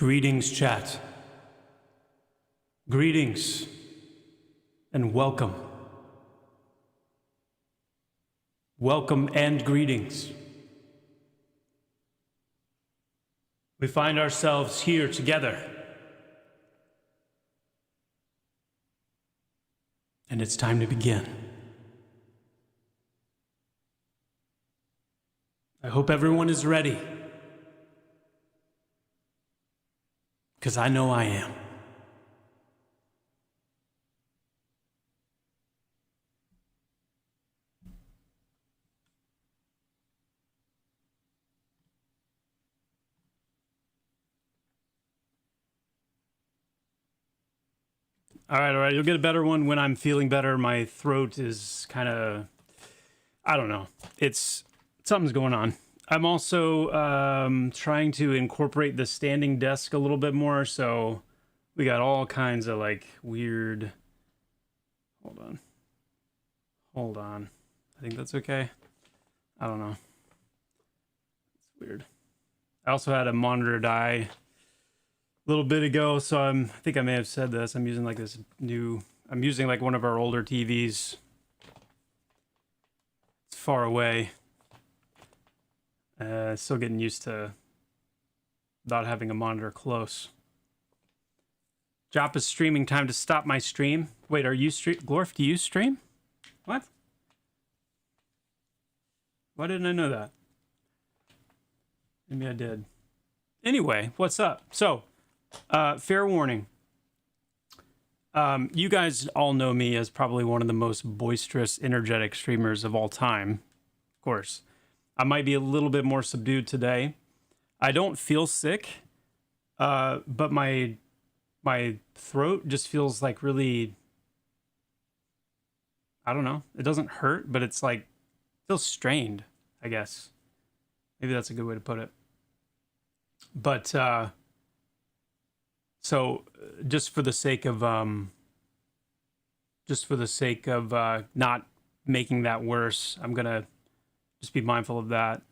Greetings, chat. Greetings and welcome. Welcome and greetings. We find ourselves here together. And it's time to begin. I hope everyone is ready. Because I know I am. All right. You'll get a better one when I'm feeling better. My throat is kind of, I don't know. Something's going on. I'm also trying to incorporate the standing desk a little bit more. So we got all kinds of like weird. Hold on. I think that's okay. I don't know. It's weird. I also had a monitor die a little bit ago, so I think I may have said this. I'm using like one of our older TVs. It's far away. Still getting used to not having a monitor close. Joppa's streaming. Time to stop my stream. Wait, are you Glorf, do you stream? What? Why didn't I know that? Maybe I did. Anyway, what's up? So, fair warning. You guys all know me as probably one of the most boisterous, energetic streamers of all time. Of course. I might be a little bit more subdued today. I don't feel sick, but my throat just feels like really, I don't know. It doesn't hurt, but it's like, feels strained, I guess. Maybe that's a good way to put it. But, so just for the sake of not making that worse, I'm going to just be mindful of that.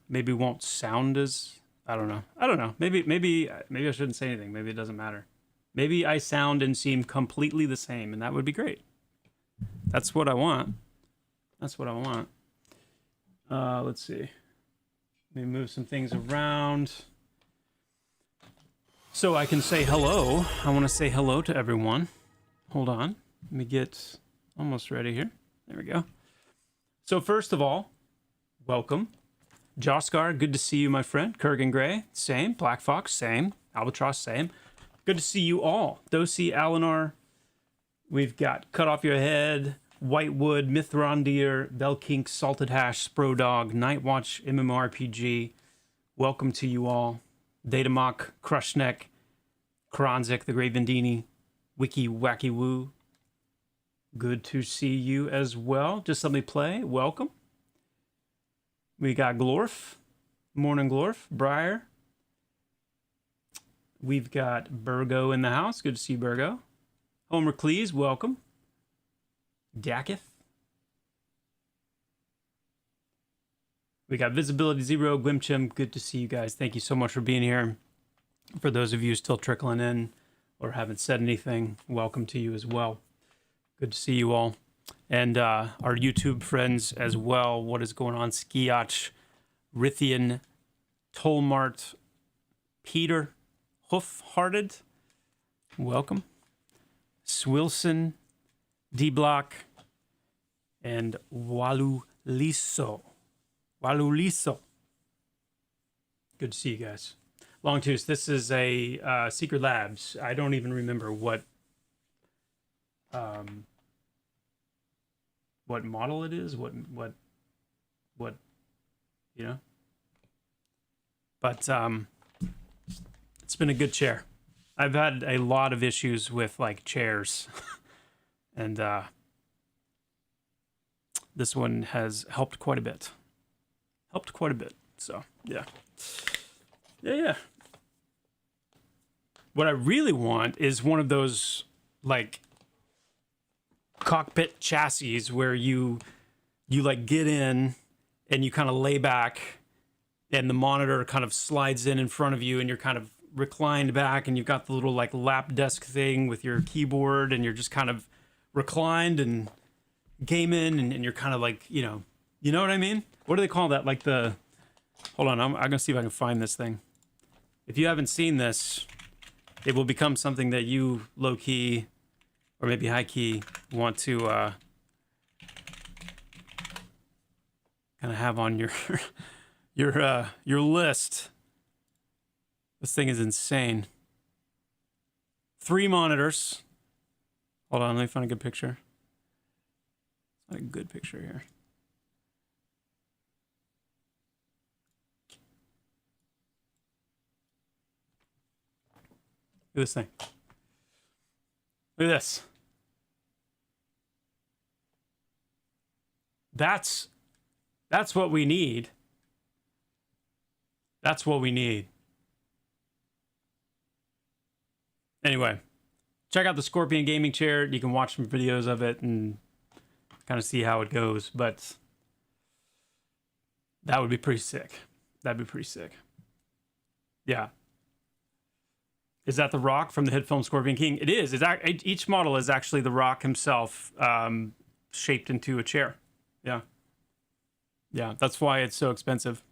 Maybe won't sound as, I don't know. Maybe I shouldn't say anything. Maybe it doesn't matter. Maybe I sound and seem completely the same, and that would be great. That's what I want. Let's see. Let me move some things around so I can say hello. I want to say hello to everyone. Hold on. Let me get almost ready here. There we go. So first of all, welcome. Joskar, good to see you, my friend. Kurgan Gray, same. Black Fox, same. Albatross, same. Good to see you all. Dosi, Alinar. We've got Cut Off Your Head, Whitewood, Mithrondir, Velkink, Salted Hash, Spro Dog, Nightwatch, MMORPG. Welcome to you all. Datamok, Crushneck, Kronzik, The Great Vendini, Wiki Wacky Woo. Good to see you as well. Just let me play. Welcome. We got Glorf. Morning, Glorf. Briar. We've got Burgo in the house. Good to see you, Burgo. Homer Cleese, welcome. Dakith. We got Visibility Zero, Gwimchim. Good to see you guys. Thank you so much for being here. For those of you still trickling in or haven't said anything, welcome to you as well. Good to see you all. And our YouTube friends as well. What is going on? Skiach, Rithian, Tolmart, Peter, Hoofhearted. Welcome. Swilson, D-Block, and Waluliso. Good to see you guys. Longtooth, this is a Secret Labs. I don't even remember what model it is, what you know. But it's been a good chair. I've had a lot of issues with like chairs, and this one has helped quite a bit. So yeah. What I really want is one of those like cockpit chassis where you like get in and you kind of lay back and the monitor kind of slides in front of you, and you're kind of reclined back, and you've got the little like lap desk thing with your keyboard, and you're just kind of reclined and gaming, and you're kind of like, you know what I mean? What do they call that? Like the, hold on, I'm gonna see if I can find this thing. If you haven't seen this, it will become something that you low key or maybe high key want to kind of have on your your list. This thing is insane. 3 monitors. Hold on, let me find a good picture. Not a good picture here. Look at this thing. Look at this. That's what we need. That's what we need. Anyway, check out the Scorpion gaming chair. You can watch some videos of it and kind of see how it goes, but that would be pretty sick. That'd be pretty sick. Yeah. Is that the Rock from the hit film Scorpion King? It is. Each model is actually the Rock himself, shaped into a chair. Yeah. Yeah, that's why it's so expensive.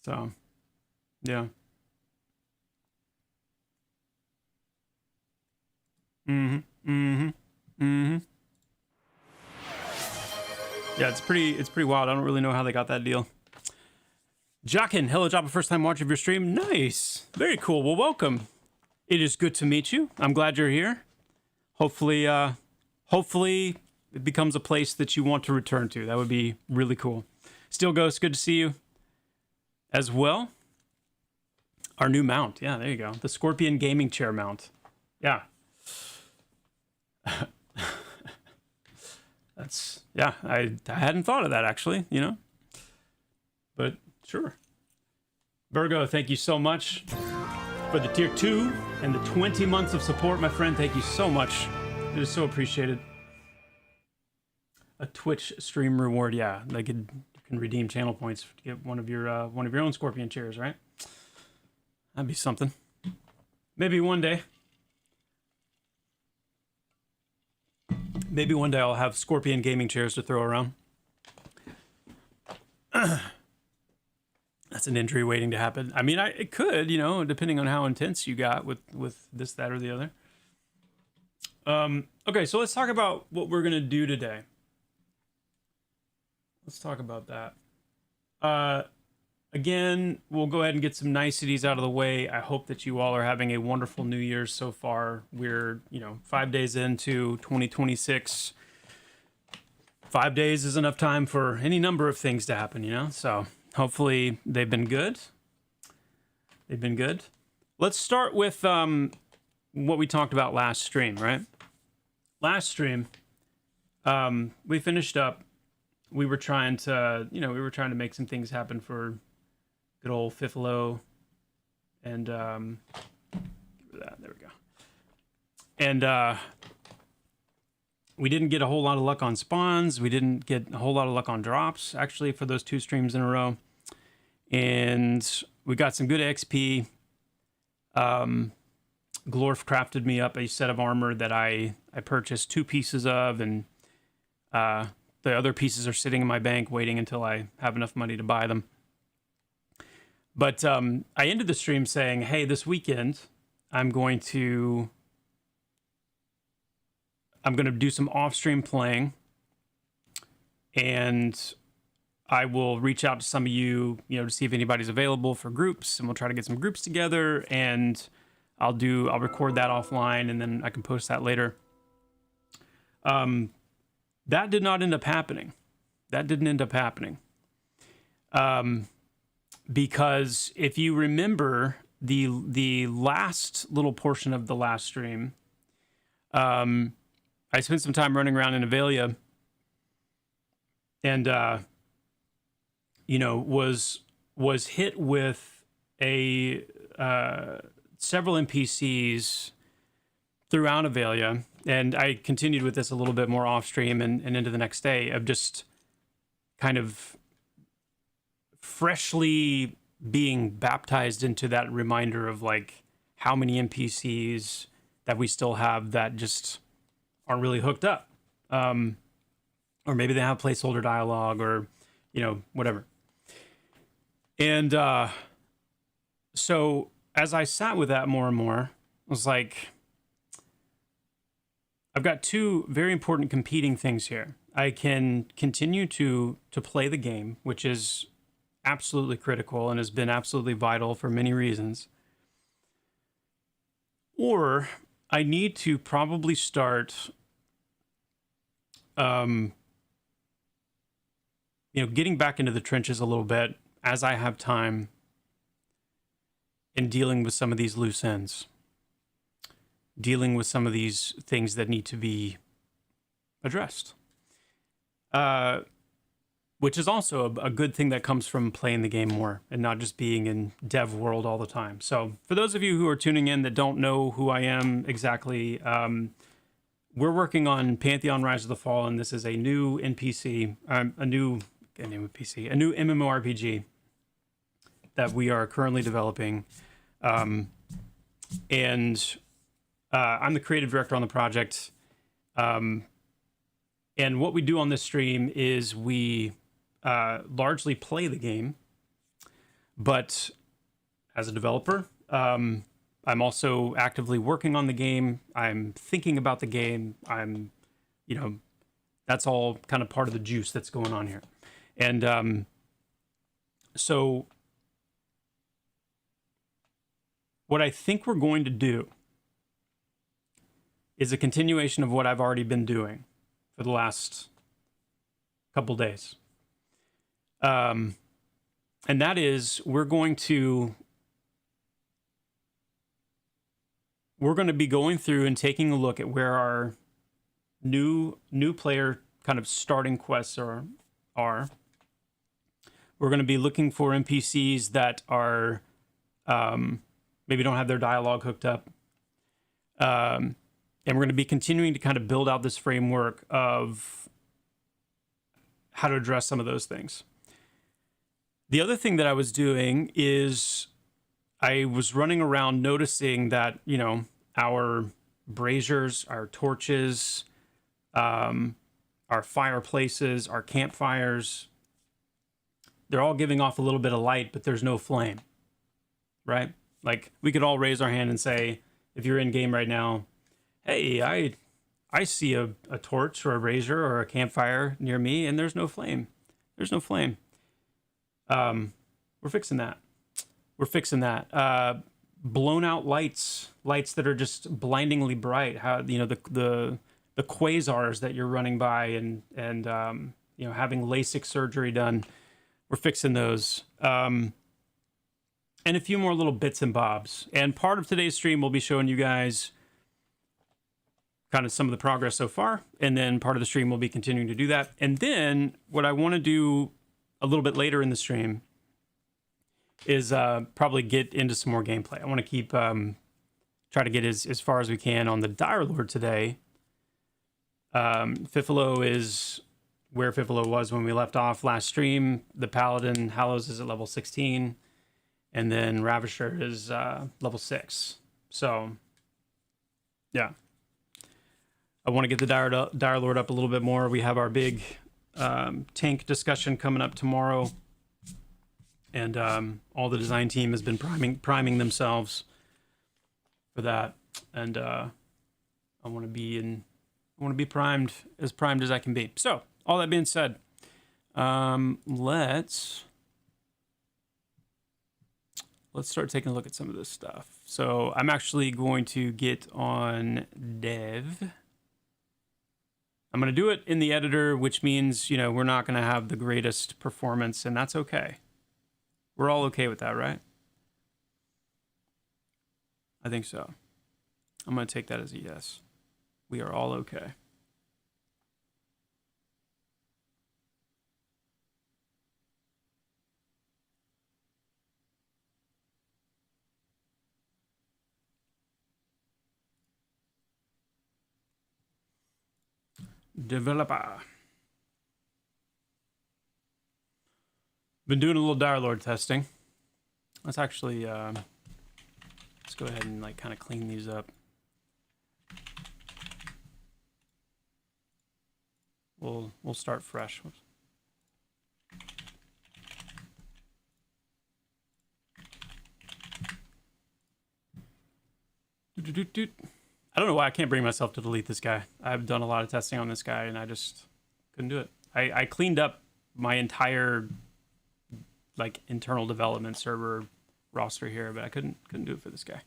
So, yeah. Yeah, it's pretty wild. I don't really know how they got that deal. Jockin, hello, Joppa, first time watcher of your stream. Nice. Very cool. Well, welcome. It is good to meet you. I'm glad you're here. Hopefully it becomes a place that you want to return to. That would be really cool. Steel Ghost, good to see you as well. Our new mount. Yeah, there you go. The Scorpion gaming chair mount. Yeah. Yeah, I hadn't thought of that actually, but sure. Virgo, thank you so much for the tier 2 and the 20 months of support, my friend. Thank you so much. It is so appreciated. A Twitch stream reward, yeah. You can redeem channel points to get one of your own Scorpion chairs, right? That'd be something. Maybe one day. Maybe one day I'll have Scorpion gaming chairs to throw around. That's an injury waiting to happen. I mean, it could, depending on how intense you got with this, that, or the other. Okay, so let's talk about what we're going to do today. Let's talk about that. Again, we'll go ahead and get some niceties out of the way. I hope that you all are having a wonderful New Year's so far. We're, 5 days into 2026. 5 days is enough time for any number of things to happen, So hopefully they've been good. They've been good. Let's start with what we talked about last stream, right? Last stream, we finished up. We were trying to, make some things happen for good old Fifalo, and give her that. There we go. And we didn't get a whole lot of luck on spawns. We didn't get a whole lot of luck on drops, actually, for those 2 streams in a row. And we got some good XP. Glorf crafted me up a set of armor that I purchased 2 pieces of, and the other pieces are sitting in my bank waiting until I have enough money to buy them. But I ended the stream saying, hey, this weekend I'm going to do some off-stream playing, and I will reach out to some of you, to see if anybody's available for groups, and we'll try to get some groups together, and I'll record that offline, and then I can post that later. That did not end up happening. That didn't end up happening. Because if you remember the last little portion of the last stream, I spent some time running around in Avelia, and was hit with several NPCs throughout Avelia, and I continued with this a little bit more off stream and into the next day of just kind of freshly being baptized into that reminder of like how many NPCs that we still have that just aren't really hooked up. Or maybe they have placeholder dialogue or, whatever. And so as I sat with that more and more, I was like, I've got two very important competing things here. I can continue to play the game, which is absolutely critical and has been absolutely vital for many reasons. Or I need to probably start getting back into the trenches a little bit as I have time and dealing with some of these loose ends, dealing with some of these things that need to be addressed, which is also a good thing that comes from playing the game more and not just being in dev world all the time. So for those of you who are tuning in that don't know who I am exactly, we're working on Pantheon Rise of the Fallen. This is a new NPC, a new MMORPG that we are currently developing. And I'm the creative director on the project. And what we do on this stream is we largely play the game, but as a developer, I'm also actively working on the game. I'm thinking about the game. That's all kind of part of the juice that's going on here. And so what I think we're going to do is a continuation of what I've already been doing for the last couple days. And that is we're going to be going through and taking a look at where our new player kind of starting quests are. We're going to be looking for NPCs that are maybe don't have their dialogue hooked up. And we're going to be continuing to kind of build out this framework of how to address some of those things. The other thing that I was doing is I was running around noticing that, our braziers, our torches, our fireplaces, our campfires, they're all giving off a little bit of light, but there's no flame, right? Like we could all raise our hand and say, if you're in game right now, hey, I see a torch or a brazier or a campfire near me and there's no flame. There's no flame. We're fixing that. Blown out lights that are just blindingly bright. How, the quasars that you're running by and having LASIK surgery done. We're fixing those. And a few more little bits and bobs. And part of today's stream will be showing you guys kind of some of the progress so far. And then part of the stream will be continuing to do that. And then what I want to do a little bit later in the stream is probably get into some more gameplay. I want to keep try to get as far as we can on the Direlord today. Fifilo is where Fifilo was when we left off last stream. The Paladin Hallows is at level 16. And then Ravisher is level 6. So, yeah. I want to get the Direlord up a little bit more. We have our big tank discussion coming up tomorrow. And all the design team has been priming themselves for that. And I want to be primed as I can be. So, all that being said, let's start taking a look at some of this stuff. So I'm actually going to get on dev. I'm going to do it in the editor, which means, we're not going to have the greatest performance, and that's okay. We're all okay with that, right? I think so. I'm going to take that as a yes. We are all okay. Developer. Been doing a little Direlord testing. Let's actually let's go ahead and like kind of clean these up. We'll start fresh. Whoops. I don't know why I can't bring myself to delete this guy. I've done a lot of testing on this guy and I just couldn't do it. I cleaned up my entire like internal development server roster here, but I couldn't do it for this guy.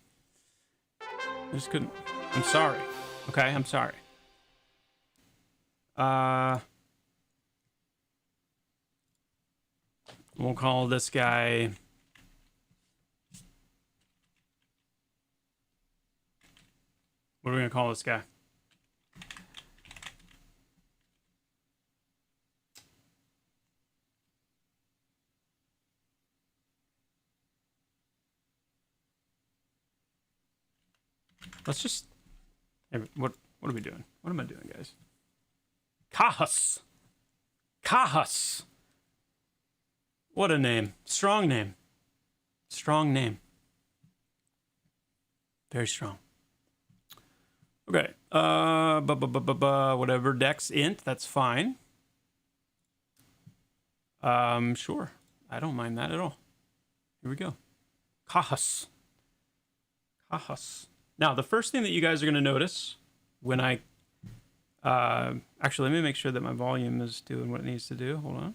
I just couldn't. I'm sorry. Okay, I'm sorry. We'll call this guy what are we gonna call this guy? Let's just what are we doing? What am I doing, guys? Kahus. Kahus. What a name. Strong name. Strong name. Very strong. Okay. Whatever. Dex int, that's fine. Sure. I don't mind that at all. Here we go. Kahus. Kahus. Now, the first thing that you guys are going to notice when I... actually, let me make sure that my volume is doing what it needs to do. Hold on.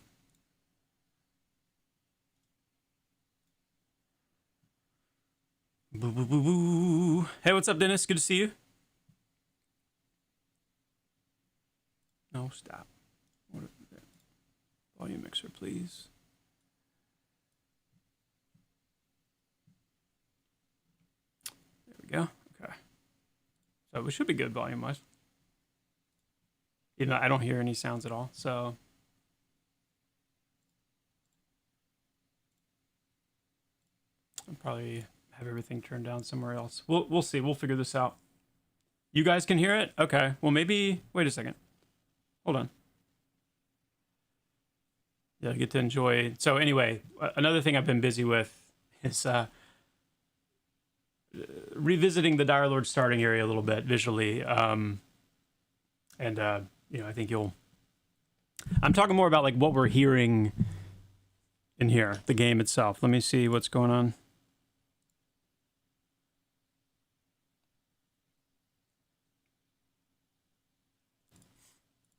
Boo, boo, boo, boo. Hey, what's up, Dennis? Good to see you. No, stop. Volume mixer, please. There we go. Okay. So we should be good volume-wise. Even though I don't hear any sounds at all, so... I'll probably have everything turned down somewhere else. We'll see. We'll figure this out. You guys can hear it? Okay. Well, maybe... Wait a second. Hold on. Yeah, I get to enjoy... So anyway, another thing I've been busy with is... revisiting the Direlord starting area a little bit visually, and you know, I think you'll. I'm talking more about like what we're hearing in here, the game itself. Let me see what's going on.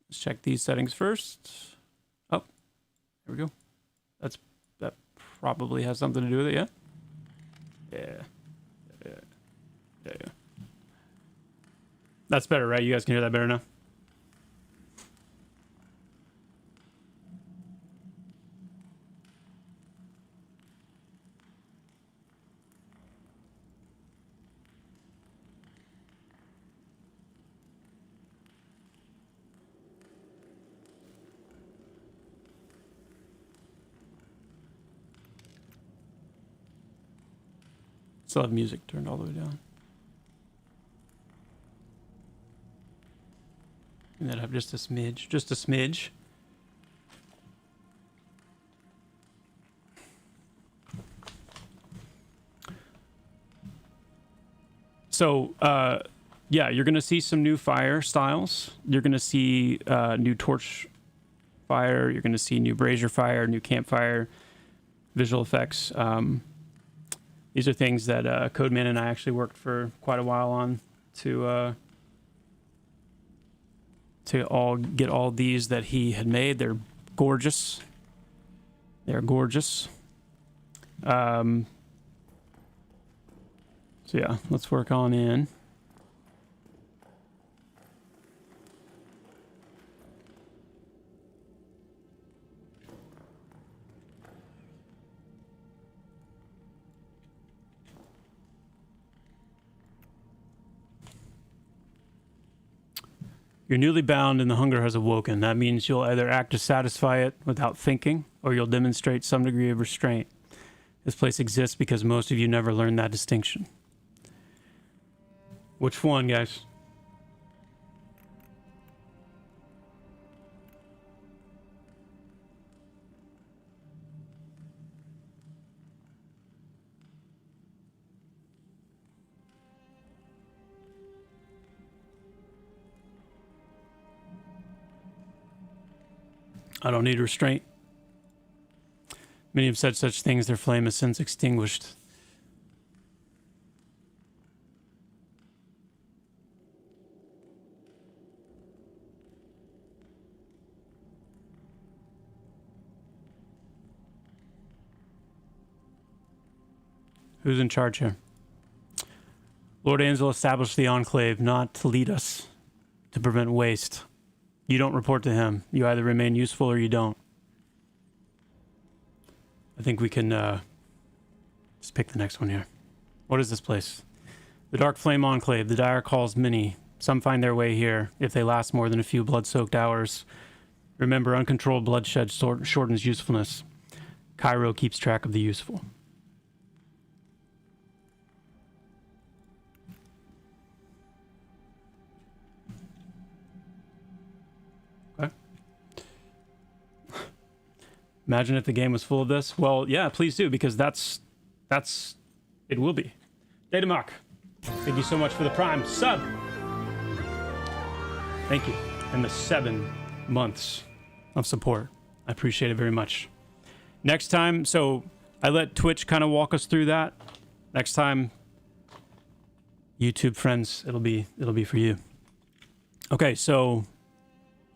Let's check these settings first. Oh, there we go. That probably has something to do with it, yeah. Yeah. That's better, right? You guys can hear that better now? Still have music turned all the way down. And that up just a smidge. Just a smidge. So, yeah, you're going to see some new fire styles. You're going to see new torch fire. You're going to see new brazier fire, new campfire, visual effects. These are things that Codeman and I actually worked for quite a while on to all get all these that he had made. They're gorgeous. They're gorgeous. So yeah, let's work on in. You're newly bound and the hunger has awoken. That means you'll either act to satisfy it without thinking, or you'll demonstrate some degree of restraint. This place exists because most of you never learned that distinction. Which one, guys? I don't need restraint. Many have said such things, their flame has since extinguished. Who's in charge here? Lord Ansel established the Enclave not to lead us, to prevent waste. You don't report to him. You either remain useful or you don't. I think we can just pick the next one here. What is this place? The Dark Flame Enclave. The Dire calls many. Some find their way here if they last more than a few blood-soaked hours. Remember, uncontrolled bloodshed shortens usefulness. Cairo keeps track of the useful. Imagine if the game was full of this. Well, yeah, please do, because that's it will be. Datamark, thank you so much for the Prime sub. Thank you. And the 7 months of support. I appreciate it very much. Next time, so I let Twitch kind of walk us through that. Next time, YouTube friends, it'll be for you. Okay, so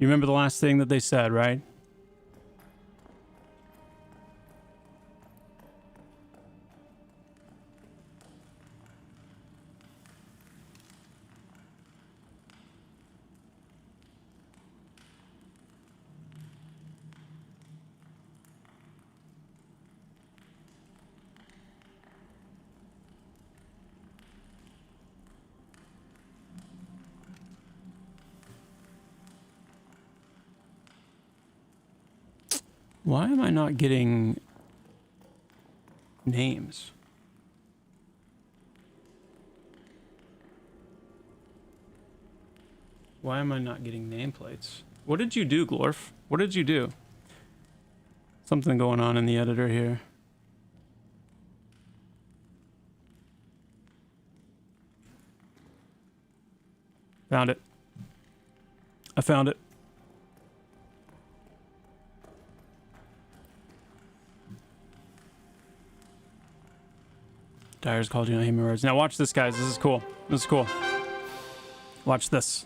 you remember the last thing that they said, right? Why am I not getting names? Why am I not getting nameplates? What did you do, Glorf? What did you do? Something going on in the editor here. Found it. I found it. Dyer's called you human words. Now watch this, guys. This is cool. This is cool. Watch this.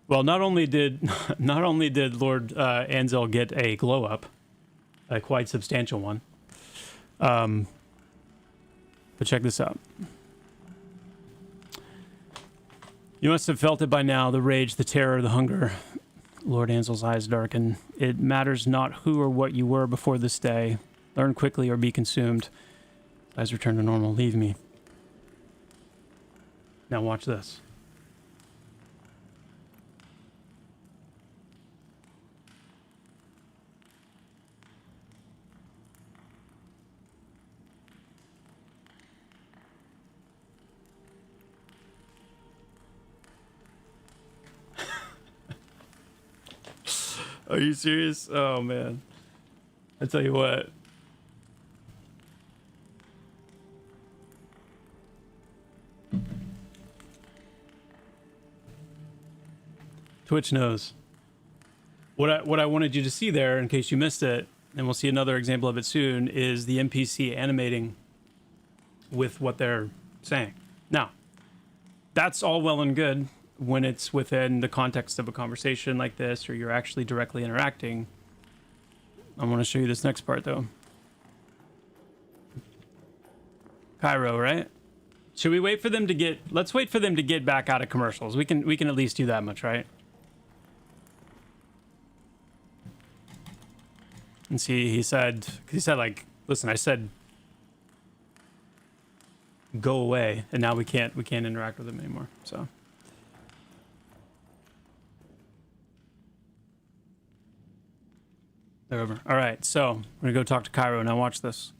Well, not only did Lord Ansel get a glow up, a quite substantial one, but check this out. You must have felt it by now, the rage, the terror, the hunger. Lord Ansel's eyes darken. It matters not who or what you were before this day. Learn quickly or be consumed. Eyes return to normal. Leave me. Now watch this. Are you serious? Oh, man. I tell you what. Twitch knows. What I wanted you to see there, in case you missed it, and we'll see another example of it soon, is the NPC animating with what they're saying. Now, that's all well and good when it's within the context of a conversation like this, or you're actually directly interacting. I want to show you this next part, though. Cairo, right? Should we wait for them to get... Let's wait for them to get back out of commercials. We can at least do that much, right? And see, he said, like, listen, I said, go away, and now we can't interact with him anymore. So, they're over. All right, so we're gonna go talk to Cairo. Now watch this.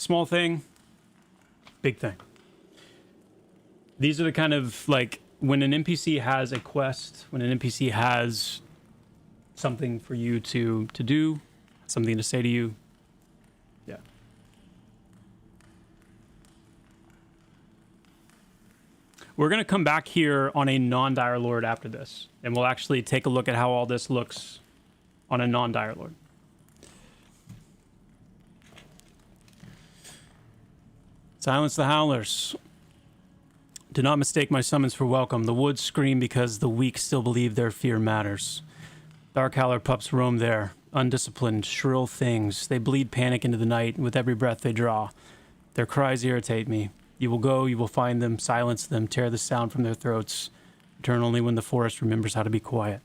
small thing, big thing. These are the kind of, like, when an NPC has a quest, when an NPC has something for you to do, something to say to you. Yeah. We're going to come back here on a non-Direlord after this, and we'll actually take a look at how all this looks on a non-Direlord. Silence the howlers. Do not mistake my summons for welcome. The woods scream because the weak still believe their fear matters. Dark howler pups roam there, undisciplined, shrill things. They bleed panic into the night with every breath they draw. Their cries irritate me. You will go, you will find them, silence them, tear the sound from their throats. Return only when the forest remembers how to be quiet.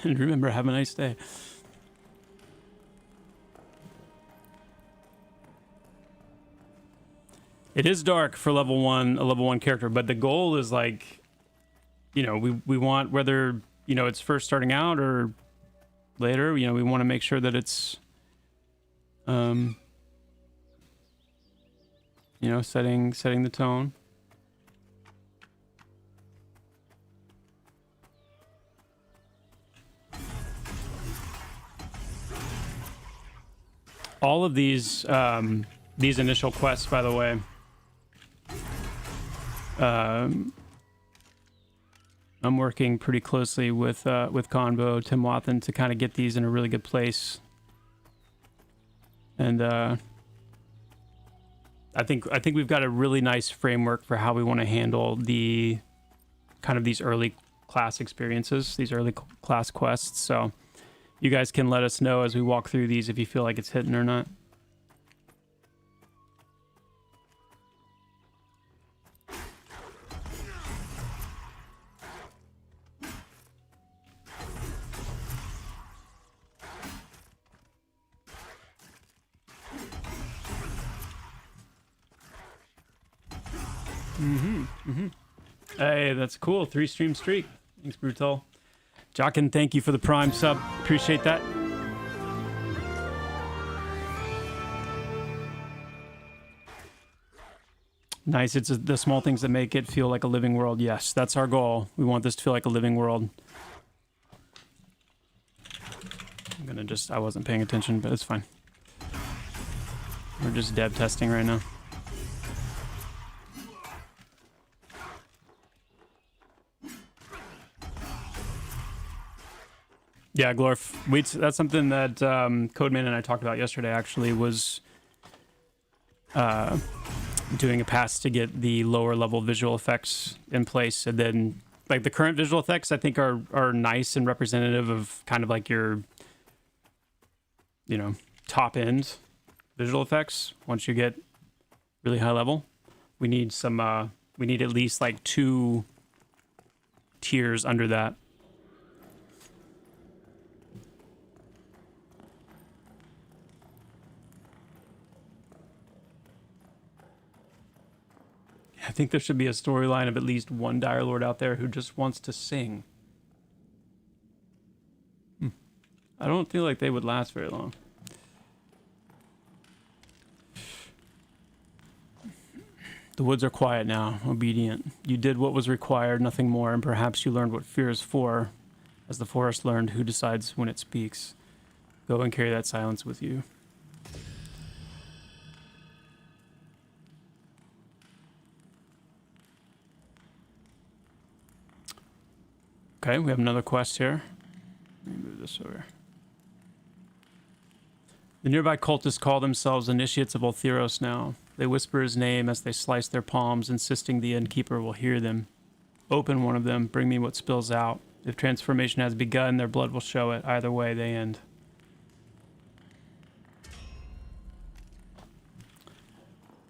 And remember, have a nice day. It is dark for level 1, a level 1 character, but the goal is like, you know, we want, whether, you know, it's first starting out or later, you know, we want to make sure that it's, you know, setting the tone. All of these initial quests, by the way, I'm working pretty closely with Convo, Tim Wathen, to kind of get these in a really good place. And I think we've got a really nice framework for how we want to handle the kind of these early class experiences, these early class quests. So you guys can let us know as we walk through these if you feel like it's hitting or not. Hey, that's cool. 3-stream streak. Thanks, Brutal. Jockin, thank you for the Prime sub. Appreciate that. Nice. It's the small things that make it feel like a living world. Yes, that's our goal. We want this to feel like a living world. I'm gonna just... I wasn't paying attention, but it's fine. We're just dev testing right now. Yeah, Glorf. That's something that Codeman and I talked about yesterday, actually, was doing a pass to get the lower level visual effects in place. And then, like, the current visual effects, I think, are nice and representative of kind of like your, you know, top end visual effects. Once you get really high level, we need some, we need at least like 2 tiers under that. I think there should be a storyline of at least one Direlord out there who just wants to sing. I don't feel like they would last very long. The woods are quiet now, obedient. You did what was required, nothing more, and perhaps you learned what fear is for, as the forest learned who decides when it speaks. Go and carry that silence with you. Okay, we have another quest here. Let me move this over. The nearby cultists call themselves initiates of Ultheros now. They whisper his name as they slice their palms, insisting the innkeeper will hear them. Open one of them, bring me what spills out. If transformation has begun, their blood will show it. Either way, they end.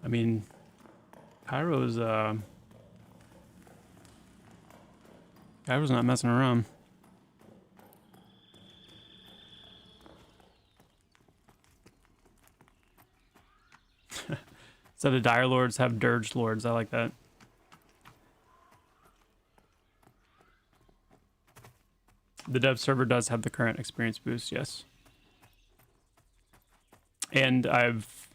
I mean, Cairo's not messing around. Instead of Dire Lords, have Dirge Lords. I like that. The dev server does have the current experience boost, yes. And I've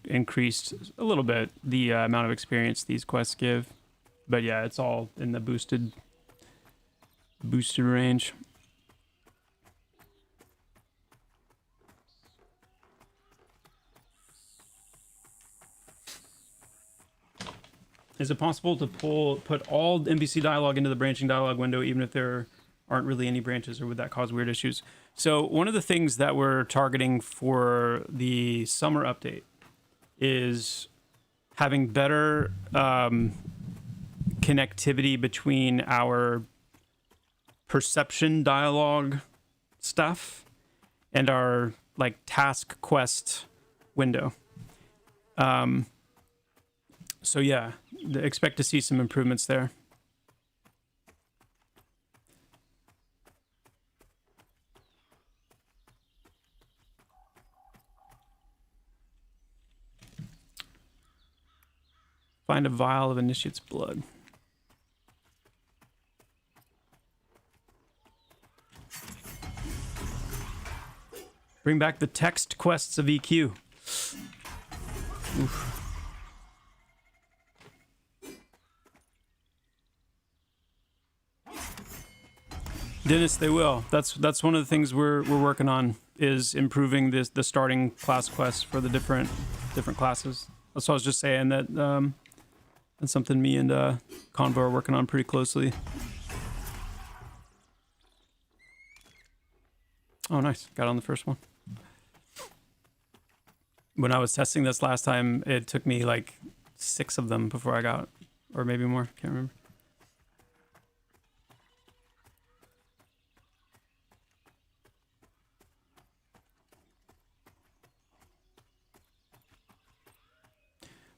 increased a little bit the amount of experience these quests give. But yeah, it's all in the boosted range. Is it possible to put all NPC dialogue into the branching dialogue window, even if there aren't really any branches, or would that cause weird issues? So one of the things that we're targeting for the summer update is having better connectivity between our perception dialogue stuff and our like task quest window. So yeah, expect to see some improvements there. Find a vial of Initiate's blood. Bring back the text quests of EQ. Oof. Dennis, they will. That's one of the things we're working on, is improving the starting class quests for the different classes. That's what I was just saying, that that's something me and Convo are working on pretty closely. Oh, nice. Got on the first one. When I was testing this last time, it took me like 6 of them before I got, or maybe more. Can't remember.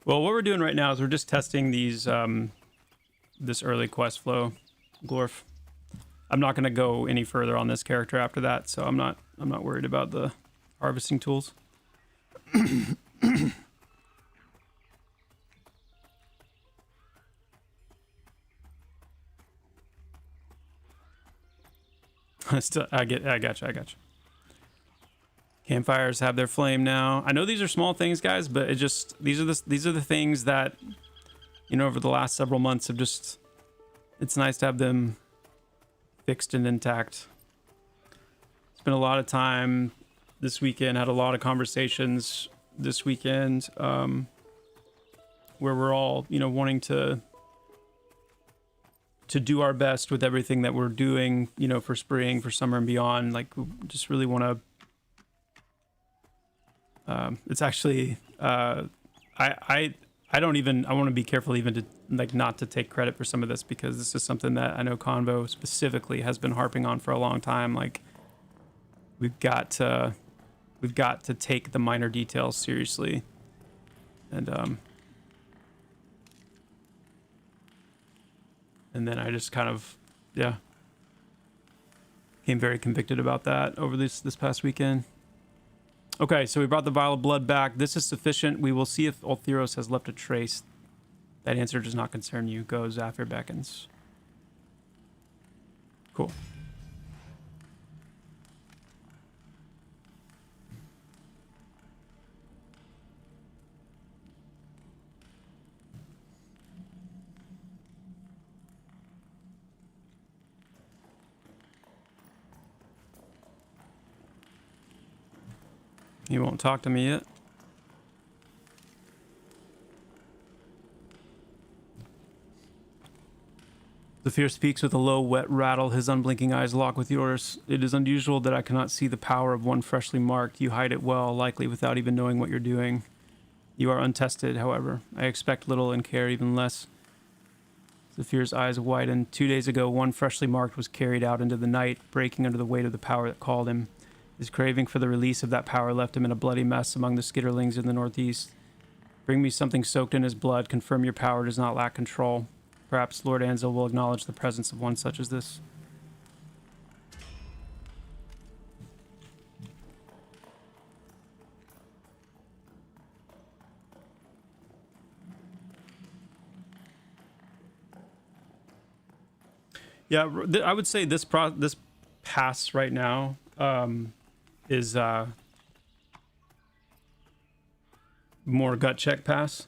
Well, what we're doing right now is we're just testing these this early quest flow, Glorf. I'm not going to go any further on this character after that, so I'm not worried about the harvesting tools. I gotcha. Campfires have their flame now. I know these are small things, guys, but these are the things that, you know, over the last several months have just, it's nice to have them fixed and intact. Spent a lot of time this weekend, had a lot of conversations this weekend, where we're all, you know, wanting to do our best with everything that we're doing, you know, for spring, for summer and beyond. Like, we just really want to, it's actually, I want to be careful even to, like, not to take credit for some of this, because this is something that I know Convo specifically has been harping on for a long time. Like, we've got to take the minor details seriously. And then I just kind of, yeah, became very convicted about that over this past weekend. Okay, so we brought the vial of blood back. This is sufficient. We will see if Ultheros has left a trace. That answer does not concern you. Go, Zafir beckons. Cool. He won't talk to me yet. Zafir speaks with a low, wet rattle. His unblinking eyes lock with yours. It is unusual that I cannot see the power of one freshly marked. You hide it well, likely without even knowing what you're doing. You are untested, however. I expect little and care even less. Zafir's eyes widen. 2 days ago, one freshly marked was carried out into the night, breaking under the weight of the power that called him. His craving for the release of that power left him in a bloody mess among the skitterlings in the northeast. Bring me something soaked in his blood. Confirm your power does not lack control. Perhaps Lord Anzel will acknowledge the presence of one such as this. Yeah, I would say this pass right now is more gut check pass.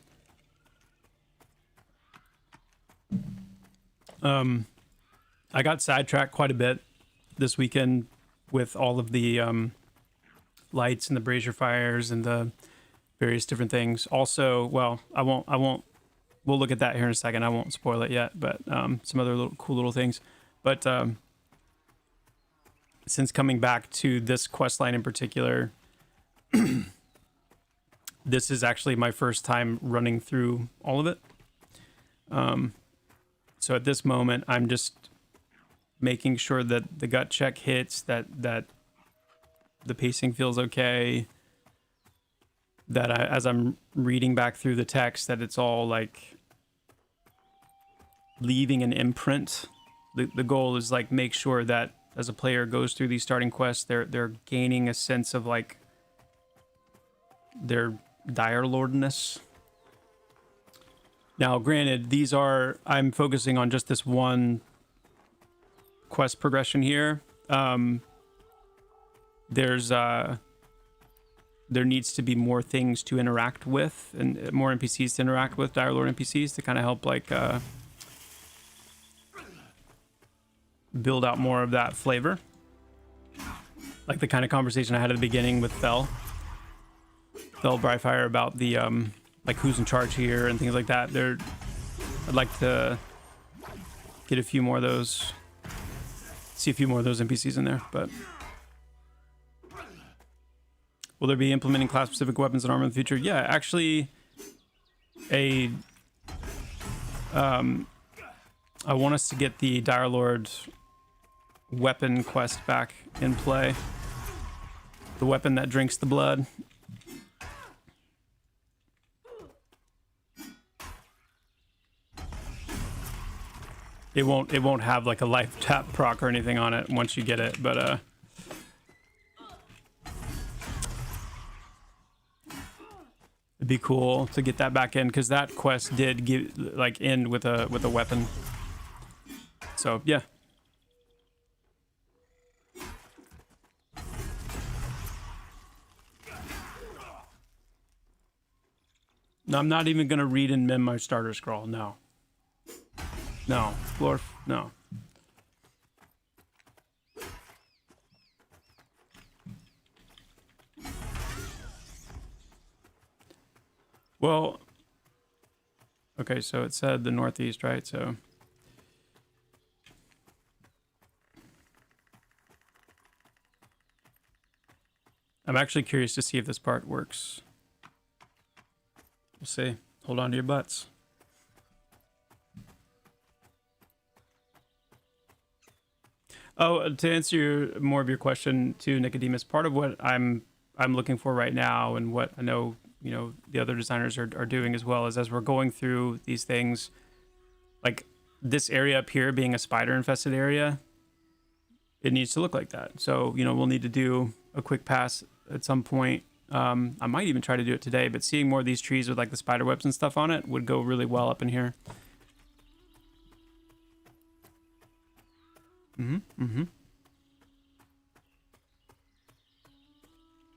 I got sidetracked quite a bit this weekend with all of the lights and the brazier fires and the various different things. Also, well, I won't. We'll look at that here in a second. I won't spoil it yet, but some other cool little things. But since coming back to this quest line in particular, this is actually my first time running through all of it. So at this moment, I'm just making sure that the gut check hits, that the pacing feels okay, that as I'm reading back through the text, that it's all like leaving an imprint. The goal is like make sure that as a player goes through these starting quests, they're gaining a sense of like their Direlordness. Now, granted, I'm focusing on just this one quest progression here. There needs to be more things to interact with and more NPCs to interact with, Direlord NPCs, to kind of help like build out more of that flavor. Like the kind of conversation I had at the beginning with Fel Brightfire about the like who's in charge here and things like that. I'd like to get a few more of those, see a few more of those NPCs in there. But will there be implementing class-specific weapons and armor in the future? Yeah, actually, I want us to get the Direlord weapon quest back in play. The weapon that drinks the blood. It won't have like a life tap proc or anything on it once you get it, but it'd be cool to get that back in because that quest did end with a weapon. So yeah. No, I'm not even gonna read and mem my starter scroll. No. No, no. Well, okay, so it said the northeast, right? So I'm actually curious to see if this part works. We'll see. Hold on to your butts. Oh, to answer more of your question too, Nicodemus, part of what I'm looking for right now and what I know, the other designers are doing as well is as we're going through these things, like this area up here being a spider infested area, it needs to look like that. So, we'll need to do a quick pass at some point. I might even try to do it today, but seeing more of these trees with like the spider webs and stuff on it would go really well up in here.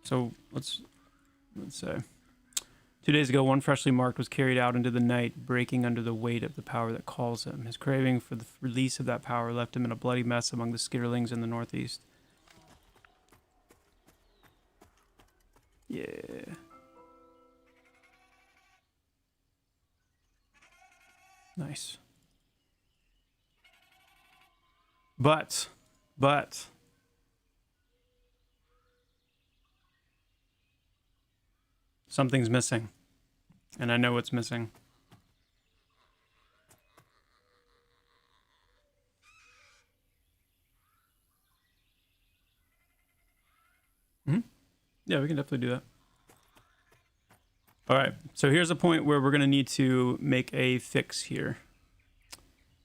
So let's say 2 days ago, one freshly marked was carried out into the night, breaking under the weight of the power that calls him. His craving for the release of that power left him in a bloody mess among the skitterlings in the northeast. Yeah. Nice. But something's missing, and I know what's missing. Yeah, we can definitely do that. All right, so here's a point where we're going to need to make a fix here.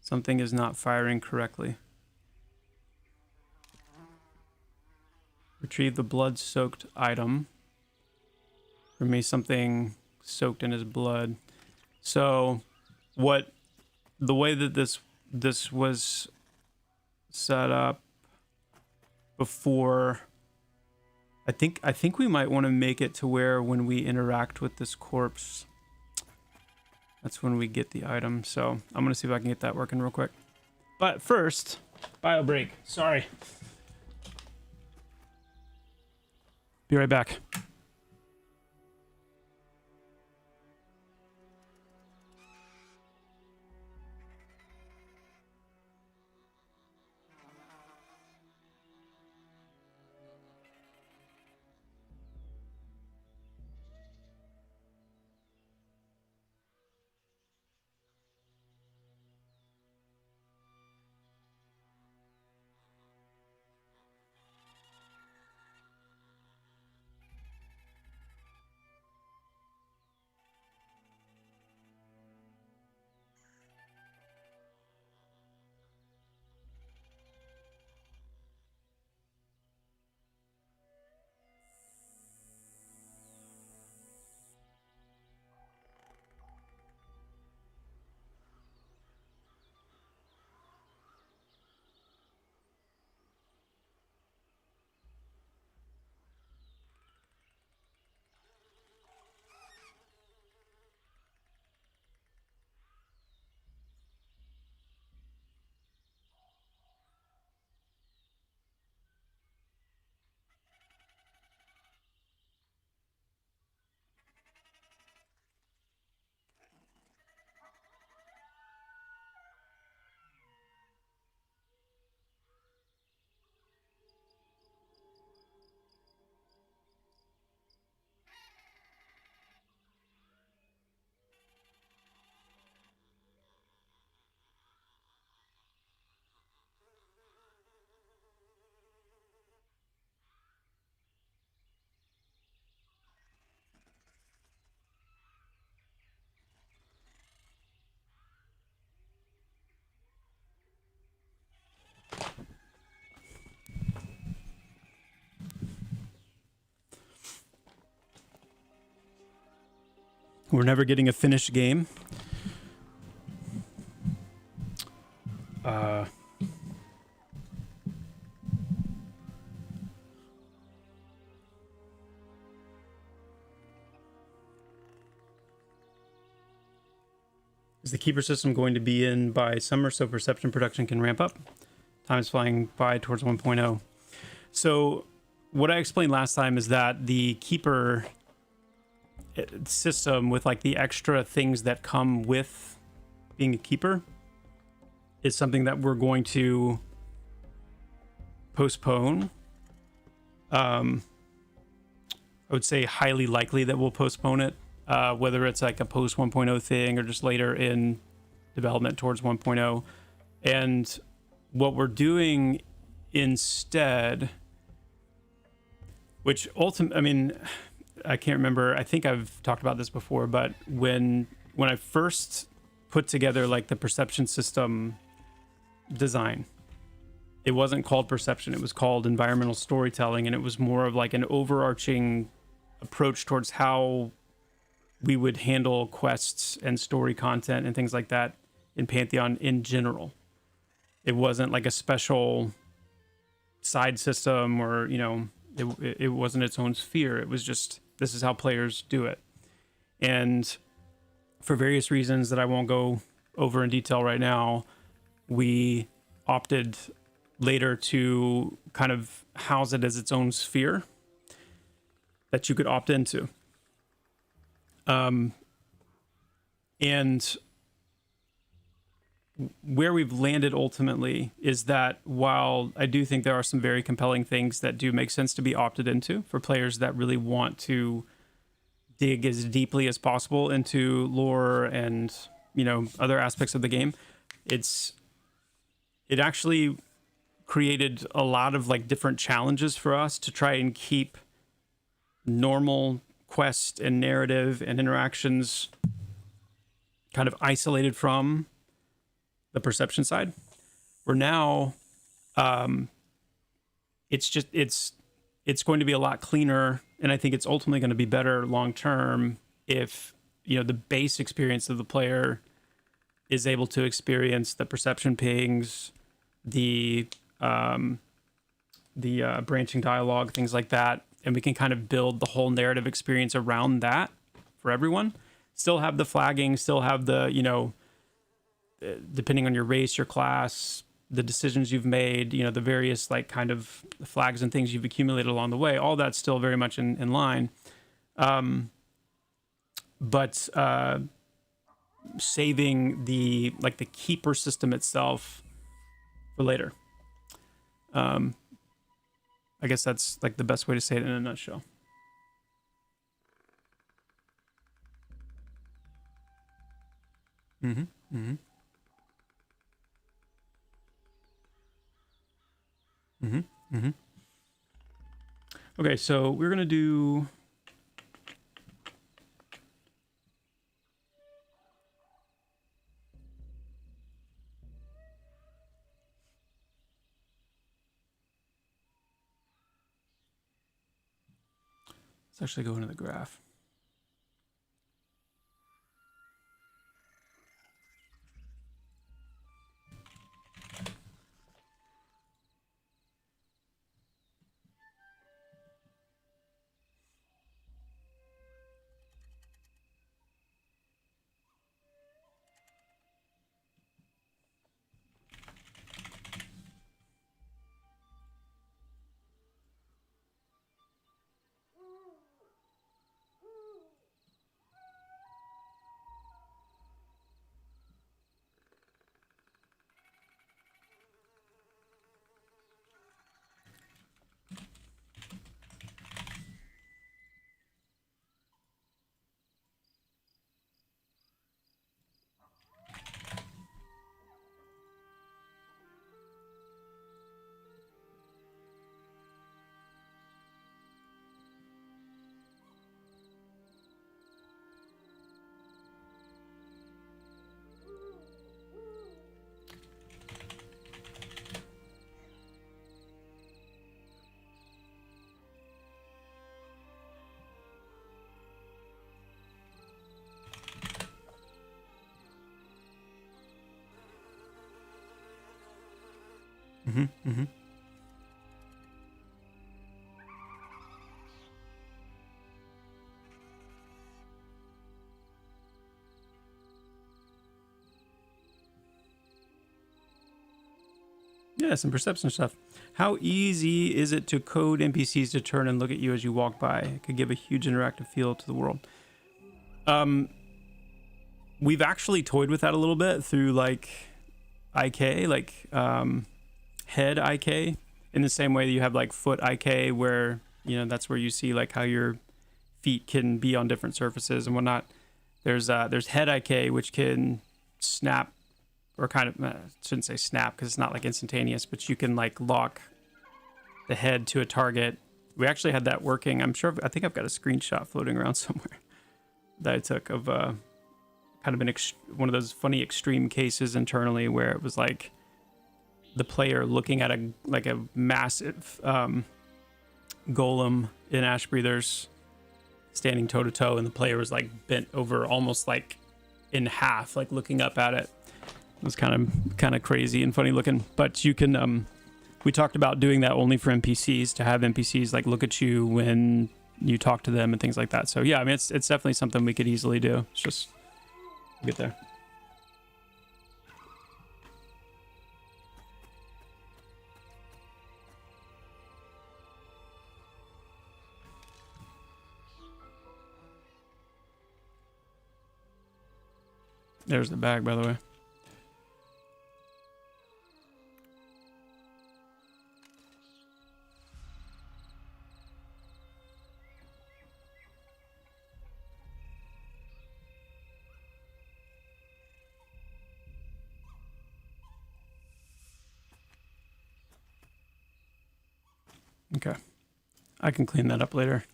Something is not firing correctly. Retrieve the blood-soaked item. For me, something soaked in his blood. So, the way that this was set up before. I think we might want to make it to where when we interact with this corpse, that's when we get the item. So I'm gonna see if I can get that working real quick. But first, bio break. Sorry. Be right back. We're never getting a finished game. Is the keeper system going to be in by summer so perception production can ramp up? Time is flying by towards 1.0. So what I explained last time is that the keeper system with like the extra things that come with being a keeper is something that we're going to postpone. I would say highly likely that we'll postpone it, whether it's like a post 1.0 thing or just later in development towards 1.0. And what we're doing instead, which ultimately, I mean, I can't remember. I think I've talked about this before, but when I first put together like the perception system design, it wasn't called perception. It was called environmental storytelling, and it was more of like an overarching approach towards how we would handle quests and story content and things like that in Pantheon in general. It wasn't like a special side system or, you know, it wasn't its own sphere. It was just, this is how players do it. And for various reasons that I won't go over in detail right now, we opted later to kind of house it as its own sphere that you could opt into. And where we've landed ultimately is that while I do think there are some very compelling things that do make sense to be opted into for players that really want to dig as deeply as possible into lore and, you know, other aspects of the game, it actually created a lot of like different challenges for us to try and keep normal quest and narrative and interactions kind of isolated from the perception side. Where now it's going to be a lot cleaner, and I think it's ultimately going to be better long term if, you know, the base experience of the player is able to experience the perception pings, the the branching dialogue, things like that. And we can kind of build the whole narrative experience around that for everyone. Still have the flagging, still have the, depending on your race, your class, the decisions you've made, the various like kind of flags and things you've accumulated along the way. All that's still very much in line. But saving the keeper system itself for later. I guess that's like the best way to say it in a nutshell. Okay, so we're gonna do. Let's actually go into the graph. Yeah, some perception stuff. How easy is it to code NPCs to turn and look at you as you walk by? It could give a huge interactive feel to the world. We've actually toyed with that a little bit through like IK, like head IK, in the same way that you have like foot IK, where that's where you see like how your feet can be on different surfaces and whatnot. There's head IK, which can snap, or kind of shouldn't say snap because it's not like instantaneous, but you can like lock the head to a target. We actually had that working. I think I've got a screenshot floating around somewhere that I took of kind of one of those funny extreme cases internally where it was like the player looking at a massive golem in Ash Breathers standing toe to toe, and the player was like bent over almost like in half, like looking up at it. It was kind of crazy and funny looking. But you can we talked about doing that only for NPCs, to have NPCs like look at you when you talk to them and things like that. So yeah, I mean it's definitely something we could easily do. It's just get there. There's the bag, by the way. Okay. I can clean that up later.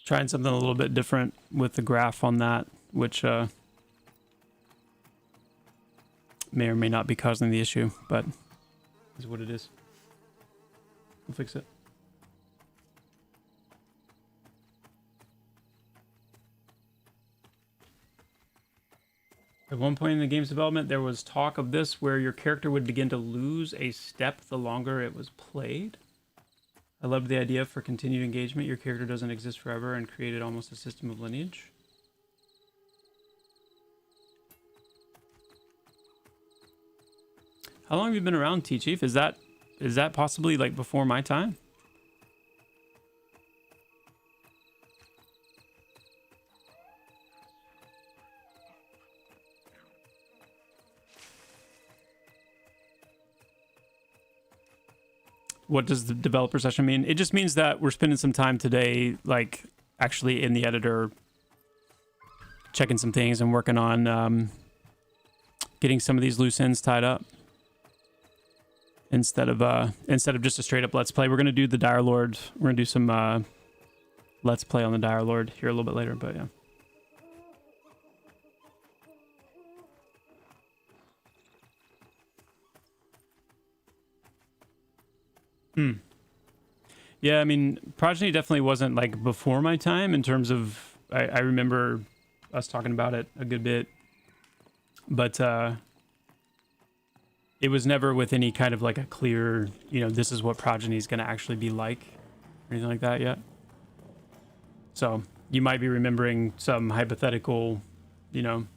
Trying something a little bit different with the graph on that, which may or may not be causing the issue, but is what it is. We'll fix it. At one point in the game's development, there was talk of this where your character would begin to lose a step the longer it was played. I loved the idea for continued engagement. Your character doesn't exist forever and created almost a system of lineage. How long have you been around, T-Chief? Is that possibly like before my time? What does the developer session mean? It just means that we're spending some time today, like actually in the editor, checking some things and working on getting some of these loose ends tied up. Instead of just a straight up let's play, we're gonna do the Direlord. We're gonna do some let's play on the Direlord here a little bit later, but yeah. Yeah, I mean, Progeny definitely wasn't like before my time in terms of I remember us talking about it a good bit, but it was never with any kind of like a clear, you know, this is what Progeny is going to actually be like or anything like that yet. So you might be remembering some hypothetical, you know,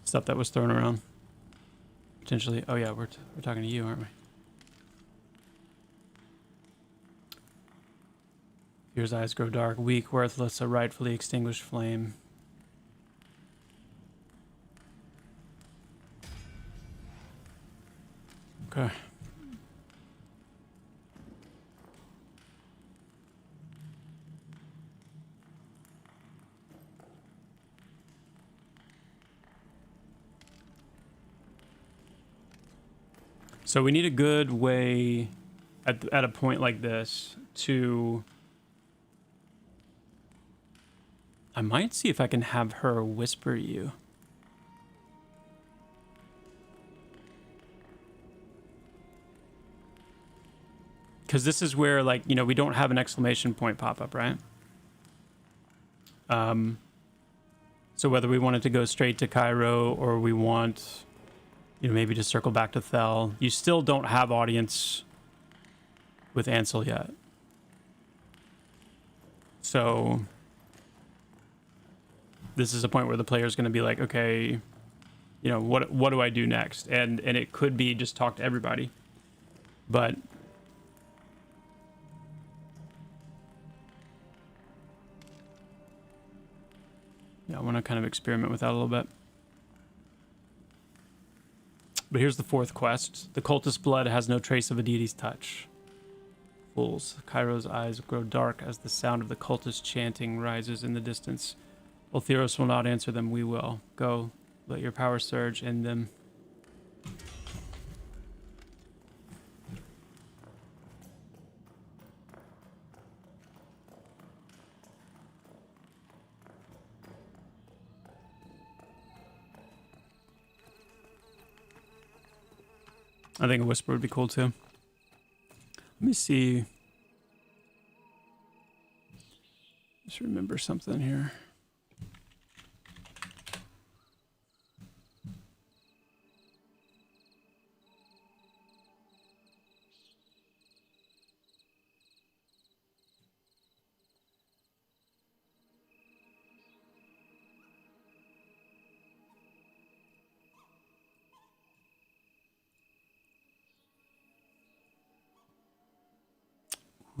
stuff that was thrown around potentially. Oh yeah, we're talking to you, aren't we? Fear's eyes grow dark, weak, worthless, a rightfully extinguished flame. Okay. So we need a good way at a point like this to... I might see if I can have her whisper you. Because this is where, like, you know, we don't have an exclamation point pop up, right? So whether we wanted to go straight to Cairo or we want, you know, maybe to circle back to Thel, you still don't have audience with Ansel yet. So this is a point where the player is going to be like, okay, you know, what do I do next? And it could be just talk to everybody, but yeah, I want to kind of experiment with that a little bit. But here's the fourth quest. The cultist's blood has no trace of a deity's touch. Fools. Cairo's eyes grow dark as the sound of the cultist chanting rises in the distance. Ultheros will not answer them, we will. Go, let your power surge in them. I think a whisper would be cool too. Let me see. Just remember something here.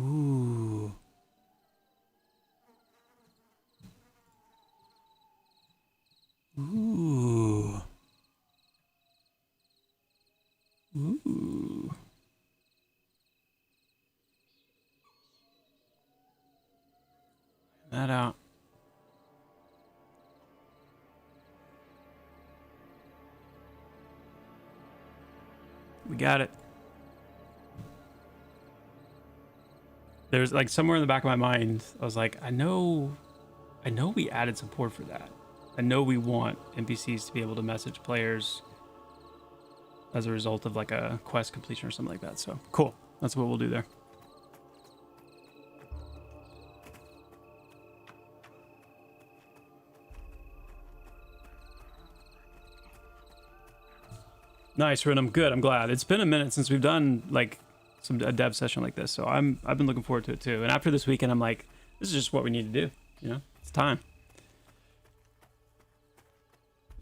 Ooh. Ooh. Ooh. That out. We got it. There's like somewhere in the back of my mind, I was like, I know we added support for that. I know we want NPCs to be able to message players as a result of like a quest completion or something like that. So cool. That's what we'll do there. Nice, Rin. I'm good. I'm glad. It's been a minute since we've done like a dev session like this, so I've been looking forward to it too. And after this weekend, I'm like, this is just what we need to do. You know, it's time.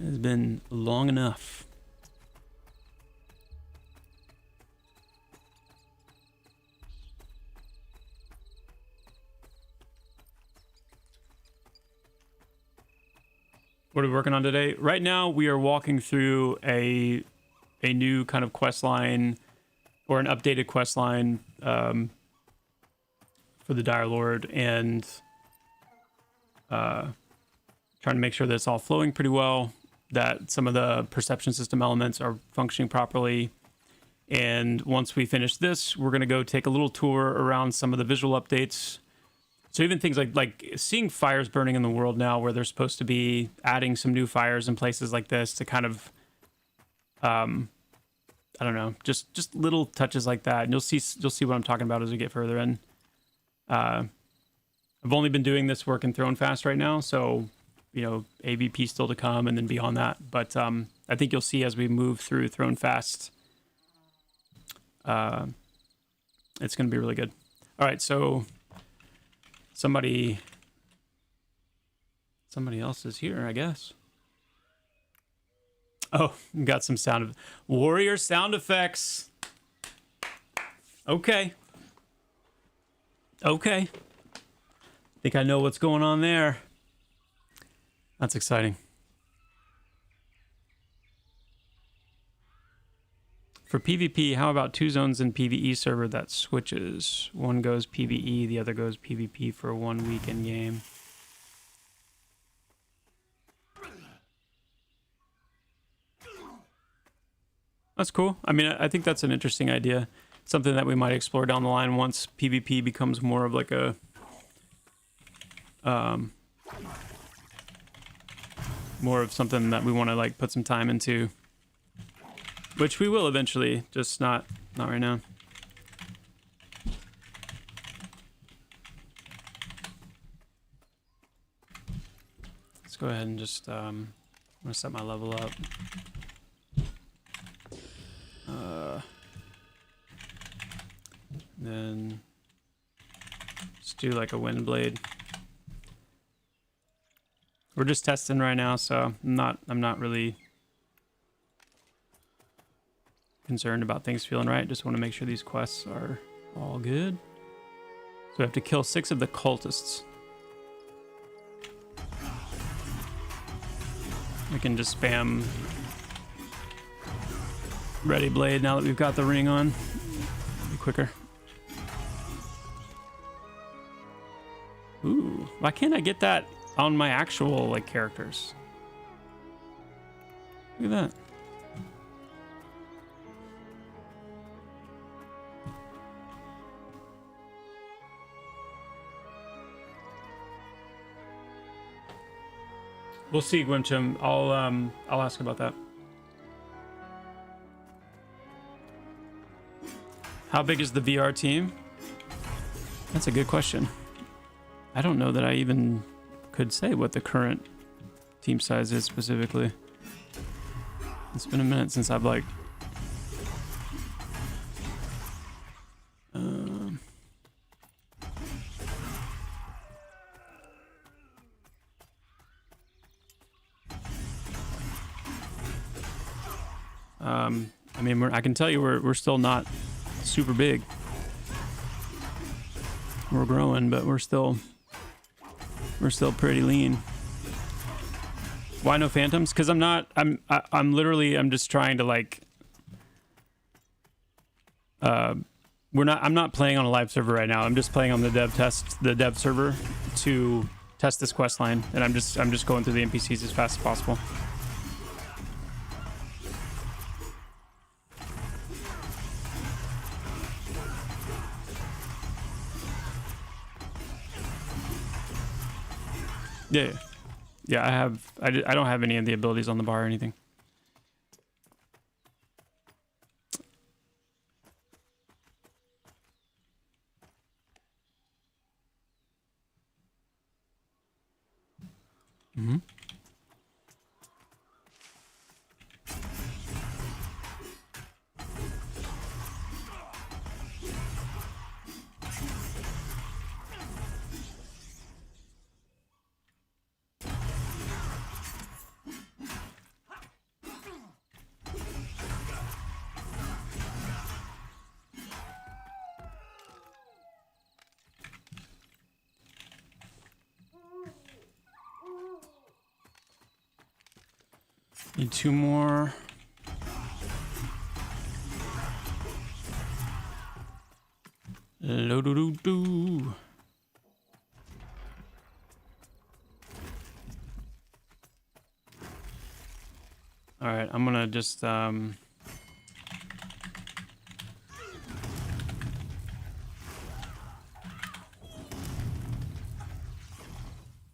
It has been long enough. What are we working on today? Right now, we are walking through a new kind of quest line, or an updated quest line for the Direlord, and trying to make sure that it's all flowing pretty well, that some of the perception system elements are functioning properly. And once we finish this, we're going to go take a little tour around some of the visual updates. So even things like seeing fires burning in the world now, where they're supposed to be adding some new fires in places like this to kind of, I don't know, just little touches like that. And you'll see what I'm talking about as we get further in. I've only been doing this work in Throne Fast right now, so you know, AVP still to come, and then beyond that. But I think you'll see as we move through Throne Fast, it's going to be really good. All right, so somebody else is here, I guess. Oh, got some warrior sound effects. Okay. Think I know what's going on there. That's exciting. For PvP, how about 2 zones in PvE server that switches? One goes PvE, the other goes PvP for 1 week in game. That's cool. I mean, I think that's an interesting idea. Something that we might explore down the line once PvP becomes more of like a more of something that we want to like put some time into, which we will eventually, just not right now. Let's go ahead and just I'm gonna set my level up. Then just do like a wind blade. We're just testing right now, so I'm not really concerned about things feeling right. Just want to make sure these quests are all good. So we have to kill 6 of the cultists. We can just spam Ready Blade now that we've got the ring on. Be quicker. Ooh, why can't I get that on my actual like characters? Look at that. We'll see, Gwimchum. I'll ask about that. How big is the VR team? That's a good question. I don't know that I even could say what the current team size is specifically. It's been a minute since I've like I mean, I can tell you we're still not super big. We're growing, but we're still pretty lean. Why no phantoms? Because I'm just trying to like I'm not playing on a live server right now. I'm just playing on the dev server to test this quest line, and I'm just going through the NPCs as fast as possible. Yeah, I don't have any of the abilities on the bar or anything. Need 2 more. Lo-do-do-do. All right, I'm gonna just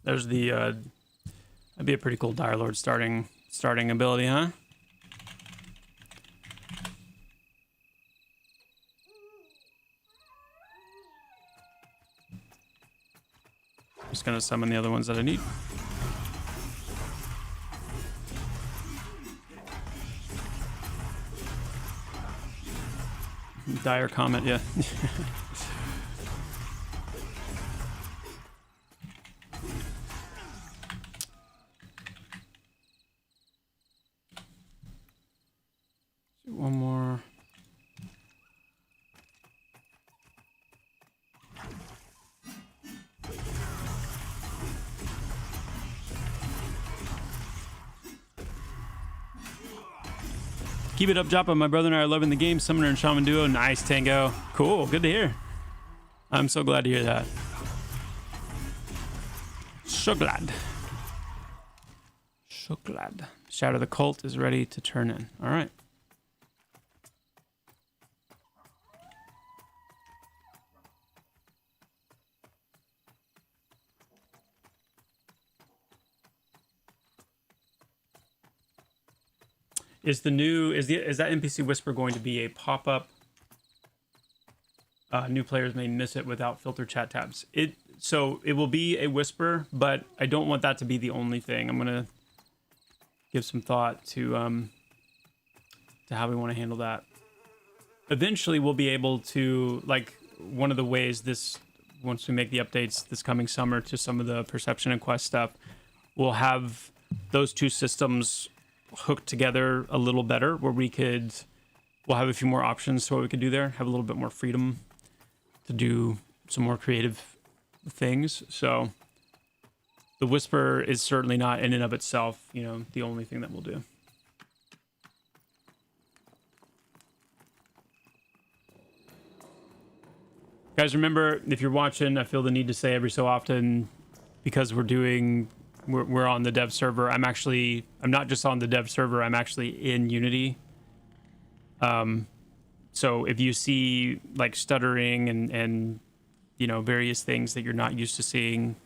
there's the that'd be a pretty cool Direlord starting ability, huh? Just gonna summon the other ones that I need. Dire comment, yeah. One more. Keep it up, Joppa. My brother and I are loving the game. Summoner and Shaman duo. Nice, Tango. Cool. Good to hear. I'm so glad to hear that. So glad. So glad. Shadow the Cult is ready to turn in. All right. Is that NPC Whisper going to be a pop-up? New players may miss it without filter chat tabs. So it will be a whisper, but I don't want that to be the only thing. I'm gonna give some thought to how we want to handle that. Eventually, we'll be able to, like, one of the ways once we make the updates this coming summer to some of the perception and quest stuff, we'll have those two systems hooked together a little better, where we'll have a few more options to what we could do there, have a little bit more freedom to do some more creative things. So the whisper is certainly not in and of itself, the only thing that we'll do. Guys, remember, if you're watching, I feel the need to say every so often, because we're on the dev server. I'm not just on the dev server, I'm actually in Unity. So if you see like stuttering and various things that you're not used to seeing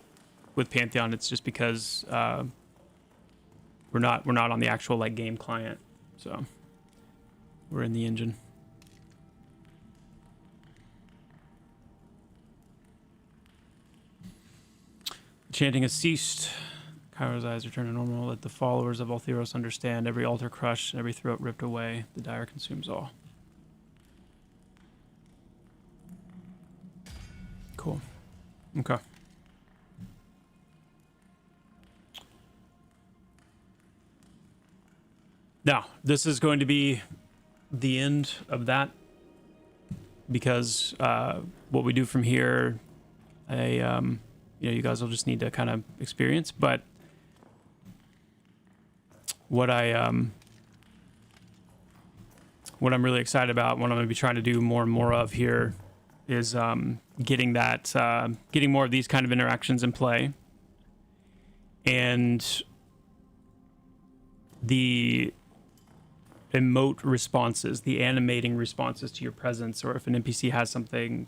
with Pantheon, it's just because we're not on the actual like game client. So we're in the engine. Chanting has ceased. Kairo's eyes return to normal. Let the followers of Altheros understand. Every altar crushed, every throat ripped away. The dire consumes all. Cool. Okay. Now, this is going to be the end of that, because what we do from here, you guys will just need to kind of experience. But what I'm really excited about, what I'm going to be trying to do more and more of here, is getting more of these kind of interactions in play, and the emote responses, the animating responses to your presence, or if an NPC has something,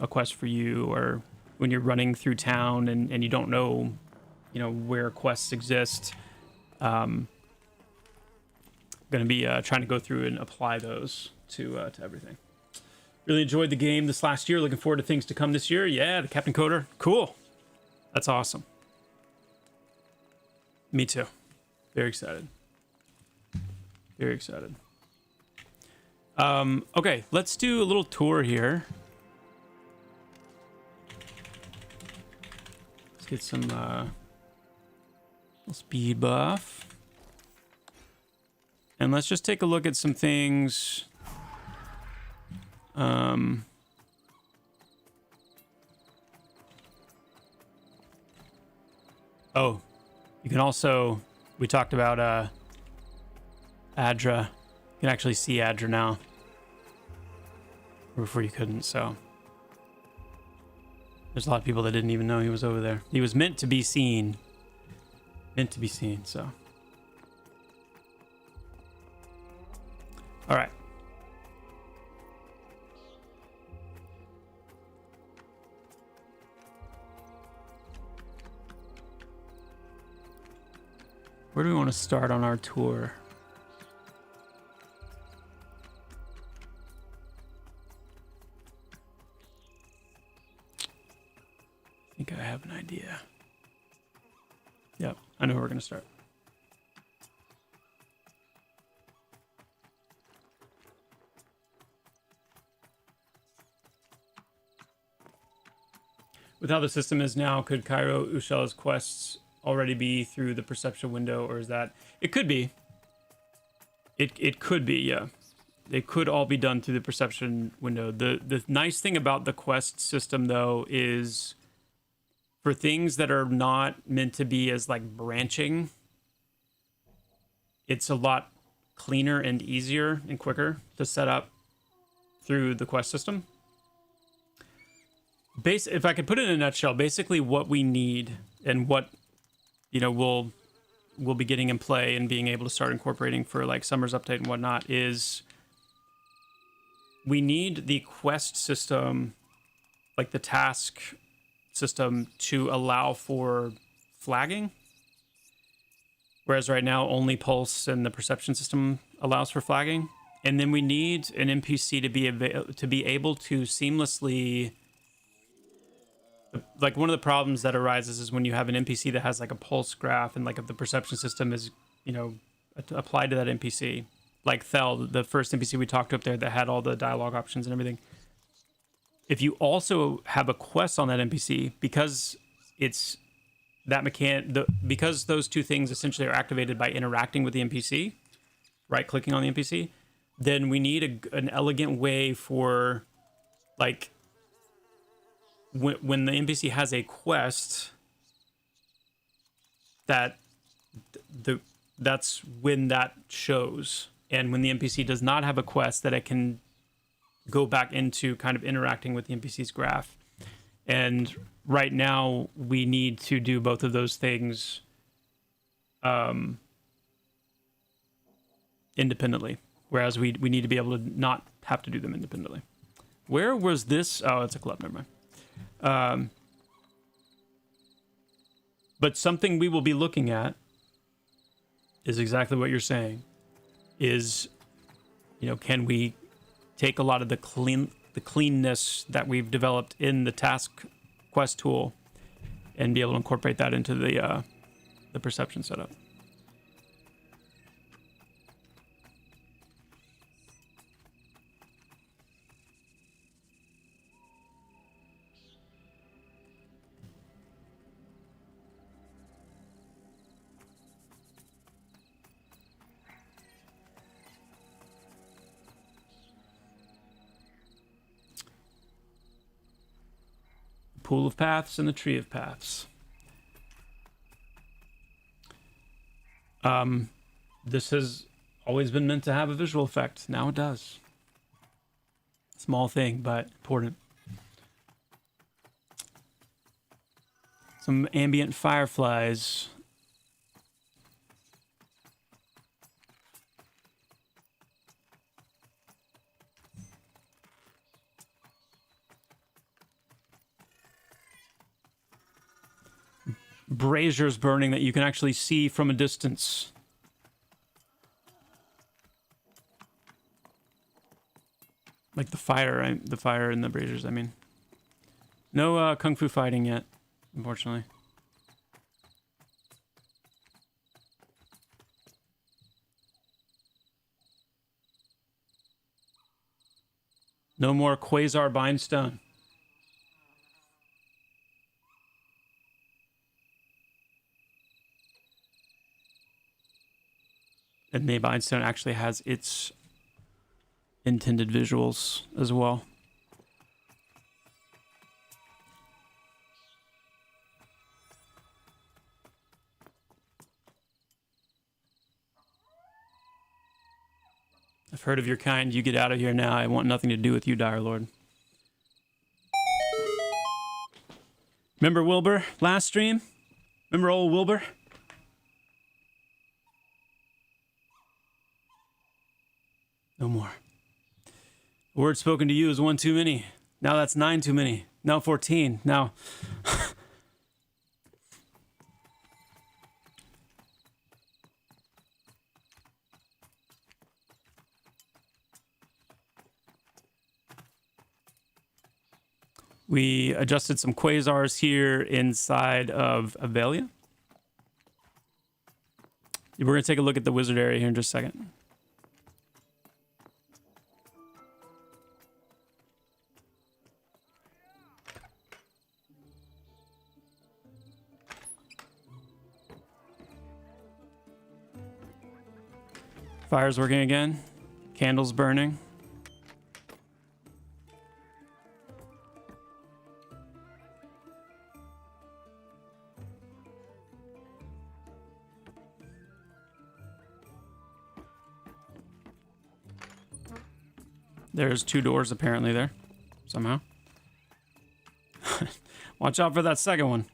a quest for you, or when you're running through town and you don't know, where quests exist. Going to be trying to go through and apply those to everything. Really enjoyed the game this last year. Looking forward to things to come this year. Yeah, the Captain Coder. Cool. That's awesome. Me too. Very excited. Very excited. Okay, let's do a little tour here. Let's get some speed buff. And let's just take a look at some things. Oh, you can also, we talked about Adra. You can actually see Adra now. Before you couldn't, so. There's a lot of people that didn't even know he was over there. He was meant to be seen. Meant to be seen, so. All right. Where do we want to start on our tour? I think I have an idea. Yep, I know where we're going to start. With how the system is now, could Cairo Ushel's quests already be through the perception window, or is that... It could be. It could be, yeah. They could all be done through the perception window. The nice thing about the quest system, though, is for things that are not meant to be as, like, branching, it's a lot cleaner and easier and quicker to set up through the quest system. If I could put it in a nutshell, basically what we need and what, you know, we'll be getting in play and being able to start incorporating for like Summer's update and whatnot is we need the quest system, like the task system, to allow for flagging. Whereas right now only Pulse and the perception system allows for flagging. And then we need an NPC to be able to seamlessly... Like, one of the problems that arises is when you have an NPC that has, like, a pulse graph and, like, if the perception system is, you know, applied to that NPC. Like Thel, the first NPC we talked to up there that had all the dialogue options and everything. If you also have a quest on that NPC, because it's that because those two things essentially are activated by interacting with the NPC, right-clicking on the NPC, then we need an elegant way for, like... When the NPC has a quest, that's when that shows. And when the NPC does not have a quest, that it can go back into kind of interacting with the NPC's graph. And right now, we need to do both of those things independently. Whereas we need to be able to not have to do them independently. Where was this? Oh, it's a club, never mind. But something we will be looking at is exactly what you're saying. Is, you know, can we take a lot of the cleanness that we've developed in the task quest tool and be able to incorporate that into the perception setup? Pool of Paths and the Tree of Paths. This has always been meant to have a visual effect. Now it does. Small thing, but important. Some ambient fireflies. Braziers burning that you can actually see from a distance. Like the fire, the fire in the braziers, I mean. No kung fu fighting yet, unfortunately. No more Quasar Bindstone. And the Bindstone actually has its intended visuals as well. I've heard of your kind. You get out of here now. I want nothing to do with you, Direlord. Remember Wilbur last stream? Remember old Wilbur? No more. A word spoken to you is one too many. Now that's 9 too many. Now 14. Now... We adjusted some quasars here inside of Avelia. We're going to take a look at the wizard area here in just a second. Fire's working again. Candles burning. There's 2 doors apparently there, somehow. Watch out for that second one.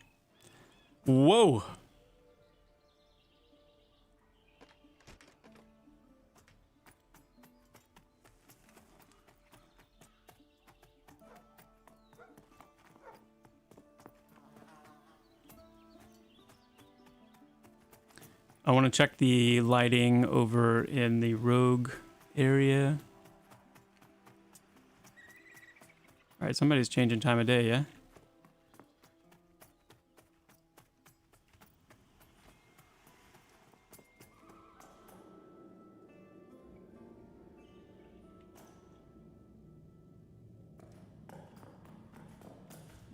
Whoa! I want to check the lighting over in the rogue area. All right, somebody's changing time of day, yeah?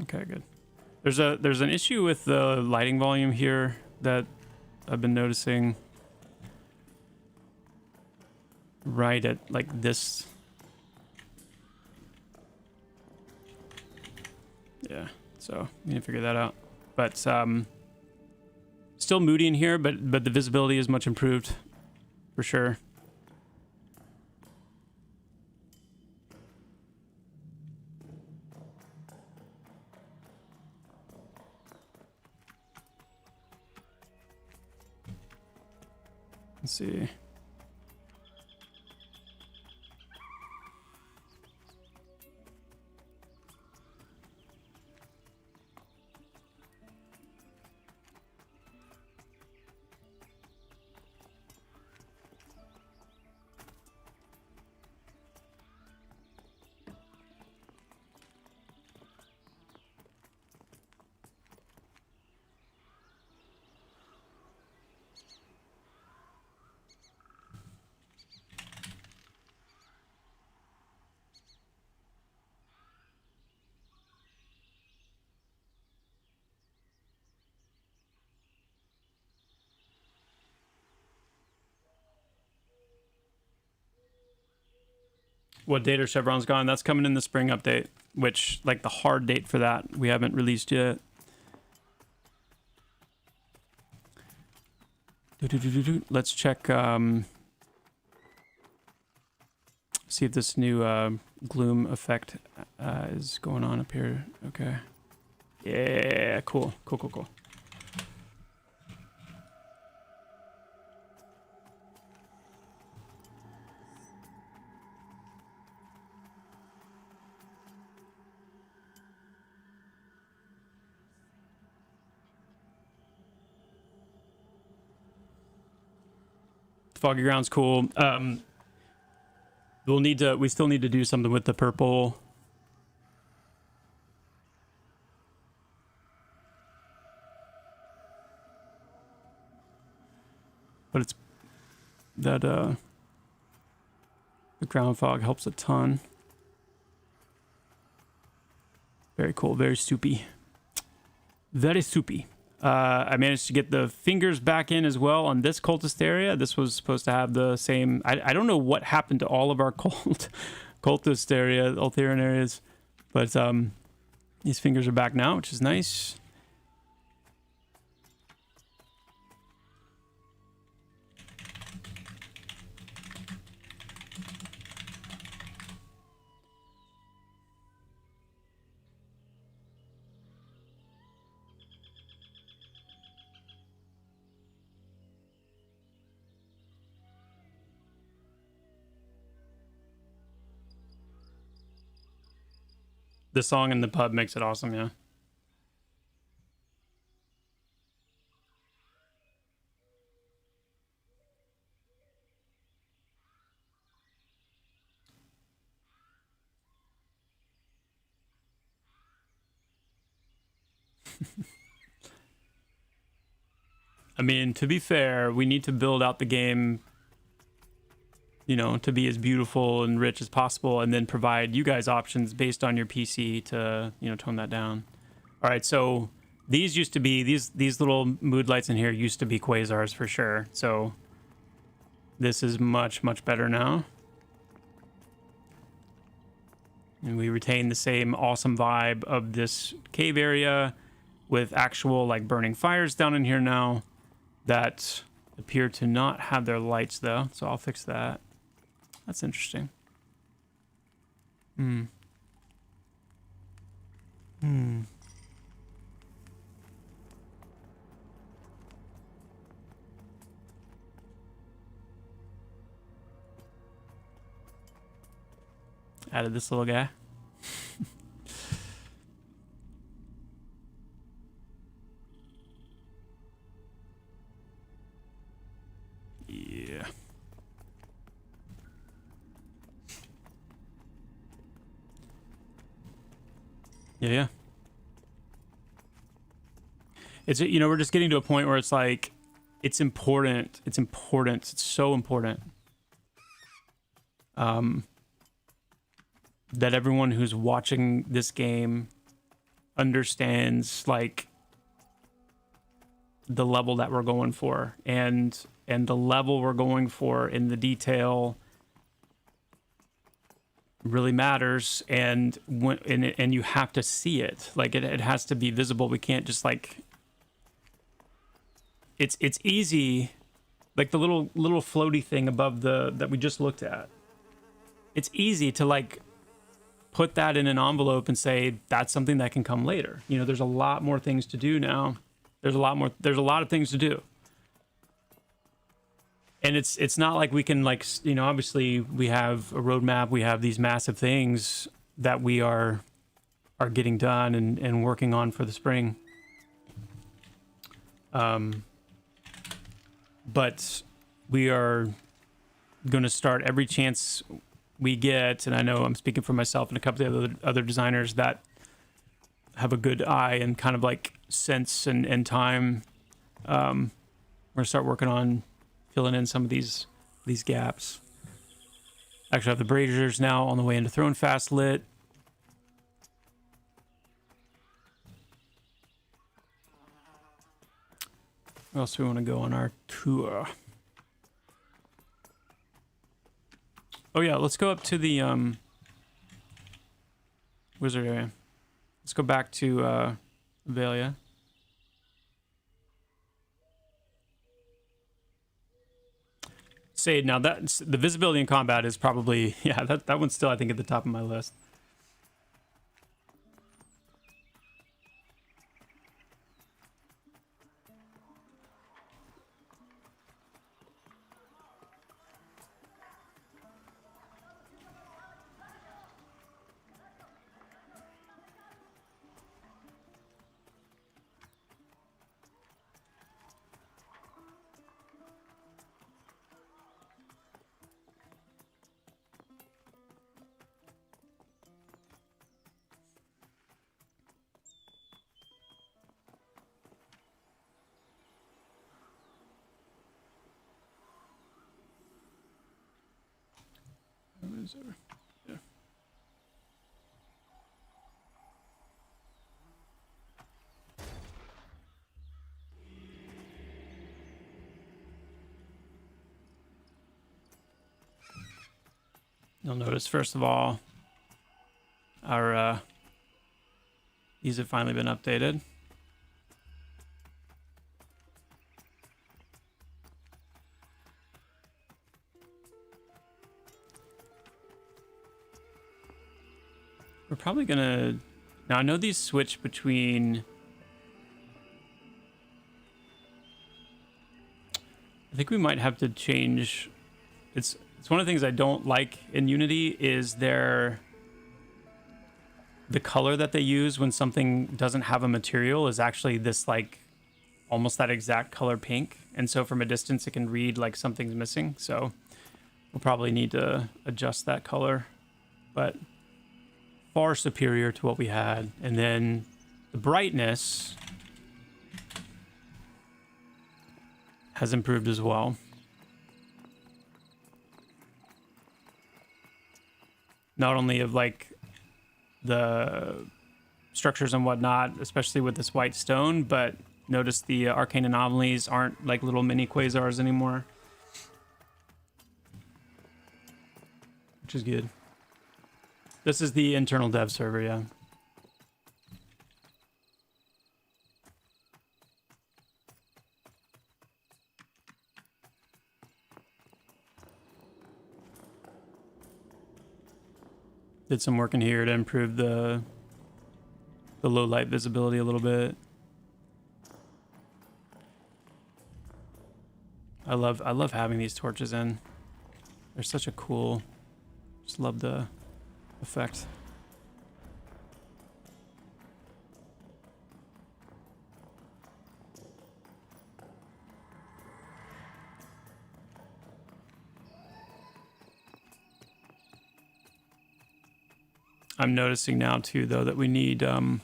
Okay, good. There's an issue with the lighting volume here that I've been noticing right at like this. Yeah, so we need to figure that out. But still moody in here, but the visibility is much improved for sure. Let's see. What date are Chevron's gone? That's coming in the spring update, which, like, the hard date for that we haven't released yet. Let's check, see if this new gloom effect is going on up here. Okay. Yeah, cool. Cool. Foggy ground's cool. We still need to do something with the purple. But it's that the ground fog helps a ton. Very cool, very soupy. Very soupy. I managed to get the fingers back in as well on this cultist area. This was supposed to have the same... I don't know what happened to all of our cultist area, Altharian areas. But these fingers are back now, which is nice. The song in the pub makes it awesome, yeah. I mean, to be fair, we need to build out the game, you know, to be as beautiful and rich as possible, and then provide you guys options based on your PC to, you know, tone that down. All right, so these used to be, these little mood lights in here used to be quasars for sure. So this is much, much better now. And we retain the same awesome vibe of this cave area with actual like burning fires down in here now that appear to not have their lights though. So I'll fix that. That's interesting. Added this little guy. Yeah. Yeah. It's, you know, we're just getting to a point where it's like, it's important. It's important. It's so important. That everyone who's watching this game understands like the level that we're going for, and the level we're going for in the detail really matters, and and you have to see it. Like it has to be visible. We can't just like, it's easy, like the little floaty thing above that we just looked at. It's easy to like put that in an envelope and say that's something that can come later. You know, there's a lot more things to do now. There's a lot of things to do. And it's not like we can, like, you know, obviously we have a roadmap, we have these massive things that we are getting done and working on for the spring. But we are going to start every chance we get, and I know I'm speaking for myself and a couple of the other designers that have a good eye and kind of like sense and time. We're going to start working on filling in some of these gaps. Actually, I have the braziers now on the way into Throne Fast lit. Where else do we want to go on our tour? Oh yeah, let's go up to the wizard area. Let's go back to Valia. Say now that the visibility in combat is probably, yeah, that one's still I think at the top of my list. Yeah. You'll notice, first of all, our these have finally been updated. We're probably gonna, now I know these switch between, I think we might have to change, it's one of the things I don't like in Unity is their the color that they use when something doesn't have a material is actually this like almost that exact color pink. And so from a distance, it can read like something's missing. So we'll probably need to adjust that color, but far superior to what we had. And then the brightness has improved as well. Not only of like the structures and whatnot, especially with this white stone, but notice the arcane anomalies aren't like little mini quasars anymore, which is good. This is the internal dev server, yeah. Did some work in here to improve the low light visibility a little bit. I love having these torches in. They're such a cool, just love the effect. I'm noticing now too, though, that we need to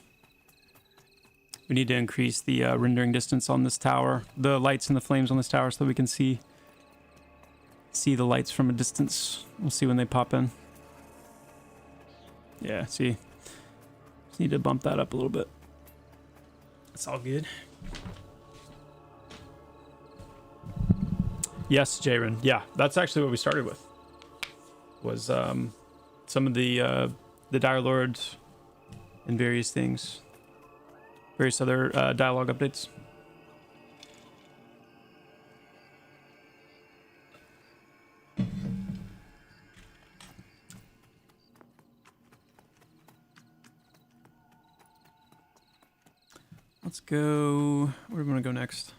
increase the rendering distance on this tower, the lights and the flames on this tower, so that we can see the lights from a distance. We'll see when they pop in. Yeah, see, just need to bump that up a little bit. It's all good. Yes, Jaren. Yeah, that's actually what we started with. Was some of the Direlord and various things, various other dialogue updates. Let's go. Where do we want to go next?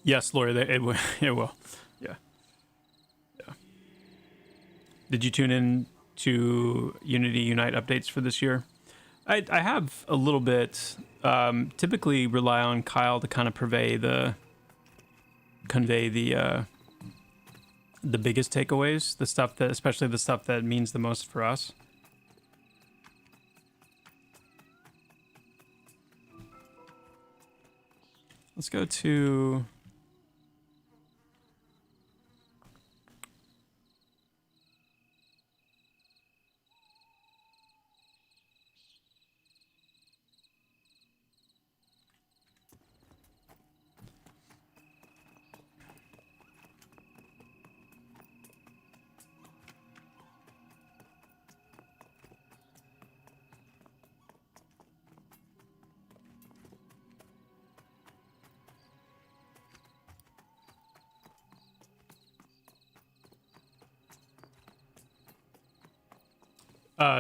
Yes, Lori, it will. Yeah. Yeah. Did you tune in to Unity Unite updates for this year? I have a little bit. Typically rely on Kyle to kind of convey the biggest takeaways, the stuff that, especially the stuff that means the most for us. Let's go to...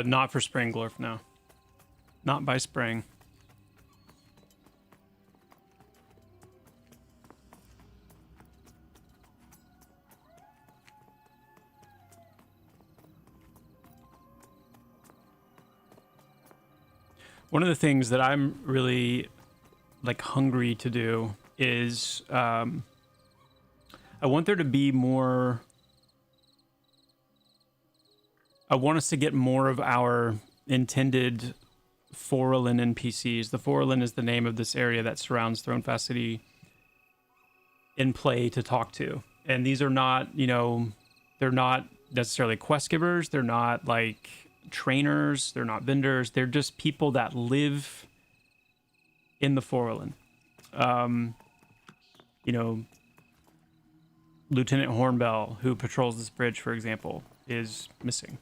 not for spring, Glorf, no. Not by spring. One of the things that I'm really like hungry to do is I want there to be more. I want us to get more of our intended Forelin NPCs. The Forelin is the name of this area that surrounds Thronefast City in play to talk to. And these are not, you know, they're not necessarily quest givers. They're not like trainers. They're not vendors. They're just people that live in the Forelin. You know, Lieutenant Hornbell, who patrols this bridge, for example, is missing.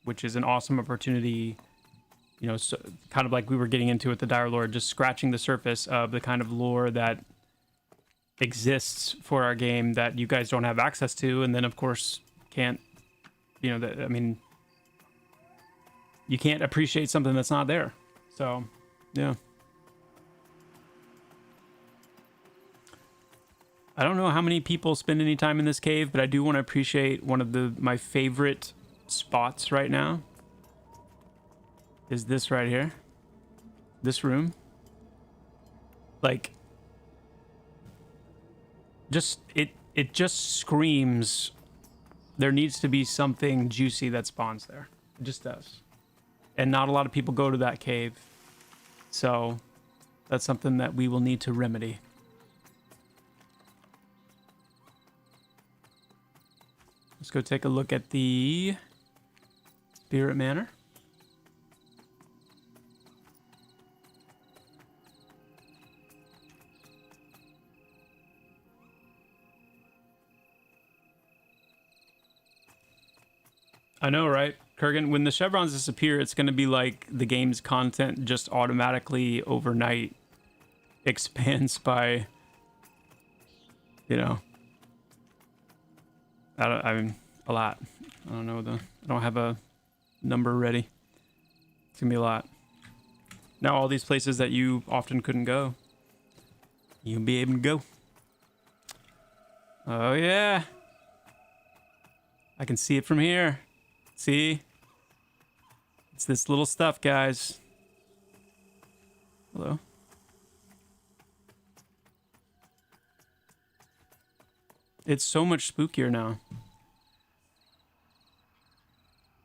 Which is an awesome opportunity you know, so, kind of like we were getting into with the Direlord, just scratching the surface of the kind of lore that exists for our game that you guys don't have access to, and then of course can't, you know, I mean, you can't appreciate something that's not there. So, yeah. I don't know how many people spend any time in this cave, but I do want to appreciate one of my favorite spots right now is this right here. This room. Like, just, it just screams there needs to be something juicy that spawns there. It just does. And not a lot of people go to that cave. So that's something that we will need to remedy. Let's go take a look at the Spirit Manor. I know, right? Kurgan, when the chevrons disappear, it's going to be like the game's content just automatically overnight expands by, you know, I mean, a lot. I don't know, I don't have a number ready. It's going to be a lot. Now all these places that you often couldn't go, you'll be able to go. Oh yeah. I can see it from here. See? It's this little stuff, guys. Hello? It's so much spookier now.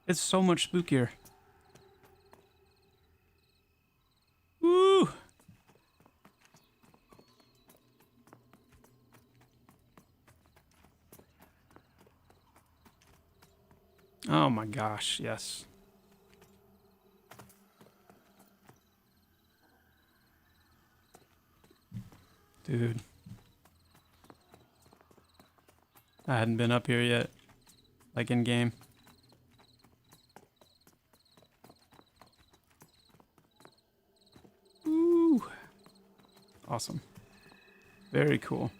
It's so much spookier. Woo! Oh my gosh, yes. Dude. I hadn't been up here yet. Like in game. Ooh. Awesome. Very cool.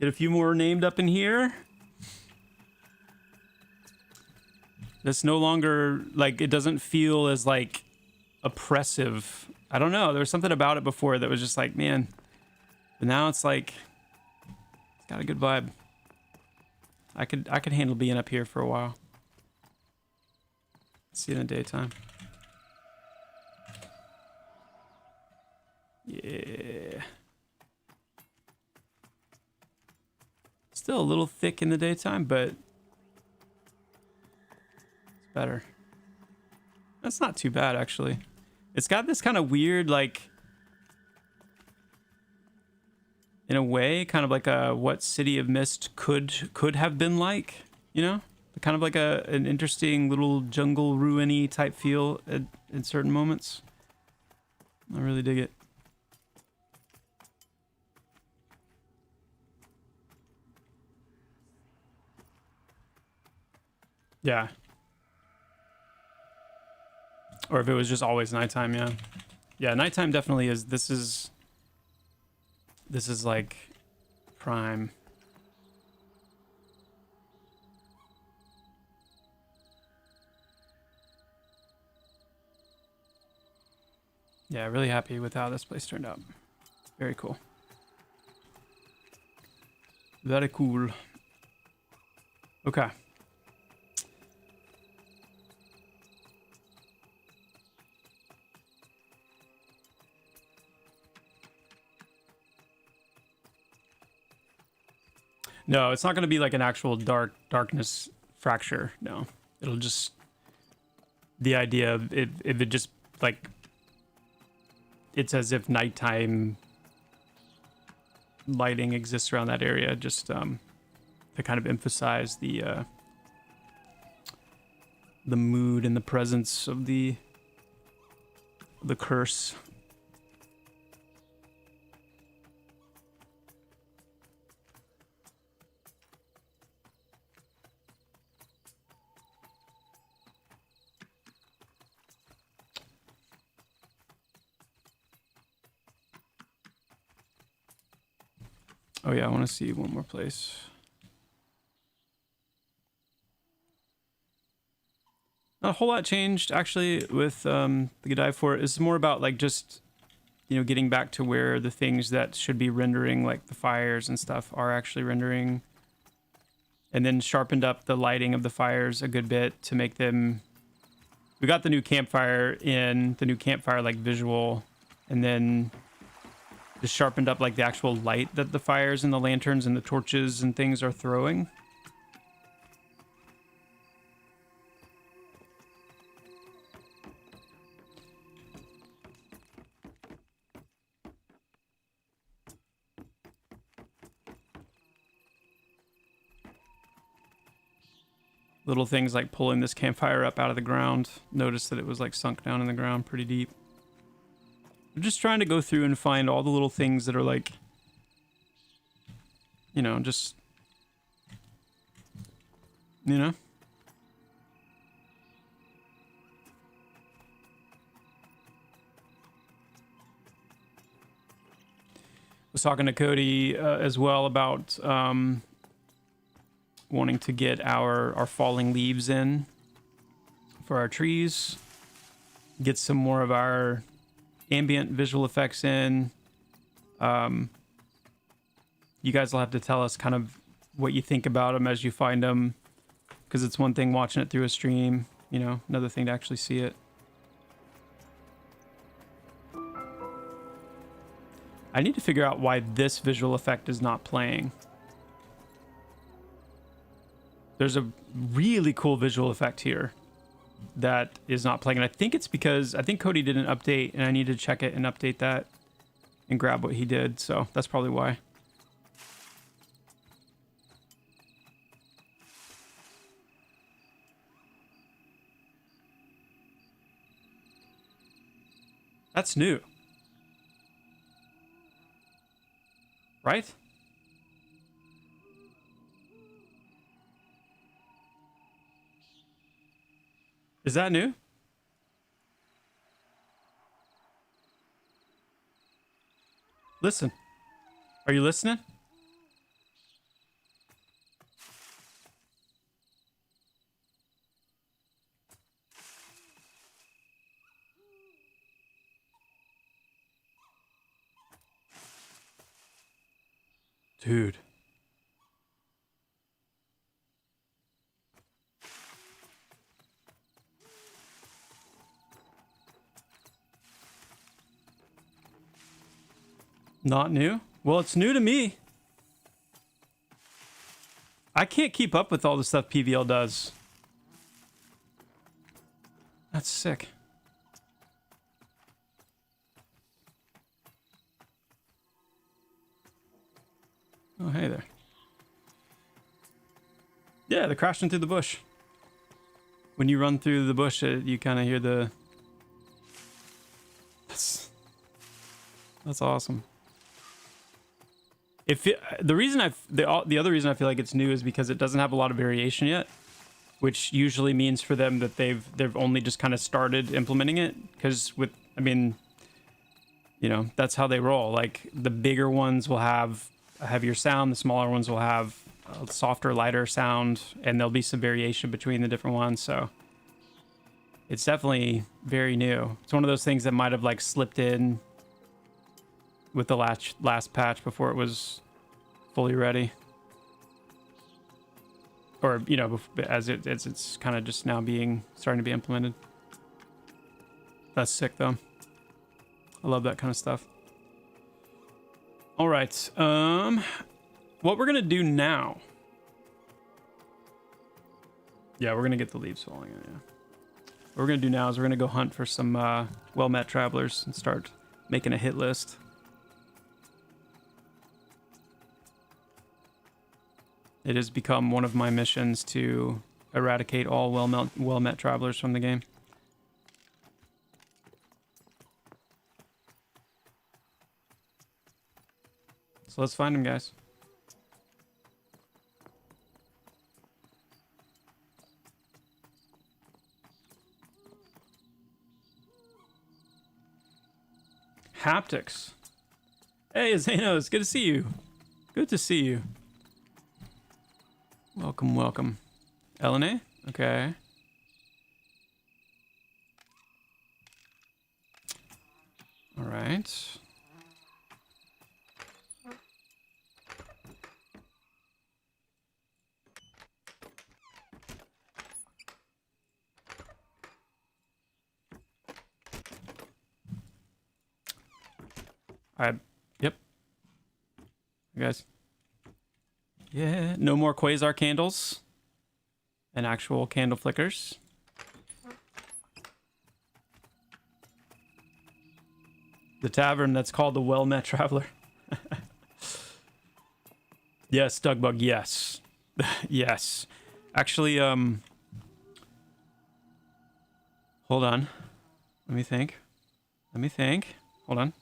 Get a few more named up in here. This no longer, like, it doesn't feel as, like, oppressive. I don't know. There was something about it before that was just like, man. But now it's like, it's got a good vibe. I could handle being up here for a while. See you in the daytime. Yeah. Still a little thick in the daytime, but it's better. That's not too bad, actually. It's got this kind of weird, like, in a way, kind of like a what City of Mist could have been like, you know? Kind of like an interesting little jungle ruiny type feel in certain moments. I really dig it. Yeah. Or if it was just always nighttime, yeah. Yeah, nighttime definitely is. This is like prime. Yeah, really happy with how this place turned out. Very cool. Very cool. Okay. No, it's not going to be like an actual darkness fracture. No, it'll just, the idea of if it just like, it's as if nighttime lighting exists around that area, just to kind of emphasize the mood and the presence of the curse. Oh yeah, I want to see one more place. Not a whole lot changed actually with the Godive Fort. It's more about like just, you know, getting back to where the things that should be rendering, like the fires and stuff, are actually rendering. And then sharpened up the lighting of the fires a good bit to make them... We got the new campfire like visual, and then just sharpened up like the actual light that the fires and the lanterns and the torches and things are throwing. Little things like pulling this campfire up out of the ground. Notice that it was like sunk down in the ground pretty deep. I'm just trying to go through and find all the little things that are like, you know, just, you know. I was talking to Cody as well about wanting to get our falling leaves in for our trees, get some more of our ambient visual effects in. You guys will have to tell us kind of what you think about them as you find them, because it's one thing watching it through a stream, you know, another thing to actually see it. I need to figure out why this visual effect is not playing. There's a really cool visual effect here that is not playing. And I think it's because I think Cody did an update and I need to check it and update that and grab what he did. So that's probably why. That's new. Right? Is that new? Listen. Are you listening? Dude. Not new? Well, it's new to me. I can't keep up with all the stuff PVL does. That's sick. Oh, hey there. Yeah, they're crashing through the bush. When you run through the bush, you kind of hear the... That's awesome. The other reason I feel like it's new is because it doesn't have a lot of variation yet, which usually means for them that they've only just kind of started implementing it. Because I mean, you know, that's how they roll. Like the bigger ones will have a heavier sound, the smaller ones will have a softer, lighter sound, and there'll be some variation between the different ones. So it's definitely very new. It's one of those things that might have like slipped in with the last patch before it was fully ready, or you know, as it's kind of just now starting to be implemented. That's sick though. I love that kind of stuff. All right, what we're gonna do now? Yeah, we're gonna get the leaves falling. Yeah. What we're gonna do now is we're gonna go hunt for some well-met travelers and start making a hit list. It has become one of my missions to eradicate all well-met travelers from the game. So let's find them, guys. Haptics. Hey, Zeno, it's good to see you. Good to see you. Welcome, welcome. Elena? Okay. All right. Yep. You guys. Yeah, no more quasar candles and actual candle flickers. The tavern that's called the Well-Met Traveler. Yes, Dugbug, yes. Yes. Actually, hold on. Let me think. Hold on.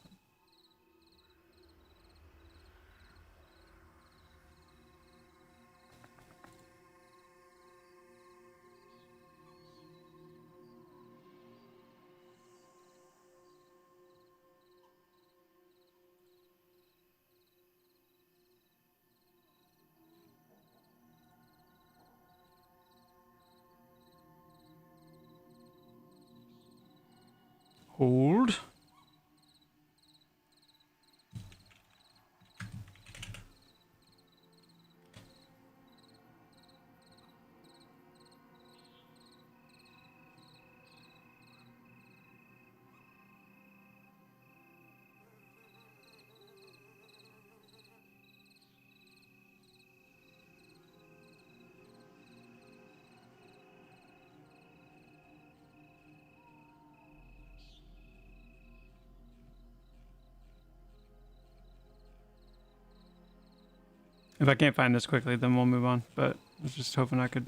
Hold. If I can't find this quickly, then we'll move on. But I was just hoping I could.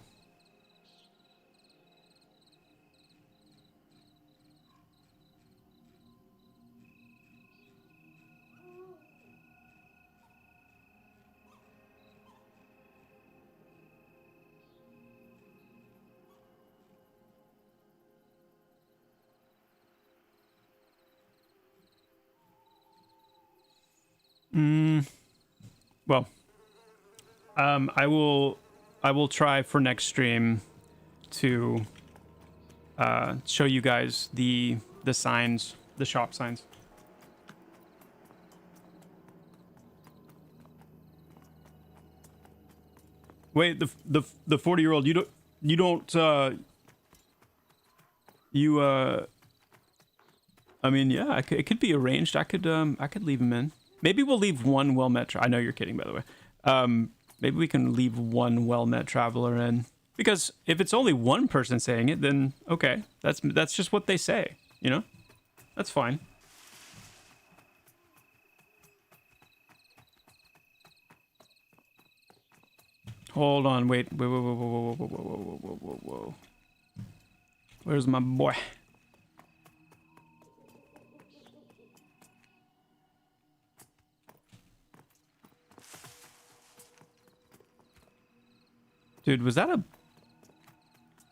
Well, I will try for next stream to show you guys the signs, the shop signs. Wait, the 40-year-old, I mean, yeah, it could be arranged. I could leave him in. Maybe we'll leave one well-met. I know you're kidding, by the way. Maybe we can leave one well-met traveler in, because if it's only one person saying it, then okay, that's just what they say, you know. That's fine. Hold on, wait, whoa. Where's my boy? Dude, was that a...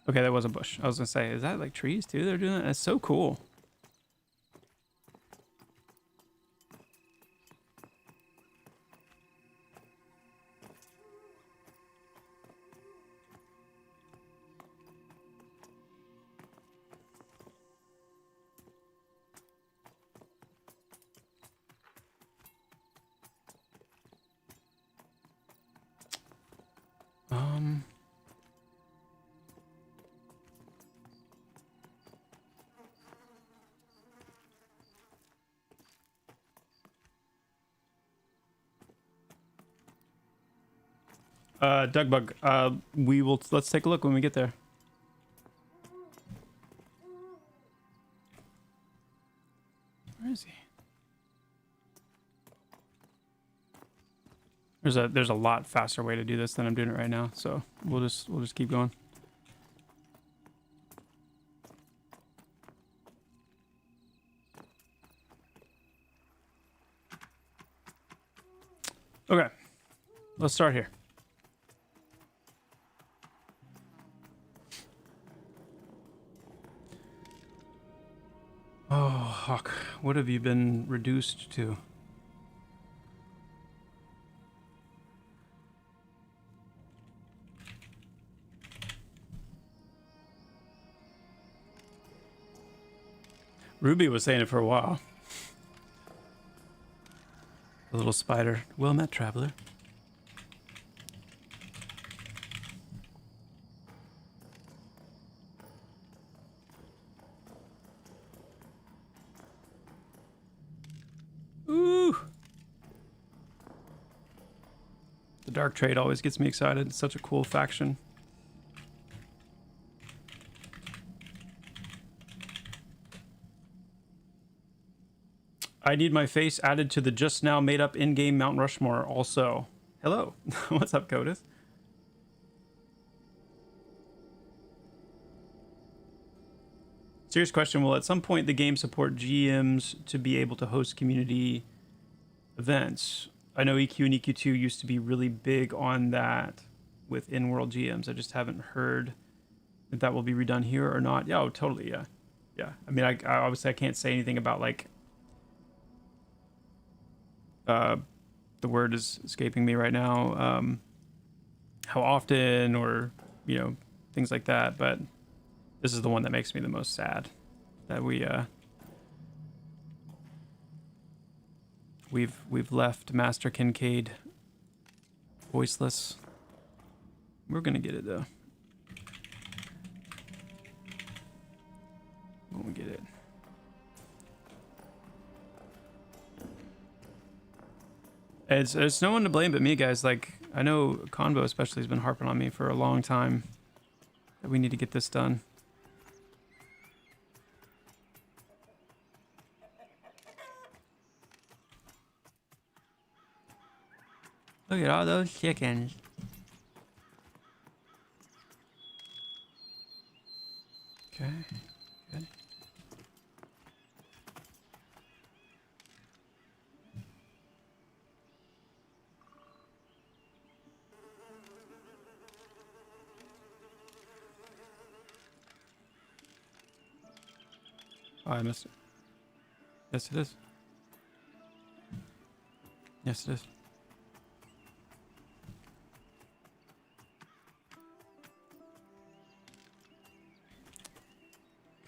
Okay, that was a bush. I was gonna say, is that like trees too? They're doing that? That's so cool. Dugbug, let's take a look when we get there. Where is he? There's a lot faster way to do this than I'm doing it right now, so we'll just keep going. Okay, let's start here. Oh, Hawk, what have you been reduced to? Ruby was saying it for a while. The little spider. Well met, traveler. Ooh. The Dark Trade always gets me excited. It's such a cool faction. I need my face added to the just now made up in-game Mount Rushmore also. Hello. What's up, Codus? Serious question. Will at some point the game support GMs to be able to host community events? I know EQ and EQ2 used to be really big on that with in-world GMs. I just haven't heard if that will be redone here or not. Yeah, oh, totally, yeah. Yeah, I mean, I obviously I can't say anything about, like, the word is escaping me right now, how often or, you know, things like that, but this is the one that makes me the most sad, that we've left Master Kincaid voiceless. We're gonna get it though. We'll get it. It's no one to blame but me, guys. Like, I know Convo especially has been harping on me for a long time that we need to get this done. Look at all those chickens. Okay, good. Oh, I missed it. Yes, it is. Yes, it is.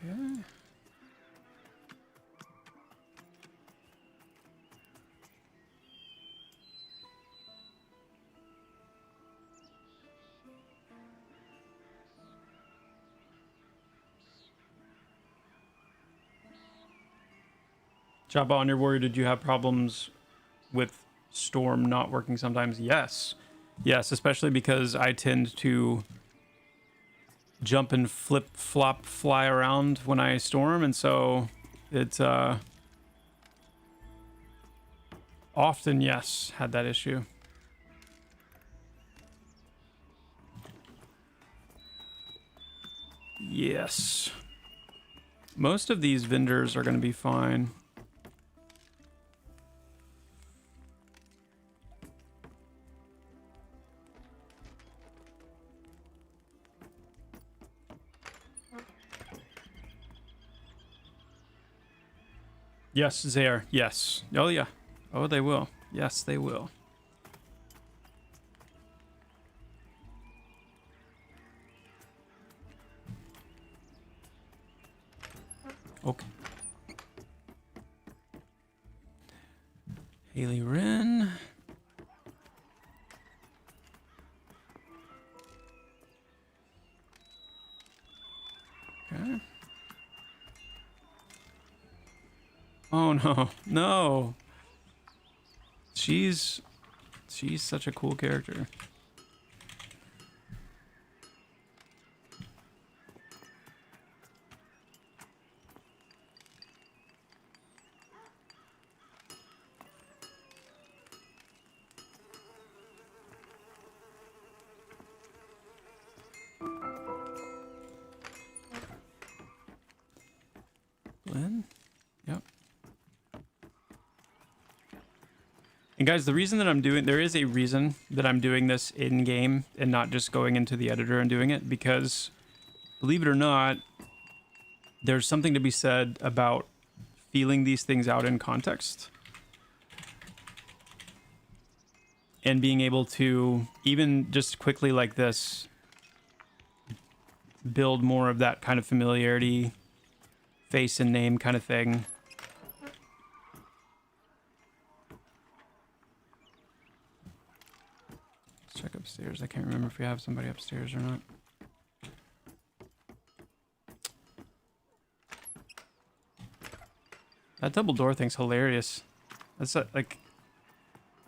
Okay. Joppa, on your warrior, did you have problems with Storm not working sometimes? Yes. Yes, especially because I tend to jump and flip, flop, fly around when I storm, and so it's often, yes, had that issue. Yes. Most of these vendors are going to be fine. Yes, Zaire. Yes. Oh, yeah. Oh, they will. Yes, they will. Okay. Haley Wren. Okay. Oh no, no. She's such a cool character. Glenn? Yep. And guys, the reason that there is a reason that I'm doing this in game and not just going into the editor and doing it, because believe it or not, there's something to be said about feeling these things out in context and being able to, even just quickly like this, build more of that kind of familiarity face and name kind of thing. Let's check upstairs. I can't remember if we have somebody upstairs or not. That double door thing's hilarious. That's like...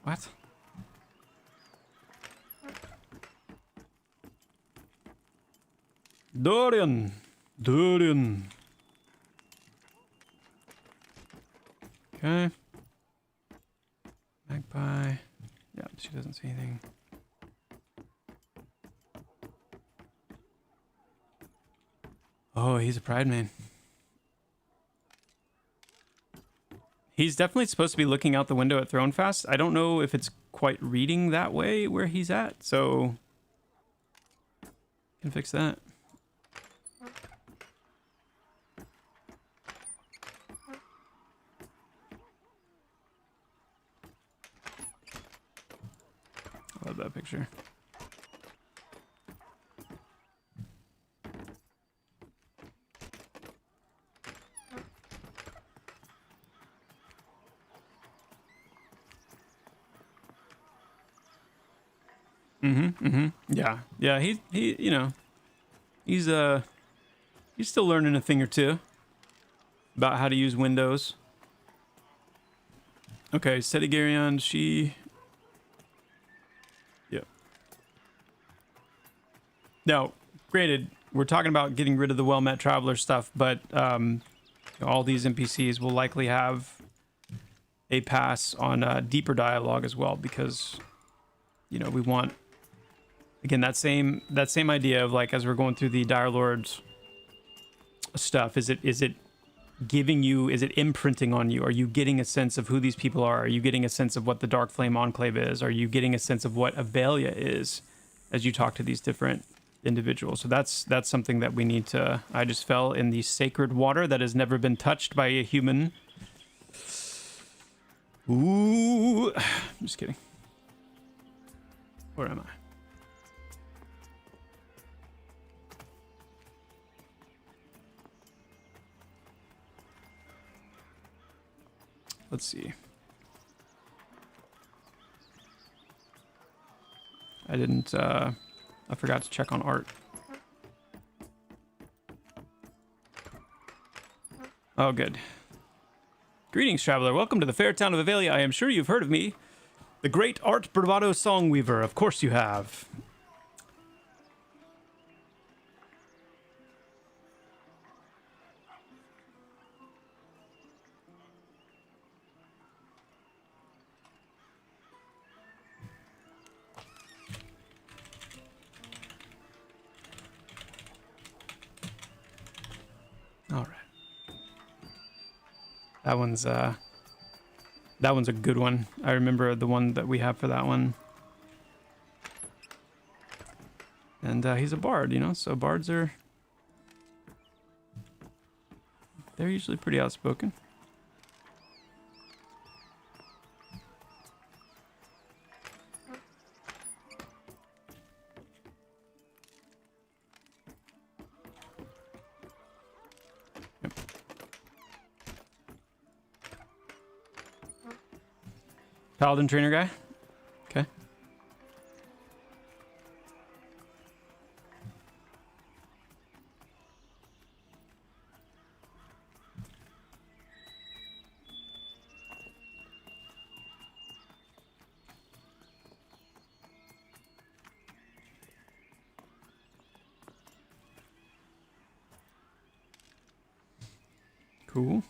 What? Dorian! Dorian! Okay. Magpie. Yeah, she doesn't see anything. Oh, he's a pride man. He's definitely supposed to be looking out the window at Thronefast. I don't know if it's quite reading that way where he's at, so... Can fix that. I love that picture. Yeah. Yeah, he you know, he's still learning a thing or two about how to use Windows. Okay, Sedigarion, she... Yep. Now, granted, we're talking about getting rid of the well-met traveler stuff, but all these NPCs will likely have a pass on deeper dialogue as well, because, you know, we want... Again, that same idea of, like, as we're going through the Direlord stuff, is it giving you, is it imprinting on you? Are you getting a sense of who these people are? Are you getting a sense of what the Dark Flame Enclave is? Are you getting a sense of what Avelia is as you talk to these different individuals? So that's something that we need to... I just fell in the sacred water that has never been touched by a human. Ooh. I'm just kidding. Where am I? Let's see. I forgot to check on art. Oh, good. Greetings, traveler. Welcome to the fair town of Avelia. I am sure you've heard of me. The great art bravado song weaver. Of course you have. All right. That one's a good one. I remember the one that we have for that one. And he's a bard, you know, so bards they're usually pretty outspoken. Paladin trainer guy? Okay. Cool.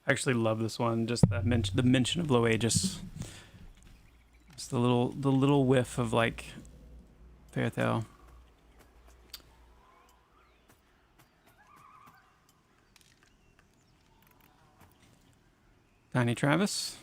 I actually love this one. Just that the mention of low Aegis. Just the little whiff of like Fairthale. Tiny Travis.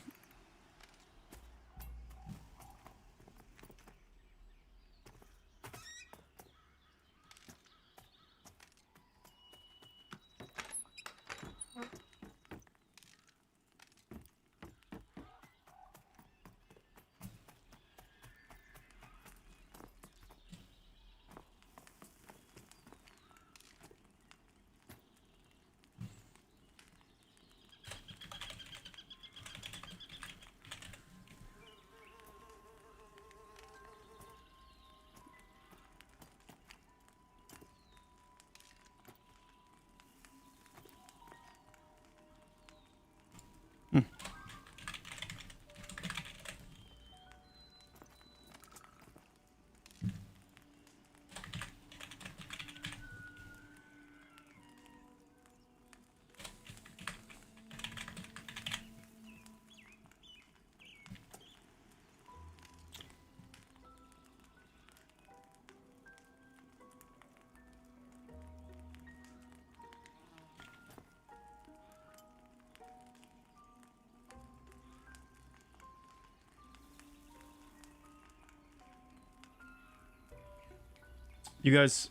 You guys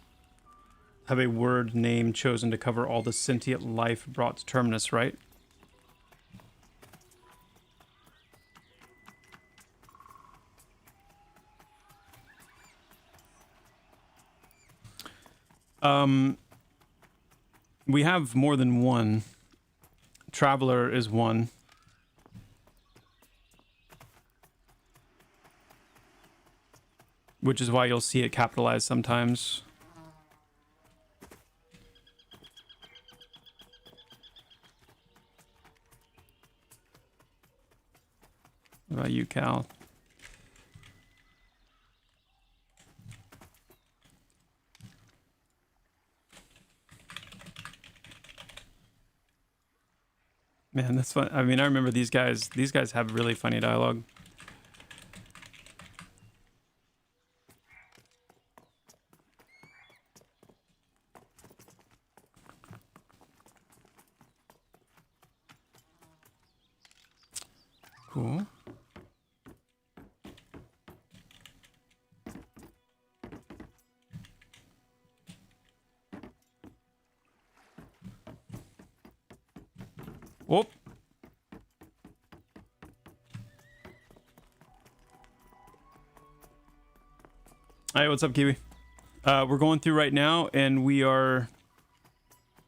have a word name chosen to cover all the sentient life brought to Terminus, right? We have more than one. Traveler is one. Which is why you'll see it capitalized sometimes. What about you, Cal? Man, that's fun. I mean, I remember these guys. These guys have really funny dialogue. Cool. Whoop. Hey, what's up, Kiwi? We're going through right now, and we are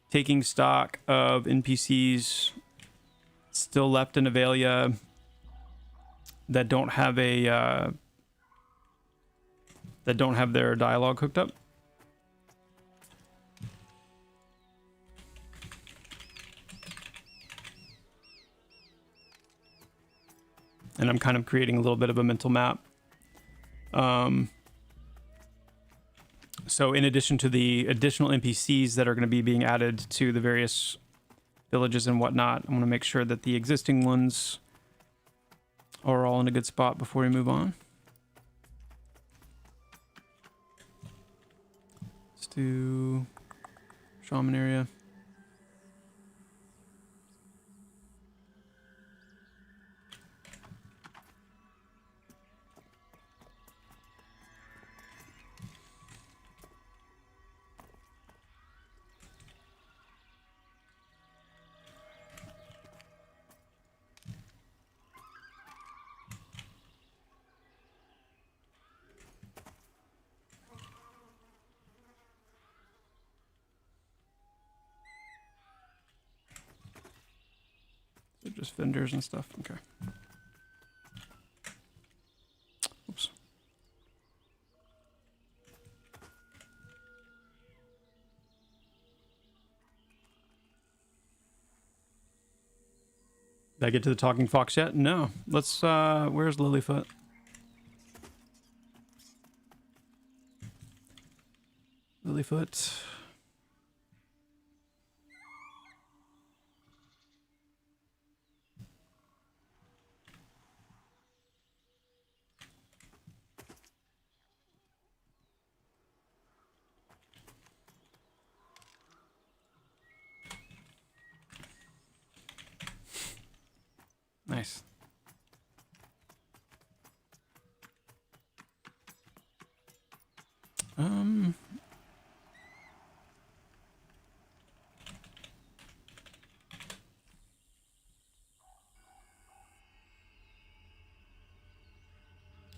taking stock of NPCs still left in Avelia that don't have a that don't have their dialogue hooked up. And I'm kind of creating a little bit of a mental map. So in addition to the additional NPCs that are going to be being added to the various villages and whatnot, I want to make sure that the existing ones are all in a good spot before we move on. Let's do shaman area. They're just vendors and stuff. Okay. Oops. Did I get to the talking fox yet? No. Let's, where's Lilyfoot? Lilyfoot.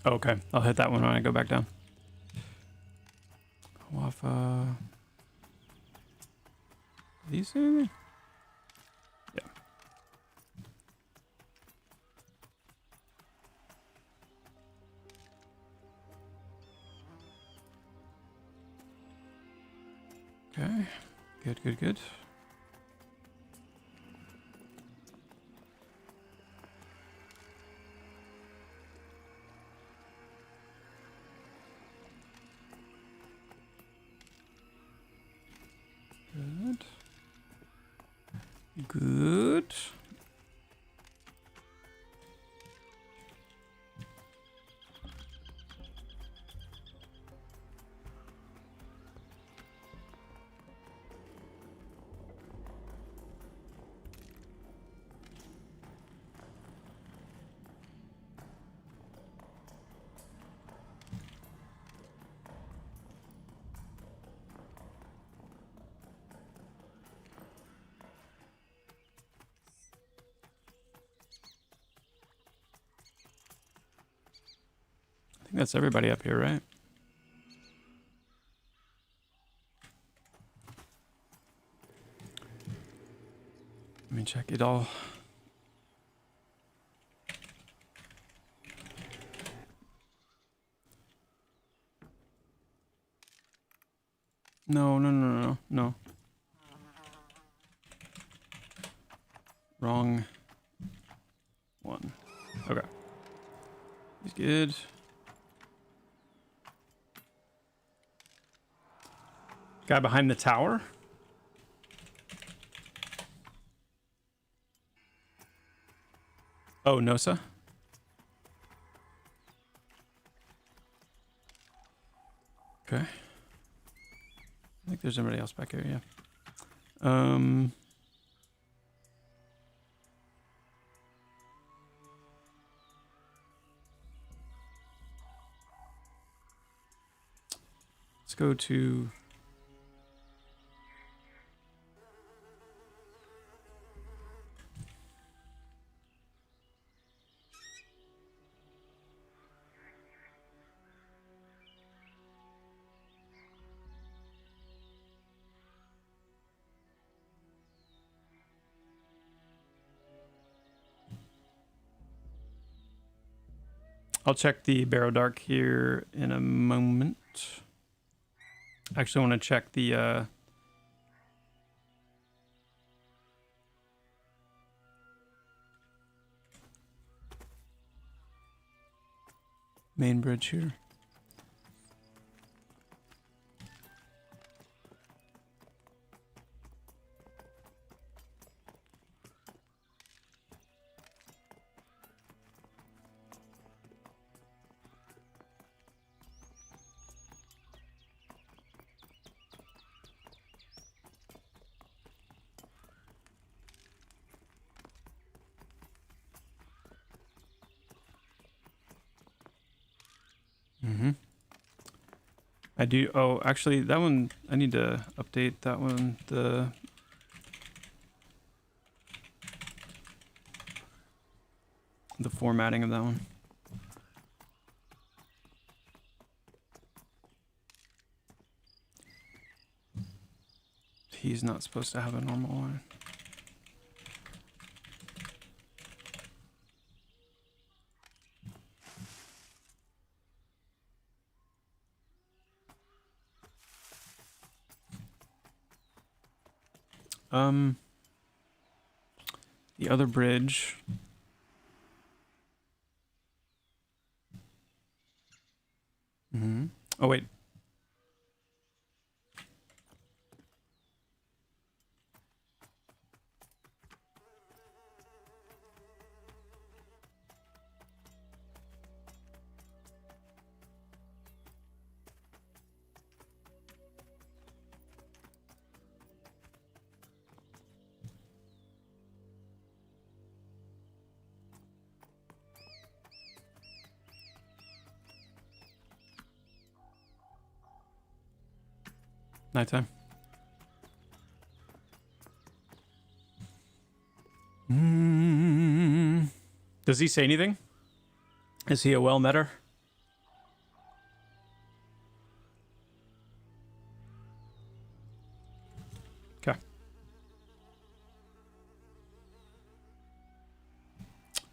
Okay, I'll hit that one when I go back down. Wafa. These anything? Yeah. Okay. Good, good, good. Good. Good. I think that's everybody up here, right? Let me check it all. No, no, no, no, no, no. Wrong one. Okay. He's good. Guy behind the tower? Oh, Nosa? Okay. I think there's somebody else back here, yeah. Let's go to... I'll check the Barrow Dark here in a moment. I actually want to check the main bridge here. I do. Oh, actually, that one, I need to update that one. The formatting of that one. He's not supposed to have a normal one. The other bridge. Oh, wait. Nighttime. Does he say anything? Is he a well-metter?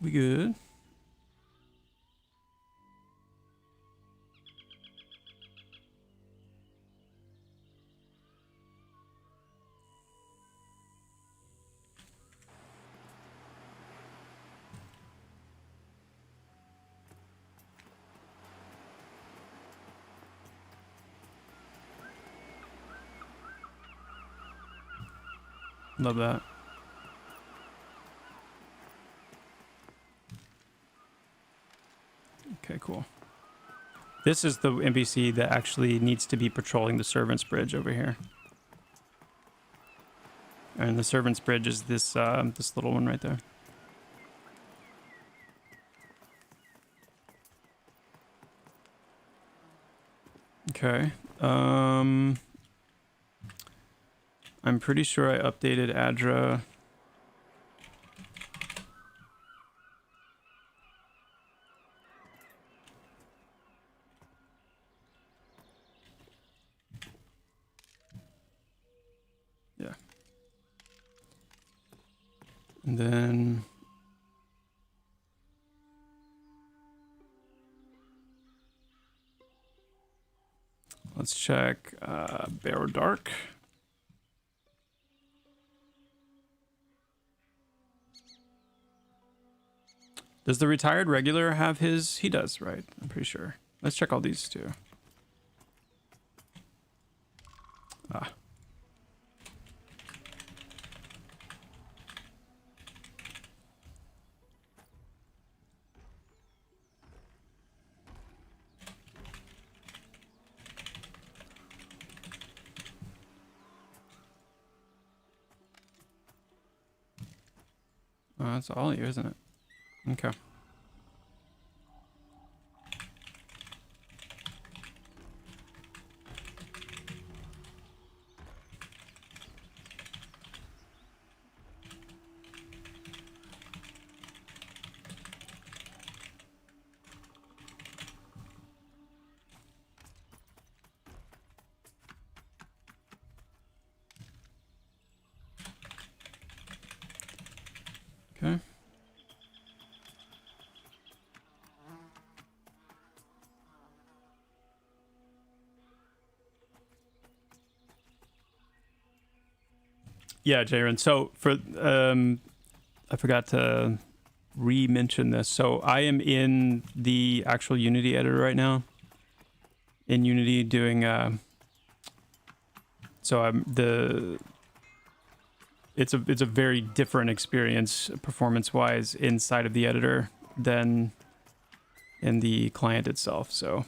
We good? Love that. Okay, cool. This is the NPC that actually needs to be patrolling the Servant's Bridge over here. And the Servant's Bridge is this this little one right there. Okay. I'm pretty sure I updated Adra. Yeah. And then let's check Barrow Dark. Does the retired regular have his? He does, right? I'm pretty sure. Let's check all these too. Ah. Oh, that's all of you, isn't it? Okay. Okay. Yeah, Jaren. So for I forgot to re-mention this. So I am in the actual Unity editor right now. In Unity doing so I'm it's a very different experience performance wise inside of the editor than in the client itself. So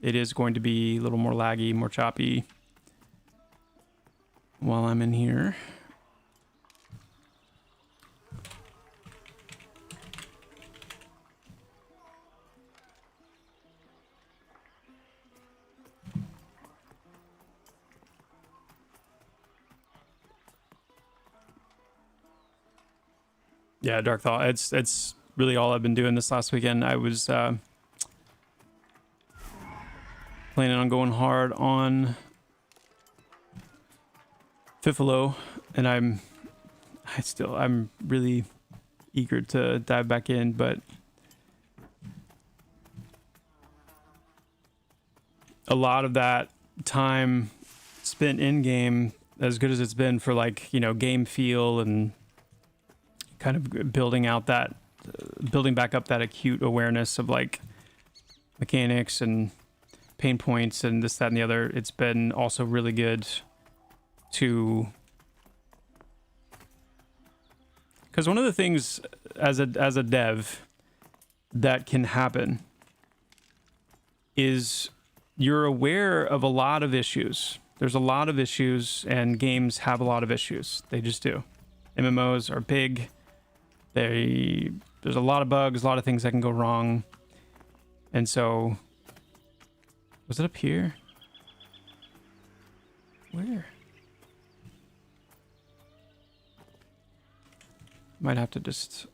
it is going to be a little more laggy, more choppy while I'm in here. Yeah, Dark Thought. It's really all I've been doing this last weekend. I was planning on going hard on Fifolo, and I'm really eager to dive back in, but a lot of that time spent in game, as good as it's been for like, you know, game feel and kind of building back up that acute awareness of like mechanics and pain points and this, that, and the other. It's been also really good to, because one of the things as a dev that can happen is you're aware of a lot of issues. There's a lot of issues, and games have a lot of issues. They just do. MMOs are big. There's a lot of bugs, a lot of things that can go wrong. And so, was it up here? Where? Might have to just...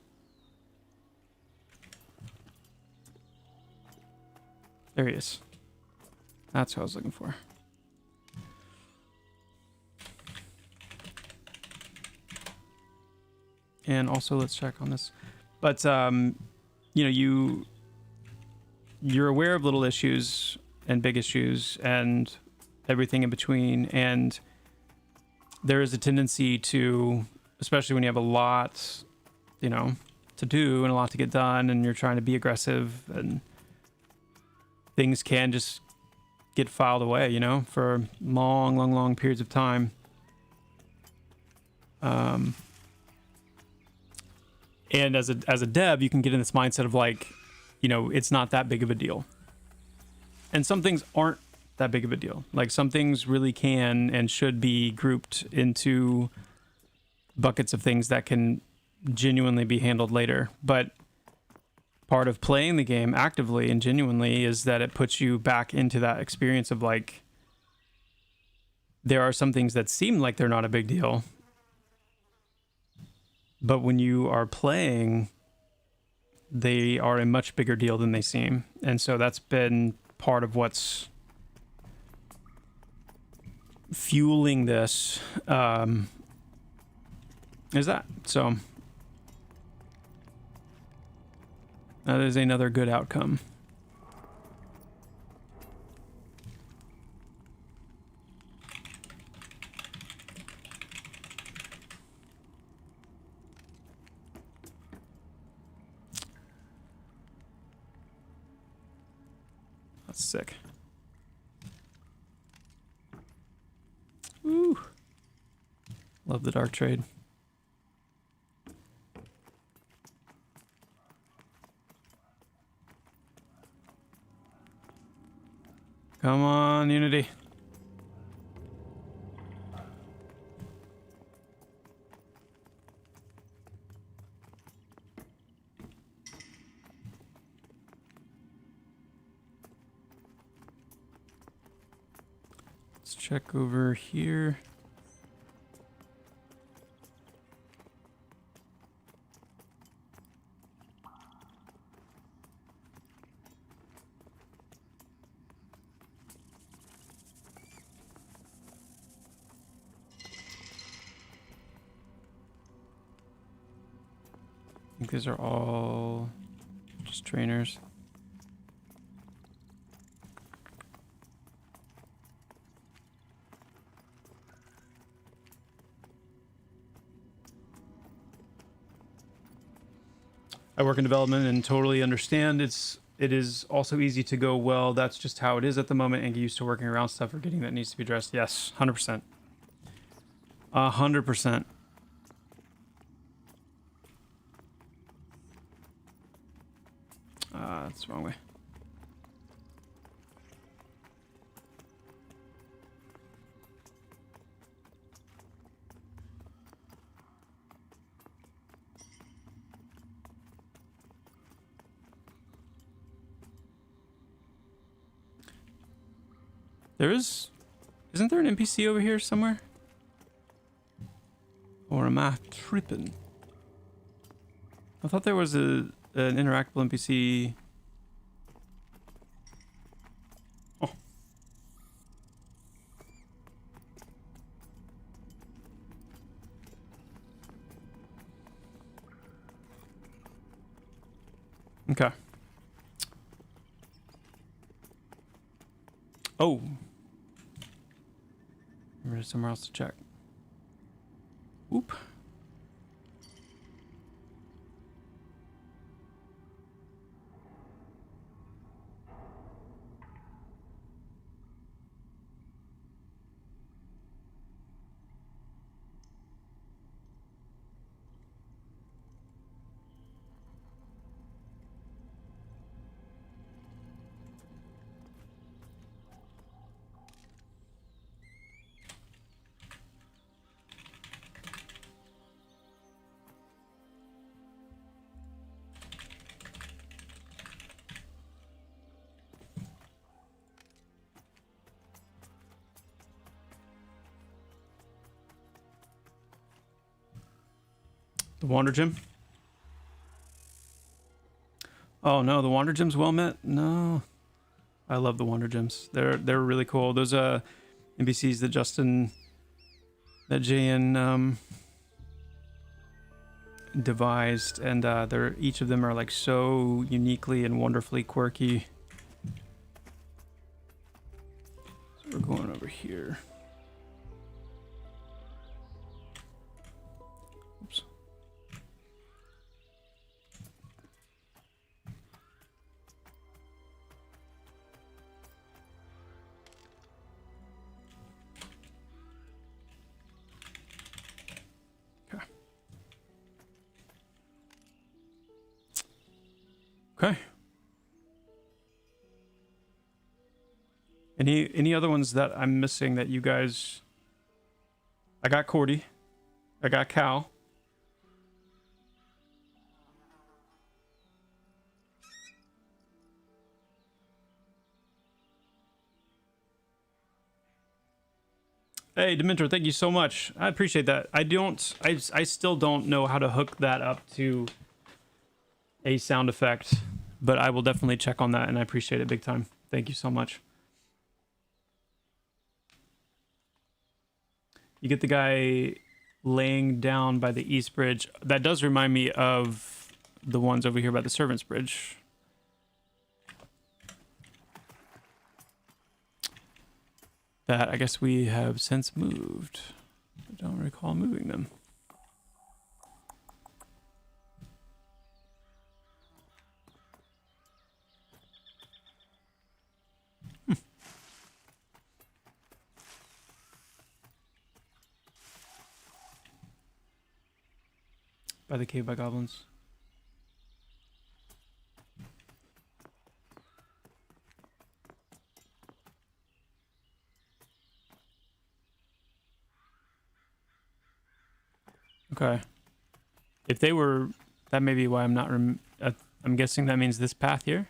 There he is. That's what I was looking for. And also, let's check on this. But you know, you're aware of little issues and big issues and everything in between, and there is a tendency to, especially when you have a lot, you know, to do and a lot to get done, and you're trying to be aggressive, and things can just get filed away, you know, for long periods of time. And as a dev, you can get in this mindset of like, you know, it's not that big of a deal. And some things aren't that big of a deal. Like some things really can and should be grouped into buckets of things that can genuinely be handled later. But part of playing the game actively and genuinely is that it puts you back into that experience of like, there are some things that seem like they're not a big deal, but when you are playing, they are a much bigger deal than they seem. And so that's been part of what's fueling this, is that. So that is another good outcome. That's sick. Ooh. Love the dark trade. Come on, Unity. Let's check over here. I think these are all just trainers. I work in development and totally understand it is also easy to go, well, that's just how it is at the moment, and get used to working around stuff or getting that needs to be addressed. Yes, 100%. 100%. That's the wrong way. Isn't there an NPC over here somewhere? Or am I tripping? I thought there was an interactable NPC. Oh. Okay. Oh. There's somewhere else to check. Oop. The Wander Gym? Oh no, the Wander Gym's well met? No. I love the Wander Gyms. They're really cool. Those NPCs that Jay and devised, and they're each of them are like so uniquely and wonderfully quirky. So we're going over here. Oops. Okay. Any other ones that I'm missing that you guys... I got Cordy. I got Cal. Hey, Dementor, thank you so much. I appreciate that. I still don't know how to hook that up to a sound effect, but I will definitely check on that, and I appreciate it big time. Thank you so much. You get the guy laying down by the East Bridge. That does remind me of the ones over here by the Servants Bridge. That I guess we have since moved. I don't recall moving them. By the cave by goblins. Okay. If they were, that may be why I'm not. I'm guessing that means this path here.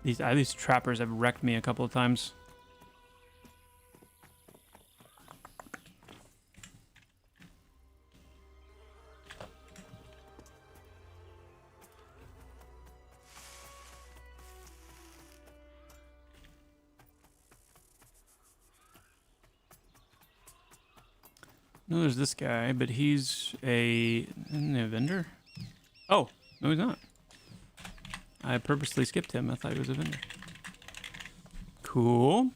These trappers have wrecked me a couple of times. No, there's this guy, but he's isn't he a vendor? Oh, no, he's not. I purposely skipped him. I thought he was a vendor. Cool.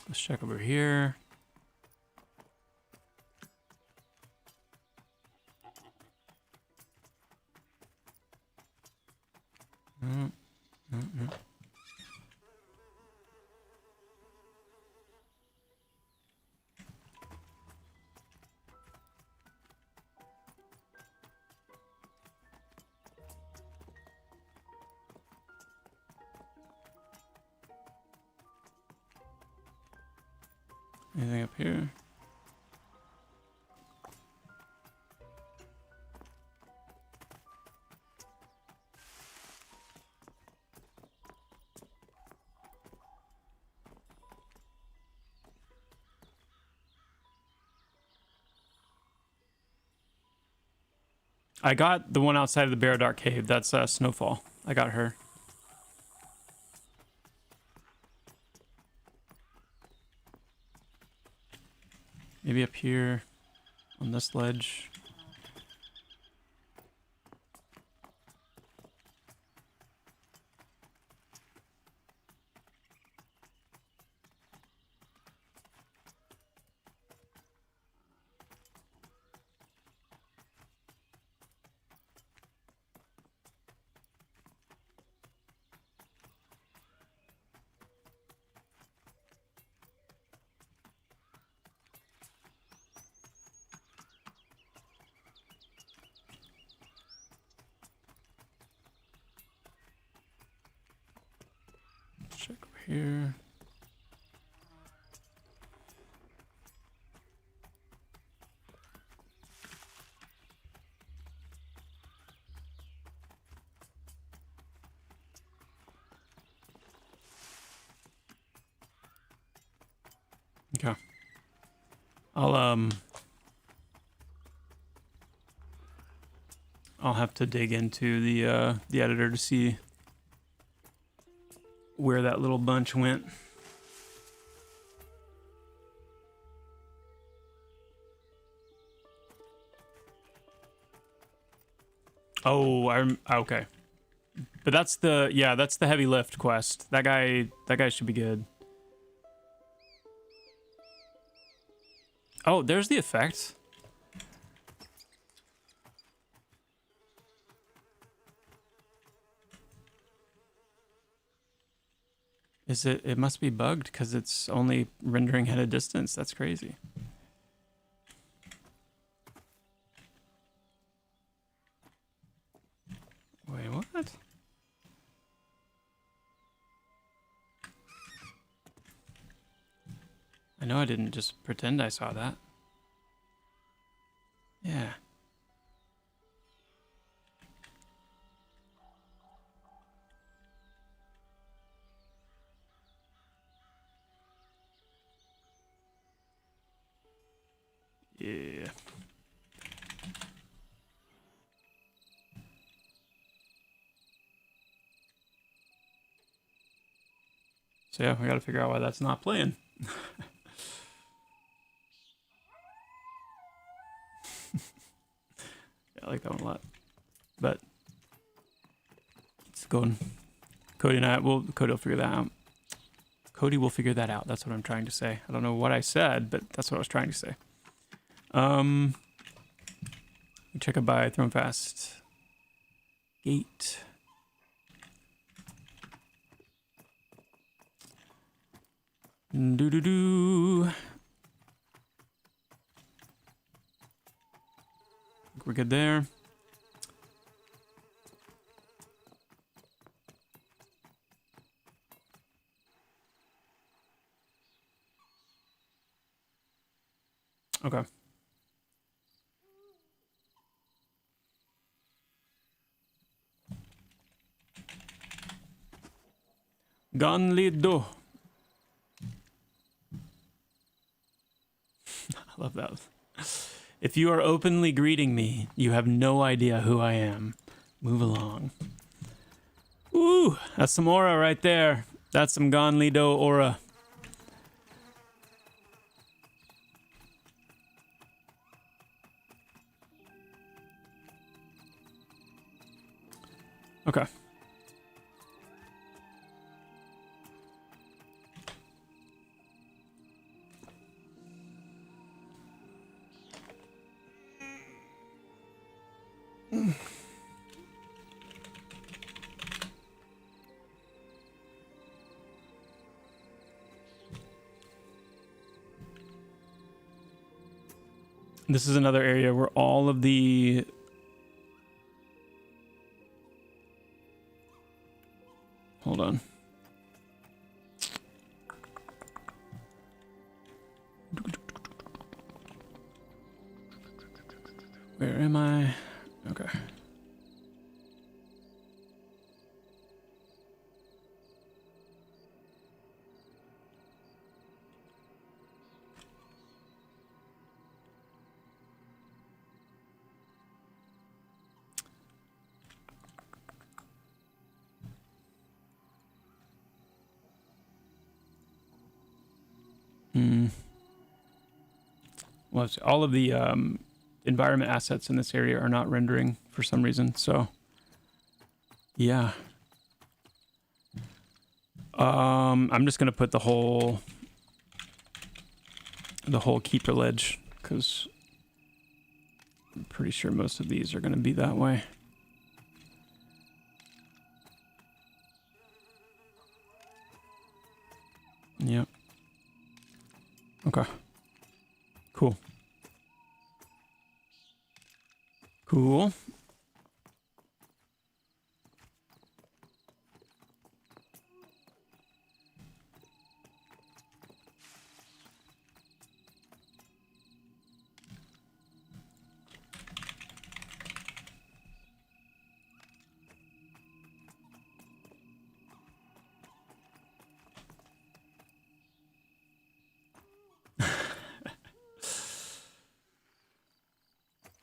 Let's check over here. Anything up here? I got the one outside of the Bear Dark Cave. That's Snowfall. I got her. Maybe up here on this ledge. here. Okay. I'll have to dig into the editor to see where that little bunch went. Oh, okay. But that's the heavy lift quest. That guy should be good. Oh, there's the effect. Is it? It must be bugged because it's only rendering at a distance. That's crazy. Wait, what? I know I didn't just pretend I saw that. Yeah. Yeah. So yeah, we gotta figure out why that's not playing. Yeah, I like that one a lot. But it's going. Cody and I Cody will figure that out. Cody will figure that out. That's what I'm trying to say. I don't know what I said, but that's what I was trying to say. Check it by Throne Fast. Gate. Do. We're good there. Okay. Ganlido. I love that. If you are openly greeting me, you have no idea who I am. Move along. Ooh, that's some aura right there. That's some Ganlido aura. Okay. This is another area where all of the hold on. Where am I? Okay. Well, all of the environment assets in this area are not rendering for some reason, so yeah. I'm just gonna put the whole keeper ledge because I'm pretty sure most of these are gonna be that way. Yep. Okay. Cool. Cool.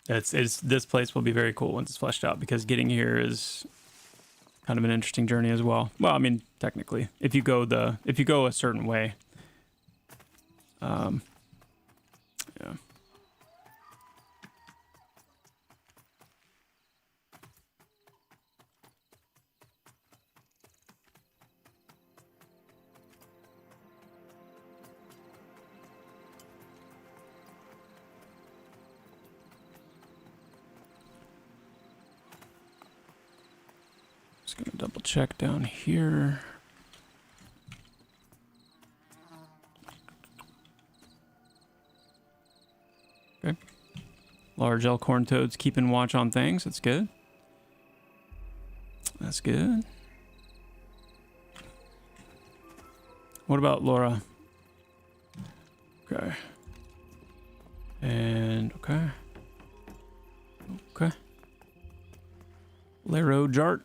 It's this place will be very cool once it's fleshed out, because getting here is kind of an interesting journey as well. Well, I mean, technically, if you go a certain way. Yeah. Just gonna double check down here. Okay. Large elkhorn toads keeping watch on things. That's good. That's good. What about Laura? Okay. And okay. Okay. Lero Jart.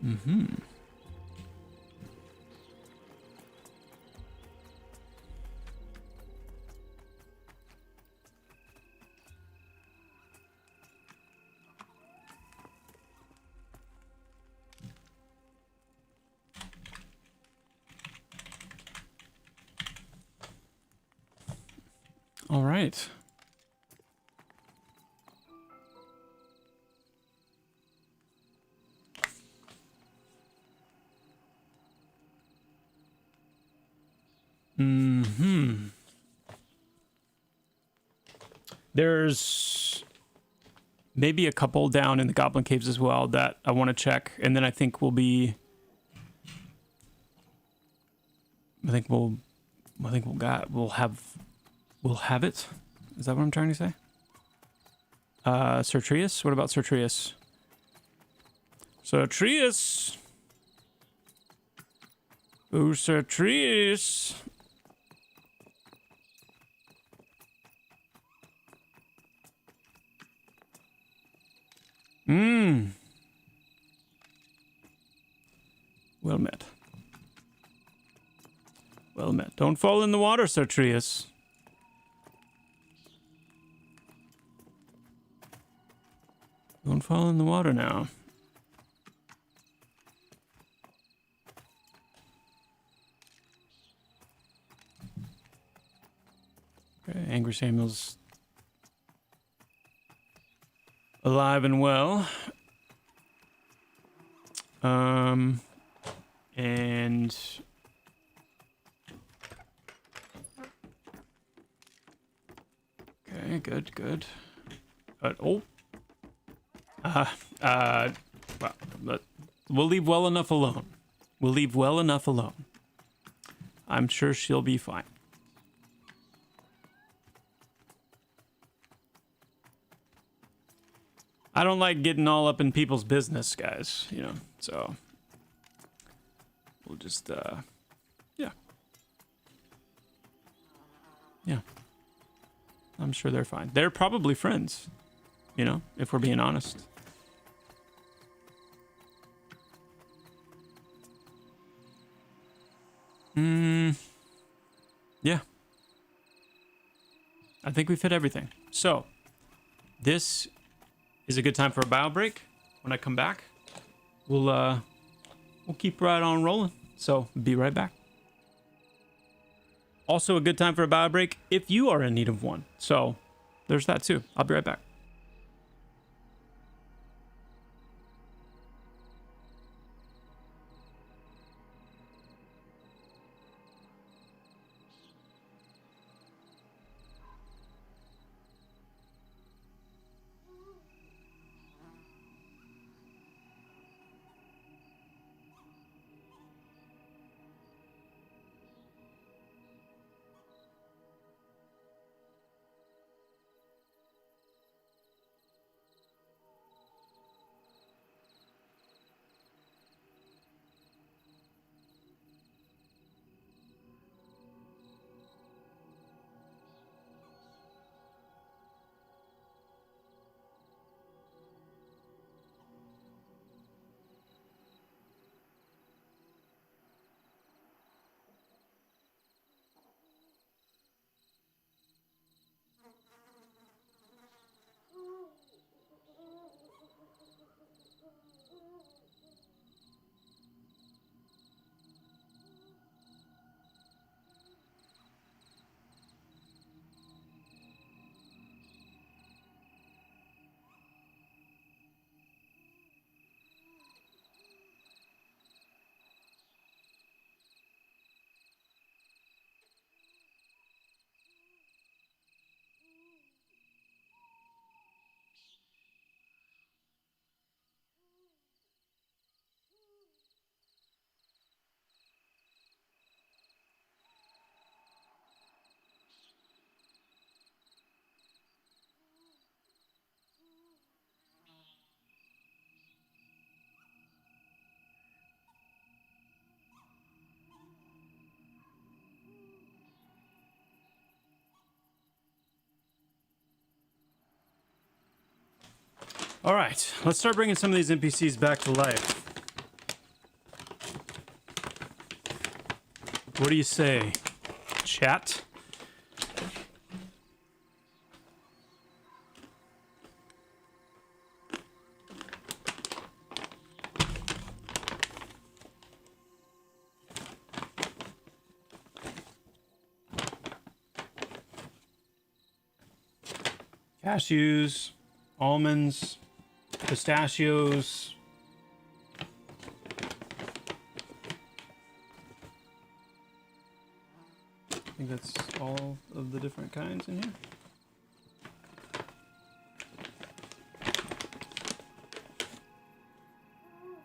Mm-hmm. All right. Mm-hmm. There's maybe a couple down in the Goblin Caves as well that I want to check, and then I think we'll be. I think we'll have it. Is that what I'm trying to say? Sir Trius? What about Sir Trius? Sir Trius! Oh, Sir Trius! Well met. Well met. Don't fall in the water, Sir Trius. Don't fall in the water now. Okay, Angry Samuel's alive and well. And okay, good. Well, we'll leave well enough alone. We'll leave well enough alone. I'm sure she'll be fine. I don't like getting all up in people's business, guys, you know, so we'll just, yeah. Yeah. I'm sure they're fine. They're probably friends, you know, if we're being honest. Yeah. I think we've hit everything. So, this is a good time for a bio break. When I come back, we'll keep right on rolling. So, be right back. Also a good time for a bio break if you are in need of one. So, there's that too. I'll be right back. All right, let's start bringing some of these NPCs back to life. What do you say, chat? Cashews, almonds, pistachios. I think that's all of the different kinds in here.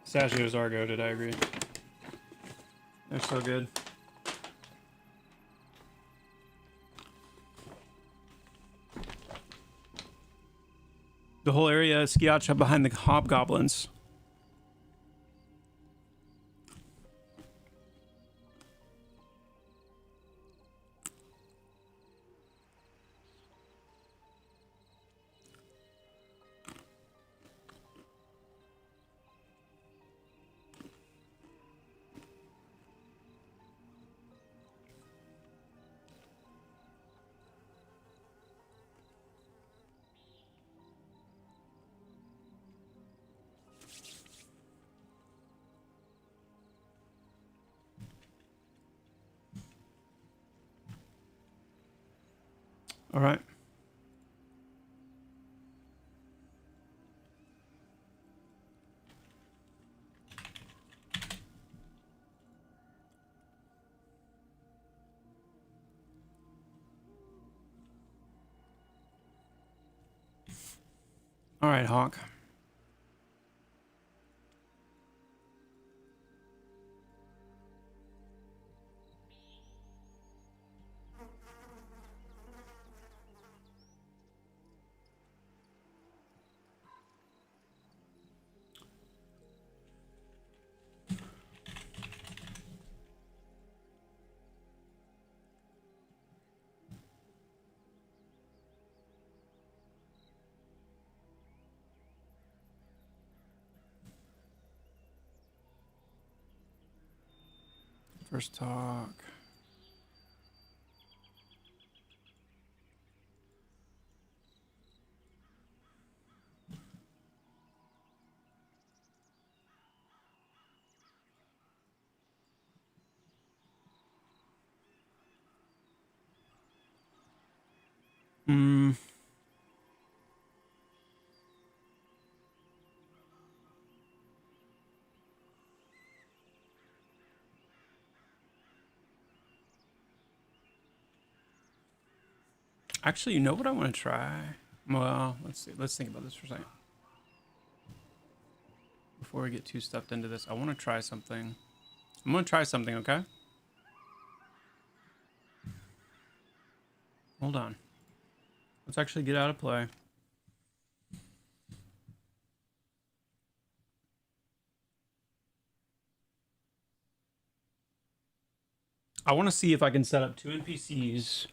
Pistachios are goated, I agree. They're so good. The whole area is Skiacha behind the hobgoblins. All right. All right, Hawk. First talk. Actually, you know what I want to try? Well, let's see. Let's think about this for a second. Before we get too stuffed into this, I want to try something. I'm going to try something, okay? Hold on. Let's actually get out of play. I want to see if I can set up 2 NPCs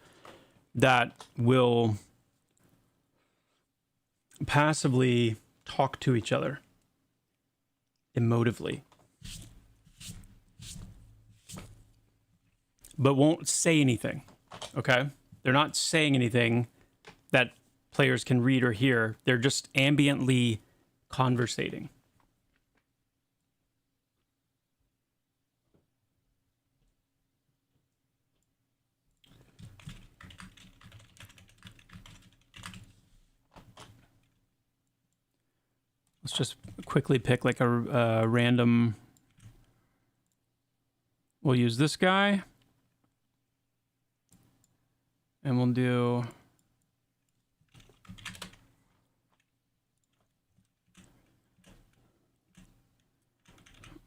that will passively talk to each other emotively, but won't say anything. Okay? They're not saying anything that players can read or hear. They're just ambiently conversating. Let's just quickly pick like a random. We'll use this guy. And we'll do.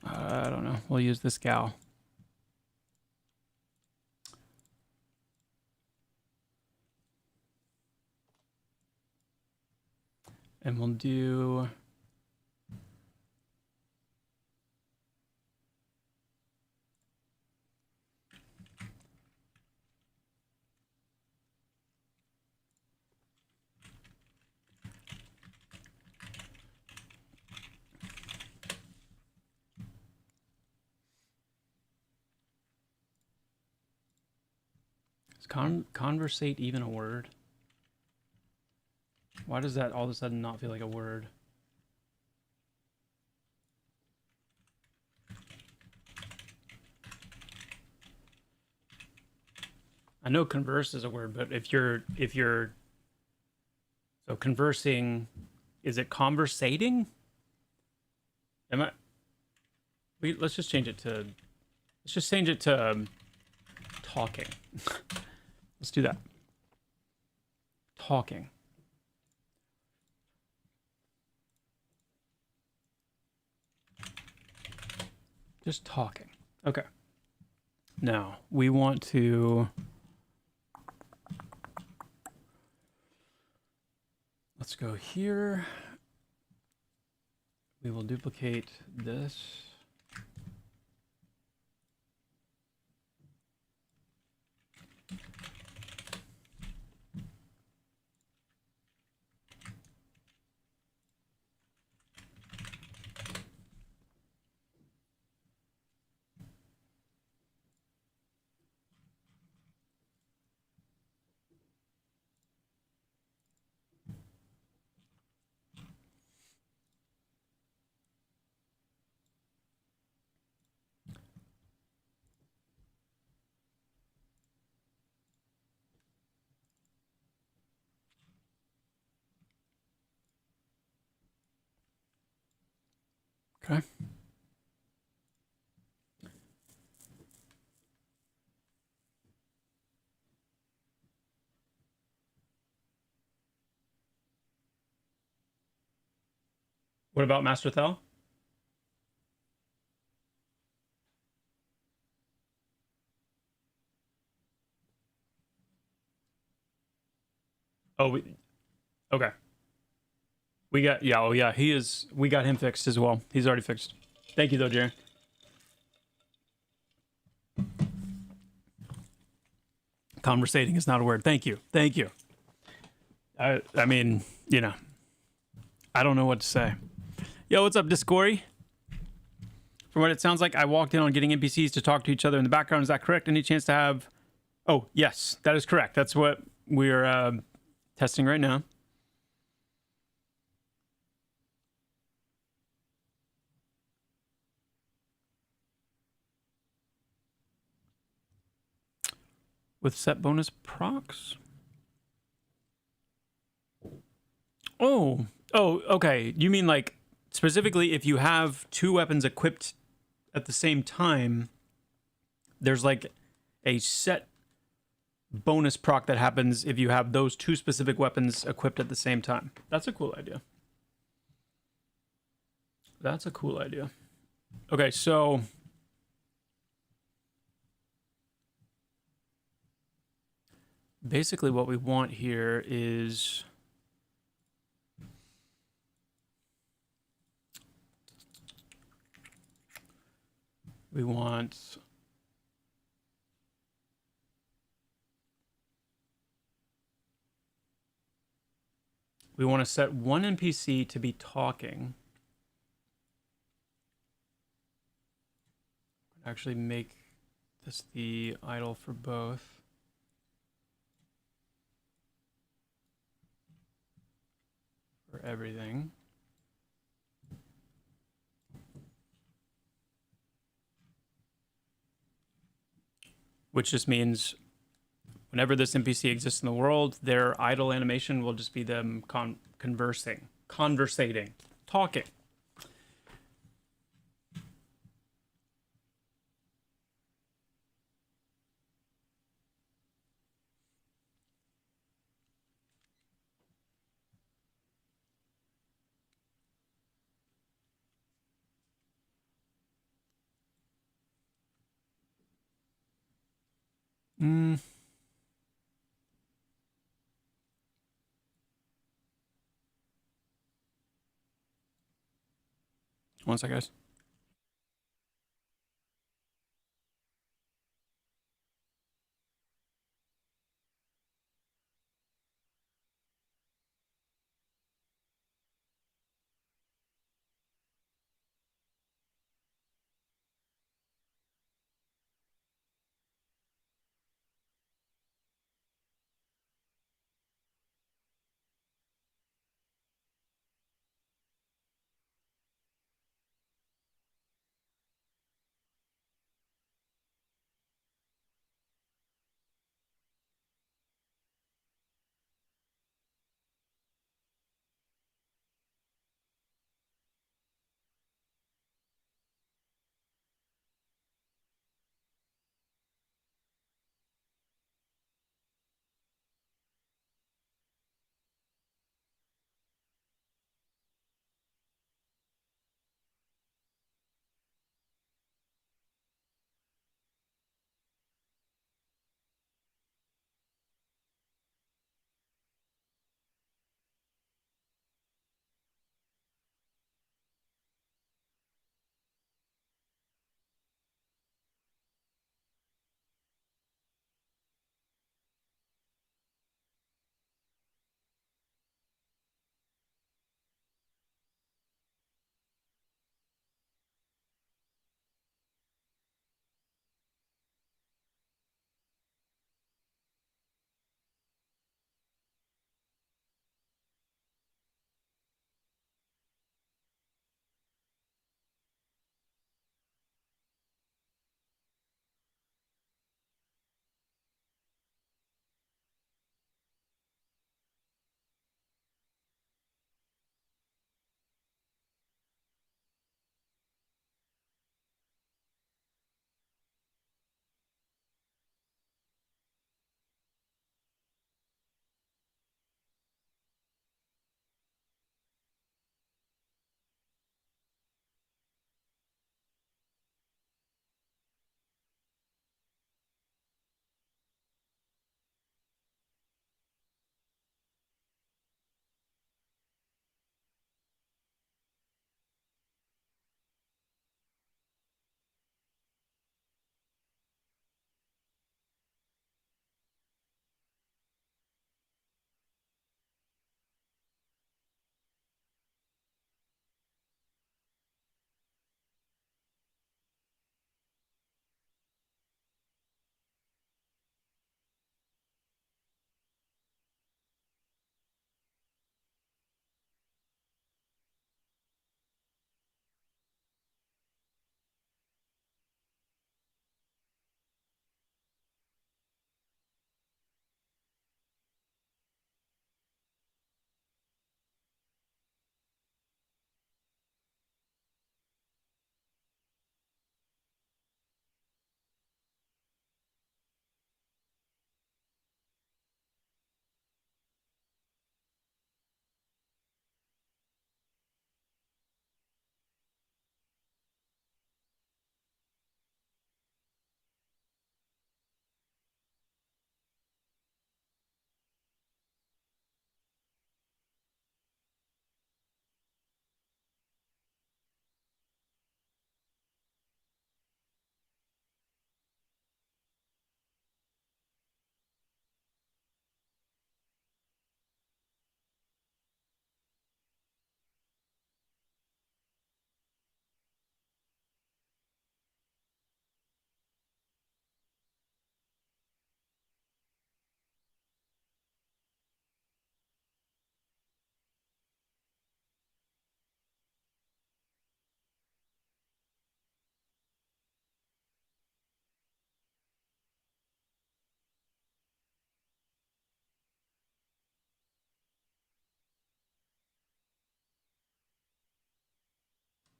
I don't know. We'll use this gal. And we'll do. Is conversate even a word? Why does that all of a sudden not feel like a word? I know converse is a word, but if you're so conversing, is it conversating? Am I? Let's just change it to. Let's just change it to talking. Let's do that. Talking. Just talking. Okay. Now we want to. Let's go here. We will duplicate this. Okay. What about Master Thel? Oh, okay. We got oh yeah, he is. We got him fixed as well. He's already fixed. Thank you though, Jaren. Conversating is not a word. Thank you. Thank you. I mean, you know, I don't know what to say. Yo, what's up, Discory? From what it sounds like, I walked in on getting NPCs to talk to each other in the background. Is that correct? Any chance to have... Oh, yes, that is correct. That's what we're testing right now. With set bonus procs? Oh, okay. You mean like specifically if you have two weapons equipped at the same time, there's like a set bonus proc that happens if you have those two specific weapons equipped at the same time. That's a cool idea. That's a cool idea. Okay, so basically what we want here is we want to set one NPC to be talking. Actually make this the idle for both. For everything. Which just means whenever this NPC exists in the world, their idle animation will just be them conversating, talking. One sec, guys.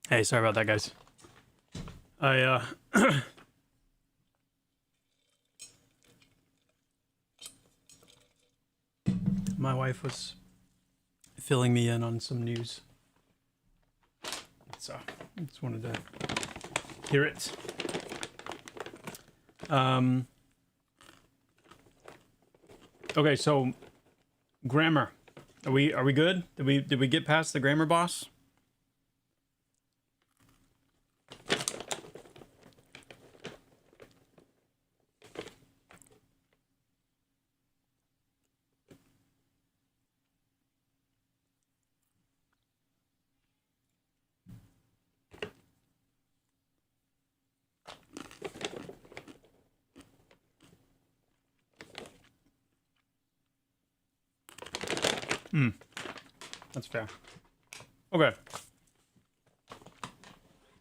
Hey, sorry about that, guys. I my wife was filling me in on some news, so I just wanted to hear it. Okay, so grammar. Are we good? Did we get past the grammar boss? That's fair. Okay.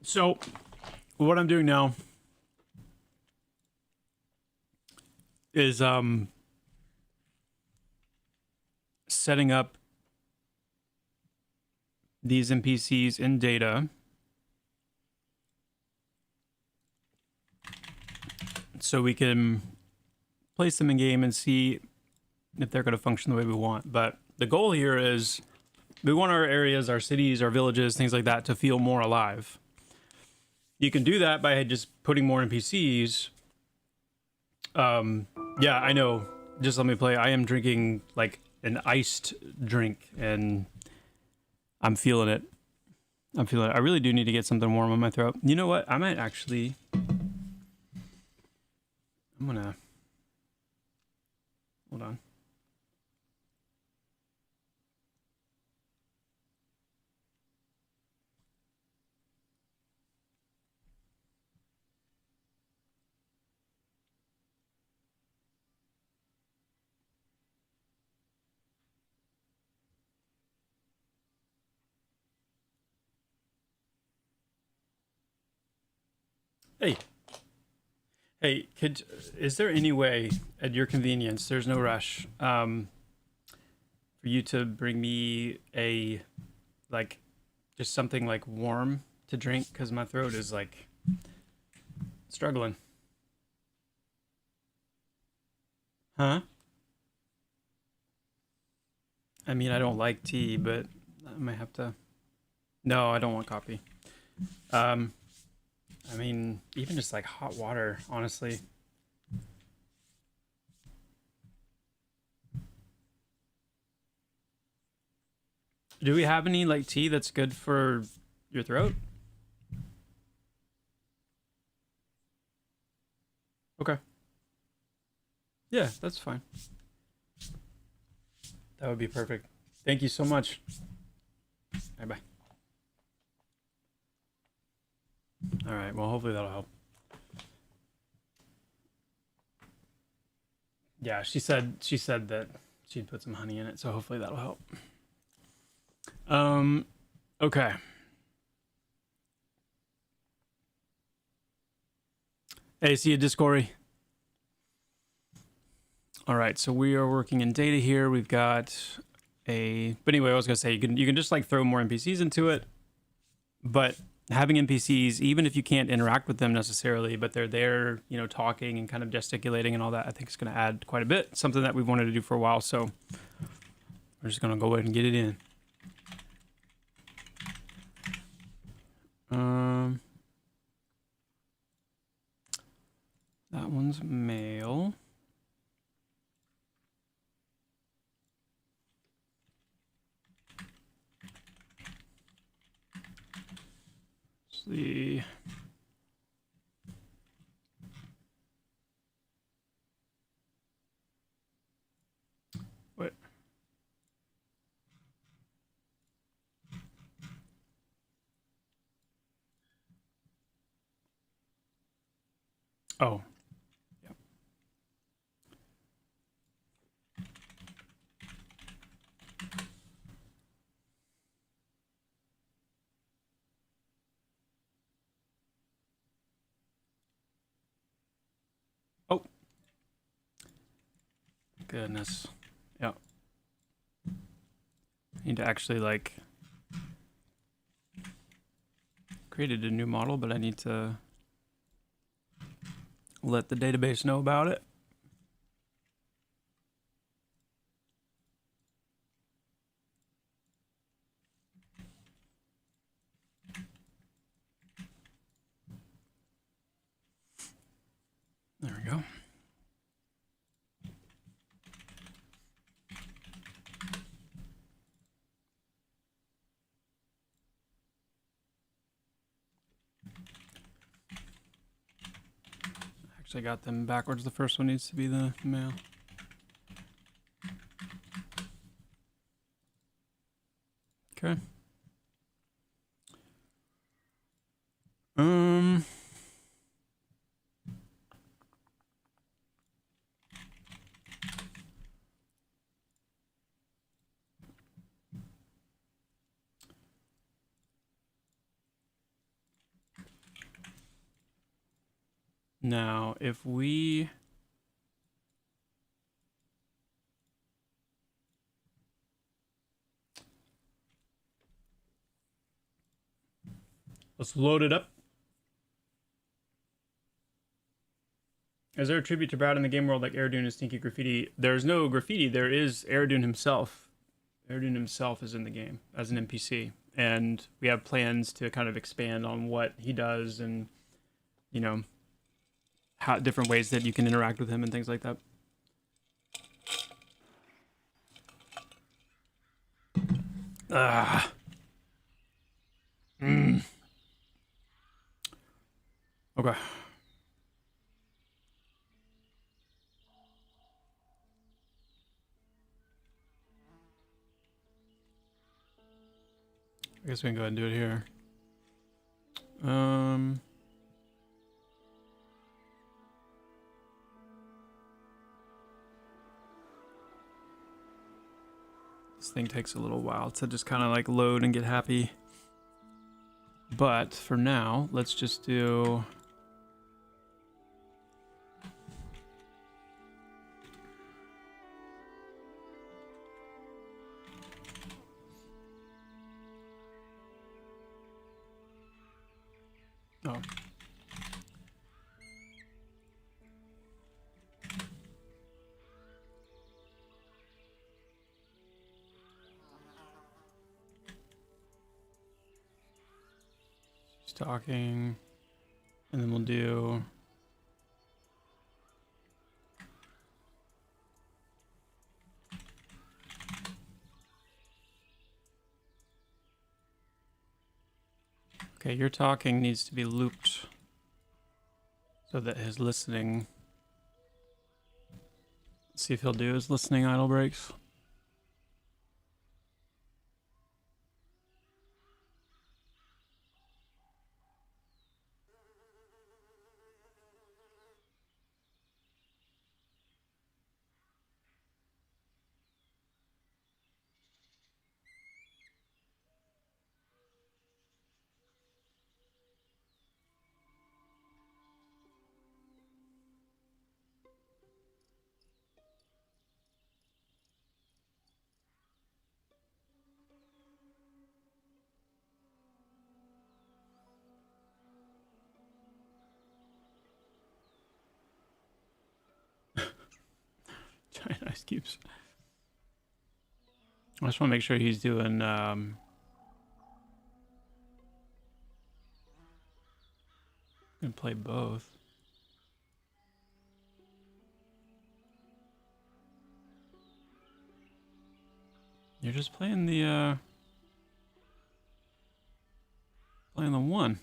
So, what I'm doing now is setting up these NPCs in data so we can place them in game and see if they're going to function the way we want. But the goal here is we want our areas, our cities, our villages, things like that to feel more alive. You can do that by just putting more NPCs. Yeah, I know. Just let me play. I am drinking like an iced drink and I'm feeling it. I'm feeling it. I really do need to get something warm on my throat. You know what? I might actually... I'm gonna... Hold on. Hey. Hey, is there any way at your convenience, there's no rush, for you to bring me a, like, just something like warm to drink? Because my throat is like struggling. Huh? I mean, I don't like tea, but I might have to. No, I don't want coffee. Um, I mean, even just like hot water, honestly. Do we have any like tea that's good for your throat? Okay. Yeah, that's fine. That would be perfect. Thank you so much. Bye bye. All right. Well, hopefully that'll help. Yeah, she said that she'd put some honey in it, so hopefully that'll help. Okay. Hey, see you, Discory. All right, so we are working in data here. We've got a, but anyway, I was gonna say you can just like throw more NPCs into it, but having NPCs, even if you can't interact with them necessarily, but they're there, you know, talking and kind of gesticulating and all that, I think it's gonna add quite a bit. Something that we've wanted to do for a while, so we're just gonna go ahead and get it in. That one's male. The what? Oh, yeah. Oh, goodness. Yeah. Need to actually like created a new model, but I need to let the database know about it. There we go. Actually got them backwards. The first one needs to be the male. Okay. Now, if we let's load it up. Is there a tribute to Brad in the game world like Aradune and Stinky Graffiti? There's no graffiti. There is Aradune himself. Aradune himself is in the game as an NPC. And we have plans to kind of expand on what he does and, you know, how different ways that you can interact with him and things like that. Okay. I guess we can go ahead and do it here. This thing takes a little while to just kind of like load and get happy. But for now, let's just do... Oh. She's talking, and then we'll do... Okay, your talking needs to be looped so that his listening... Let's see if he'll do his listening idle breaks. Giant ice cubes. I just want to make sure he's doing gonna play both. You're just playing the one.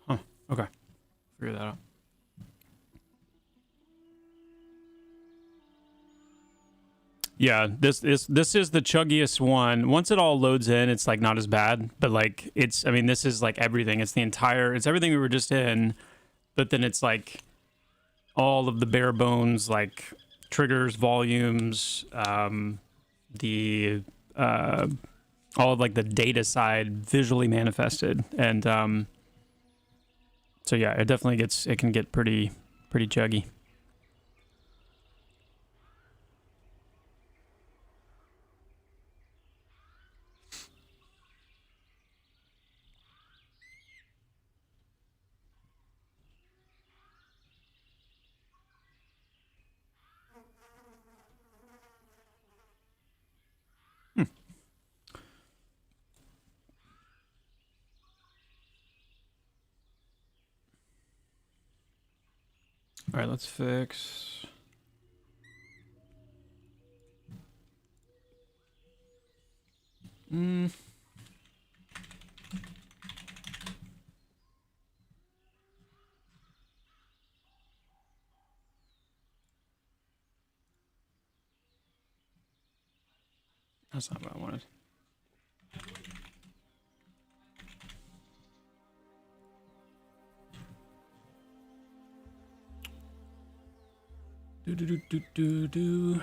Huh. Okay. Figure that out. Yeah, this is the chuggiest one. Once it all loads in, it's like not as bad, but like it's, I mean, this is like everything. It's it's everything we were just in, but then it's like all of the bare bones, like triggers, volumes, the all of like the data side visually manifested, and so yeah, it can get pretty chuggy. All right, let's fix. That's not what I wanted. Do.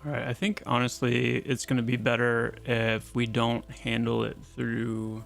All right, I think honestly it's going to be better if we don't handle it through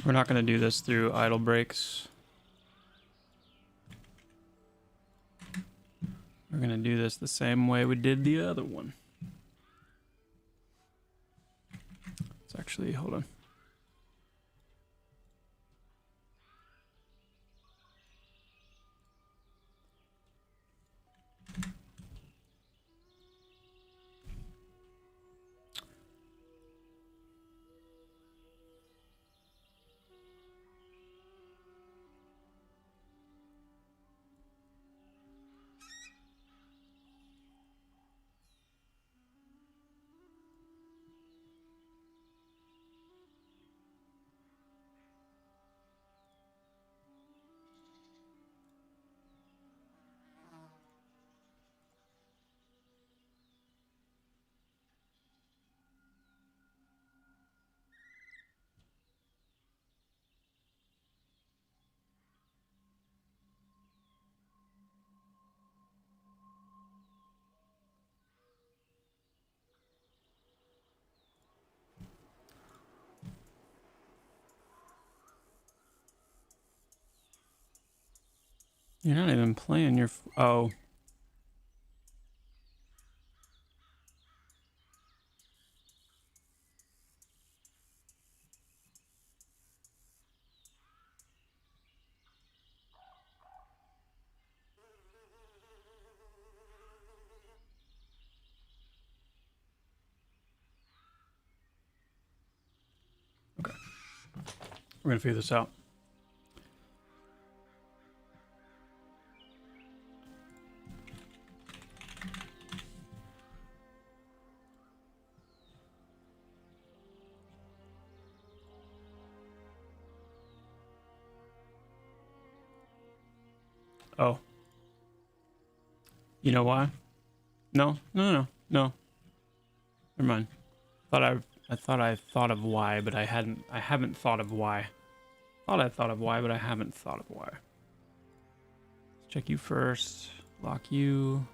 we're not going to do this through idle breaks. We're going to do this the same way we did the other one. It's actually, hold on. You're not even playing your... Oh. Okay. We're going to figure this out. Oh. You know why? No. Never mind. I thought I thought of why, but I haven't thought of why. Thought I thought of why, but I haven't thought of why. Let's check you first. Lock you.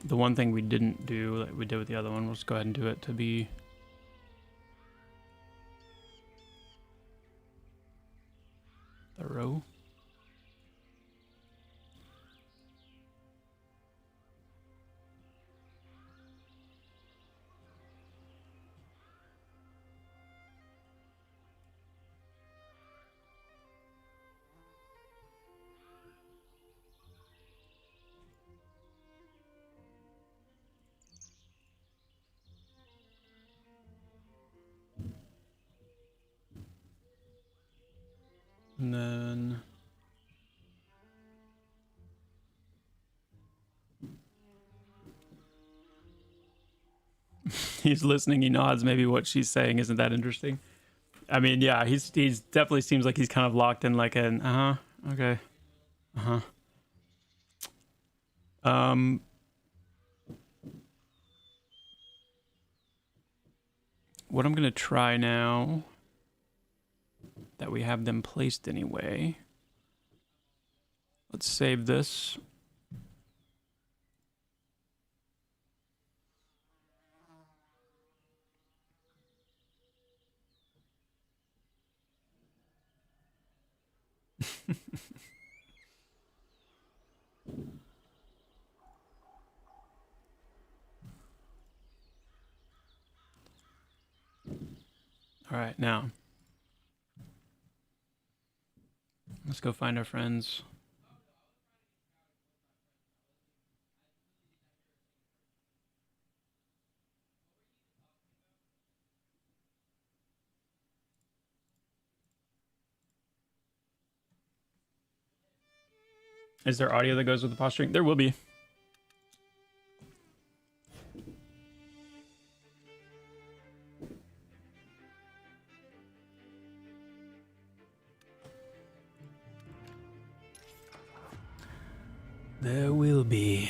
The one thing we didn't do that we did with the other one, let's go ahead and do it to be thorough. And then He's listening. He nods. Maybe what she's saying isn't that interesting. I mean, yeah, he's definitely seems like he's kind of locked in like an okay, um, what I'm gonna try now that we have them placed anyway. Let's save this. All right, now let's go find our friends. Is there audio that goes with the posturing? There will be. There will be.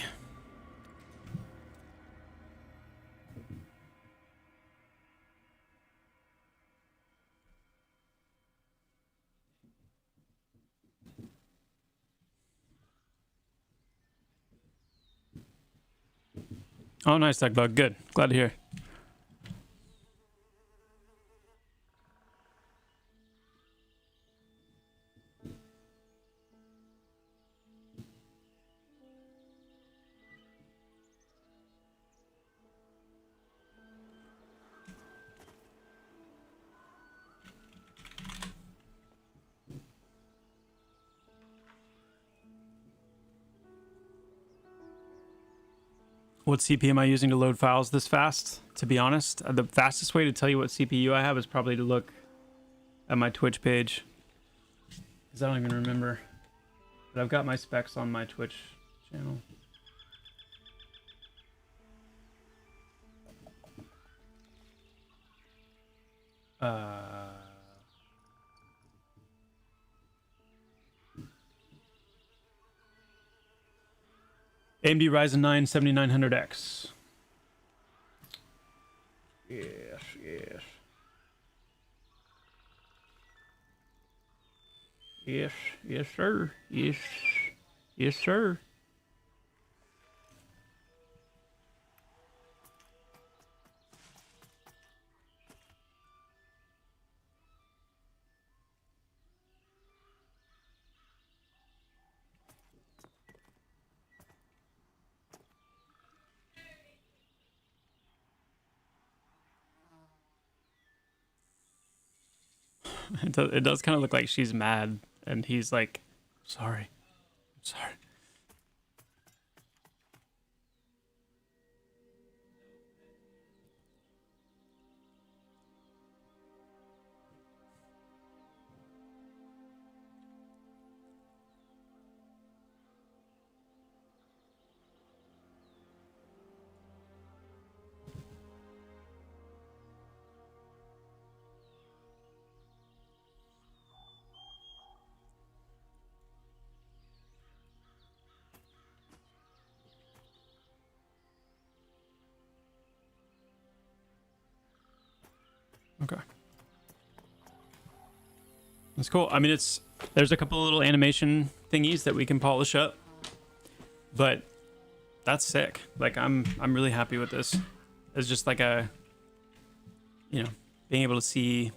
Oh, nice, Tech Bug. Good. Glad to hear. What CPU am I using to load files this fast? To be honest, the fastest way to tell you what CPU I have is probably to look at my Twitch page. Because I don't even remember. But I've got my specs on my Twitch channel. AMD Ryzen 9 7900X. Yes, yes. Yes, yes, sir. Yes, yes, sir. It does kind of look like she's mad, and he's like, sorry. I'm sorry. Okay. That's cool. I mean, there's a couple of little animation thingies that we can polish up, but that's sick. Like, I'm really happy with this. It's just like being able to see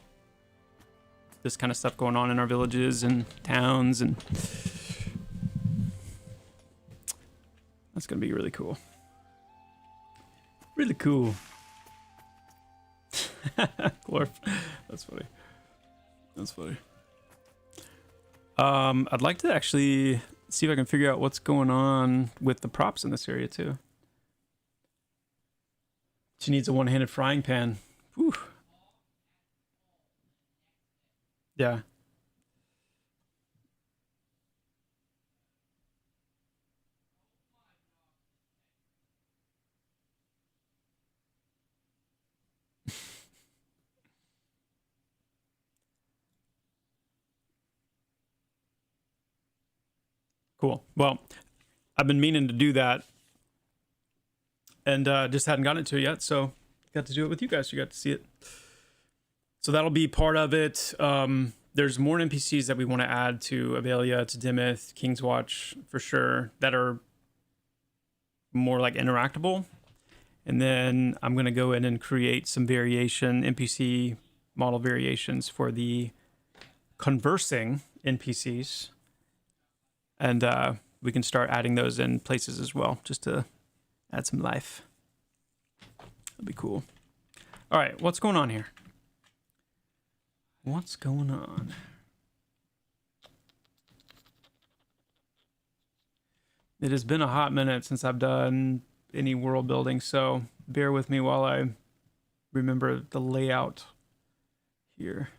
this kind of stuff going on in our villages and towns, and that's gonna be really cool. Really cool. Glorf. That's funny. That's funny. I'd like to actually see if I can figure out what's going on with the props in this area too. She needs a one-handed frying pan. Whew. Yeah. Cool. Well, I've been meaning to do that and just hadn't gotten to it yet. So got to do it with you guys. You got to see it. So that'll be part of it. There's more NPCs that we want to add to Avelia, to Dimith, King's Watch for sure, that are more like interactable. And then I'm going to go in and create some NPC model variations for the conversing NPCs. And we can start adding those in places as well, just to add some life. That'd be cool. All right, what's going on here? What's going on? It has been a hot minute since I've done any world building, so bear with me while I remember the layout here.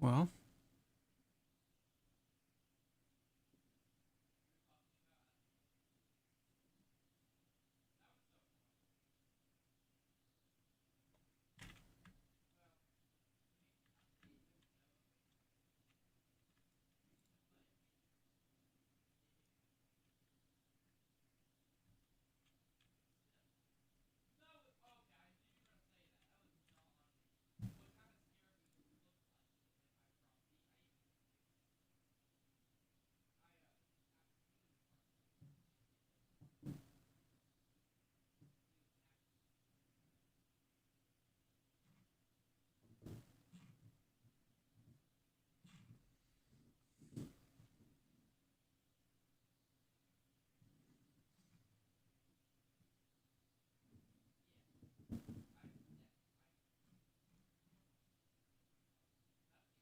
Well,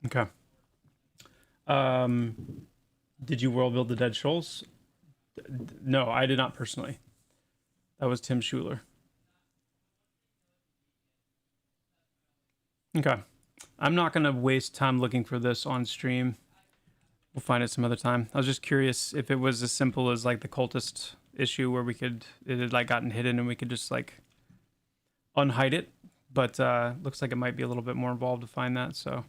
okay. Did you world build the Dead Shoals? No, I did not personally. That was Tim Schuler. Okay. I'm not going to waste time looking for this on stream. We'll find it some other time. I was just curious if it was as simple as like the cultist issue where it had like gotten hidden and we could just like unhide it. But looks like it might be a little bit more involved to find that. So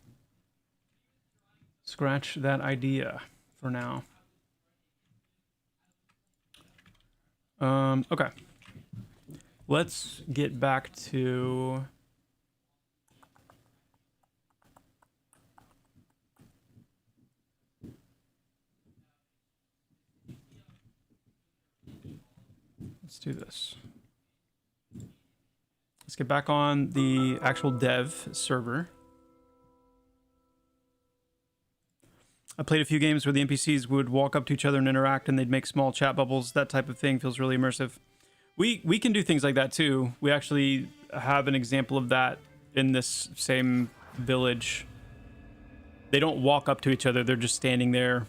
scratch that idea for now. Okay. Let's get back to... Let's do this. Let's get back on the actual dev server. I played a few games where the NPCs would walk up to each other and interact, and they'd make small chat bubbles. That type of thing feels really immersive. We can do things like that too. We actually have an example of that in this same village. They don't walk up to each other. They're just standing there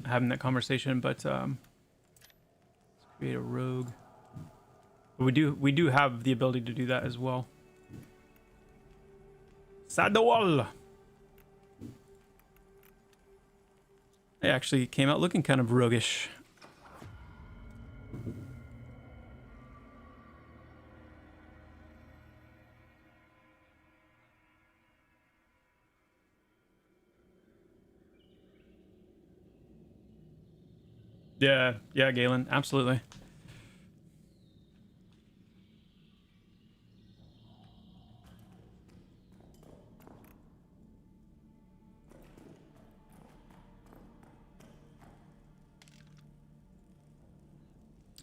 having that conversation. But let's create a rogue. But we do have the ability to do that as well. Side the wall. They actually came out looking kind of roguish. Yeah, Galen, absolutely.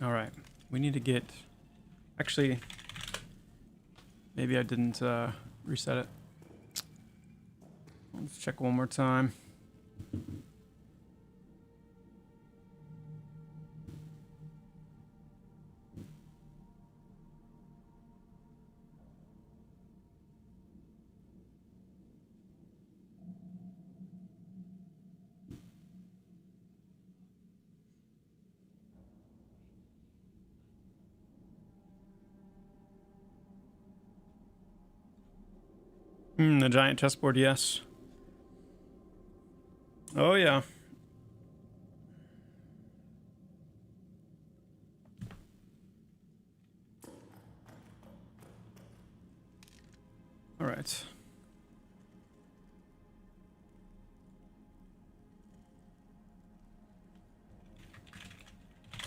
All right. We need to get... Actually, maybe I didn't reset it. Let's check one more time. The giant chessboard, yes. Oh, yeah. All right.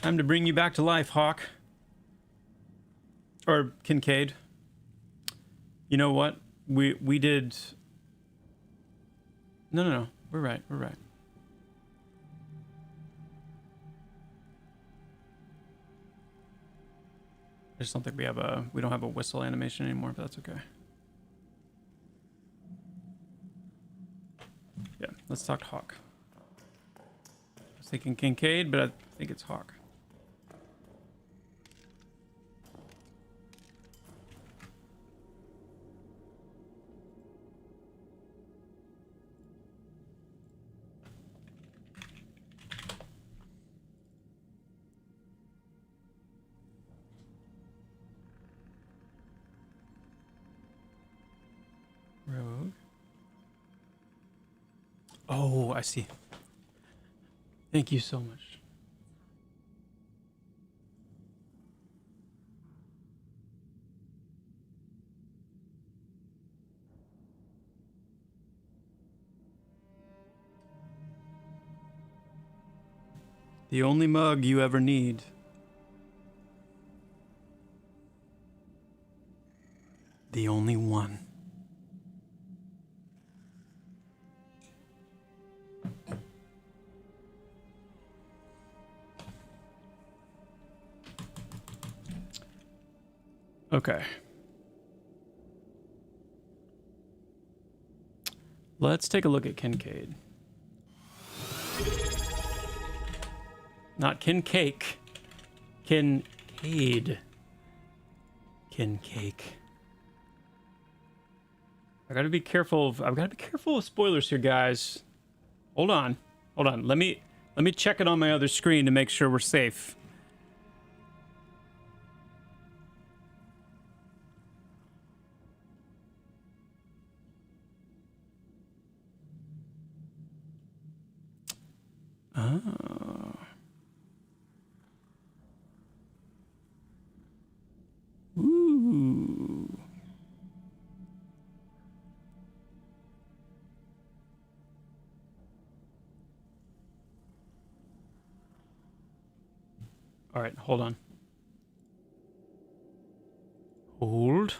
Time to bring you back to life, Hawk. Or Kincaid. You know what? We did... No. We're right. I just don't think we don't have a whistle animation anymore, but that's okay. Yeah, let's talk to Hawk. I was thinking Kincaid, but I think it's Hawk. Rogue. Oh, I see. Thank you so much. The only mug you ever need. The only one. Okay. Let's take a look at Kincaid. Not Kincake. Kincaid. Kincake. I've got to be careful of spoilers here, guys. Hold on. Let me check it on my other screen to make sure we're safe. Oh. Ooh. All right, hold on. Hold.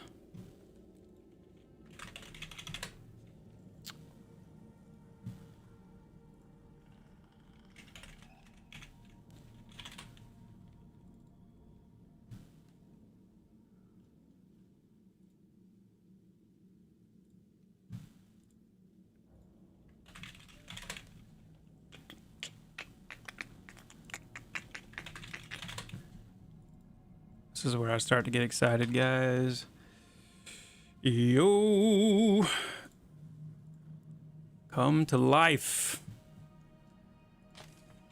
This is where I start to get excited, guys. Yo. Come to life,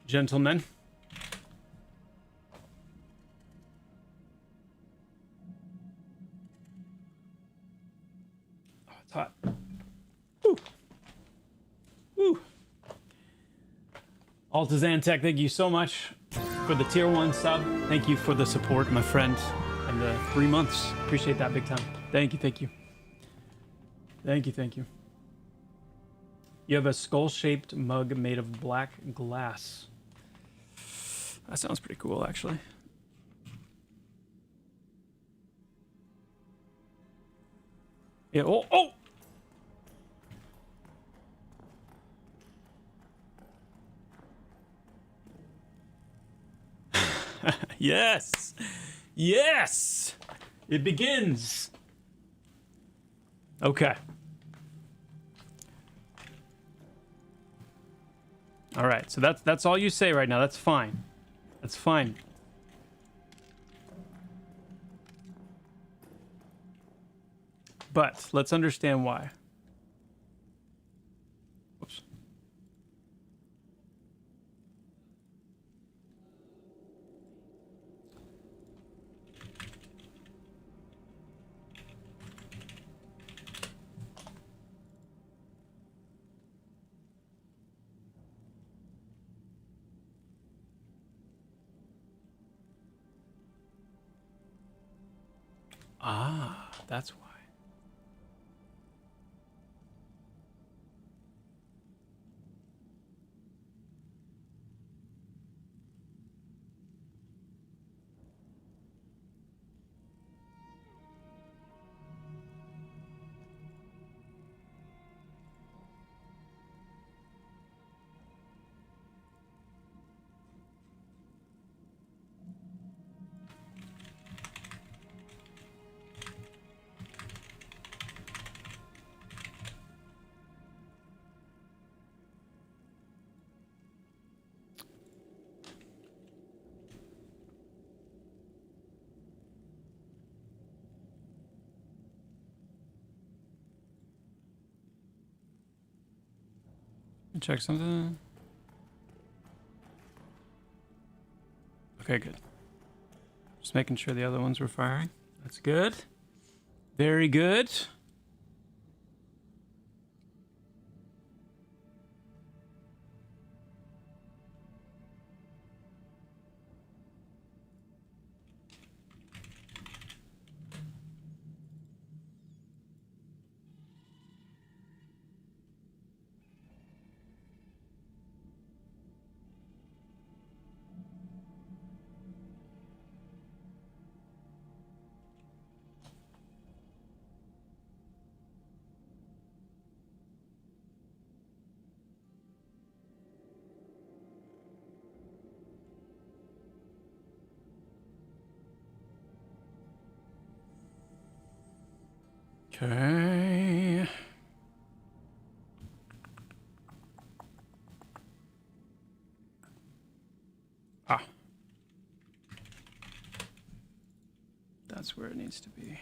gentlemen. Oh, it's hot. Woo. Woo. Altazantech, thank you so much for the tier 1 sub. Thank you for the support, my friend, and the 3 months. Appreciate that big time. Thank you. Thank you. You have a skull-shaped mug made of black glass. That sounds pretty cool, actually. Yeah. Oh! Yes! Yes! It begins! Okay. Alright, so that's all you say right now. That's fine. That's fine. But let's understand why. Oops. Ah, that's why. Check something. Okay, good. Just making sure the other ones were firing. That's good. Very good. Okay. Ah. That's where it needs to be.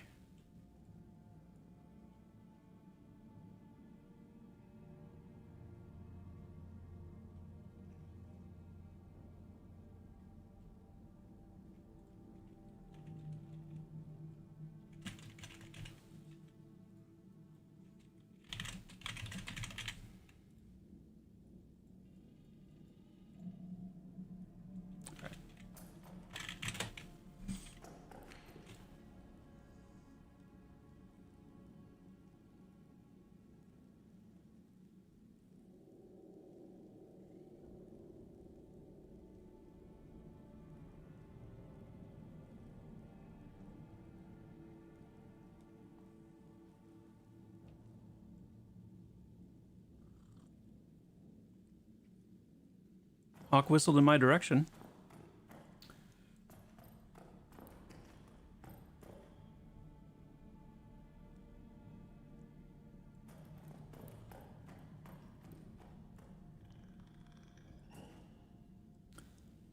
Hawk whistled in my direction.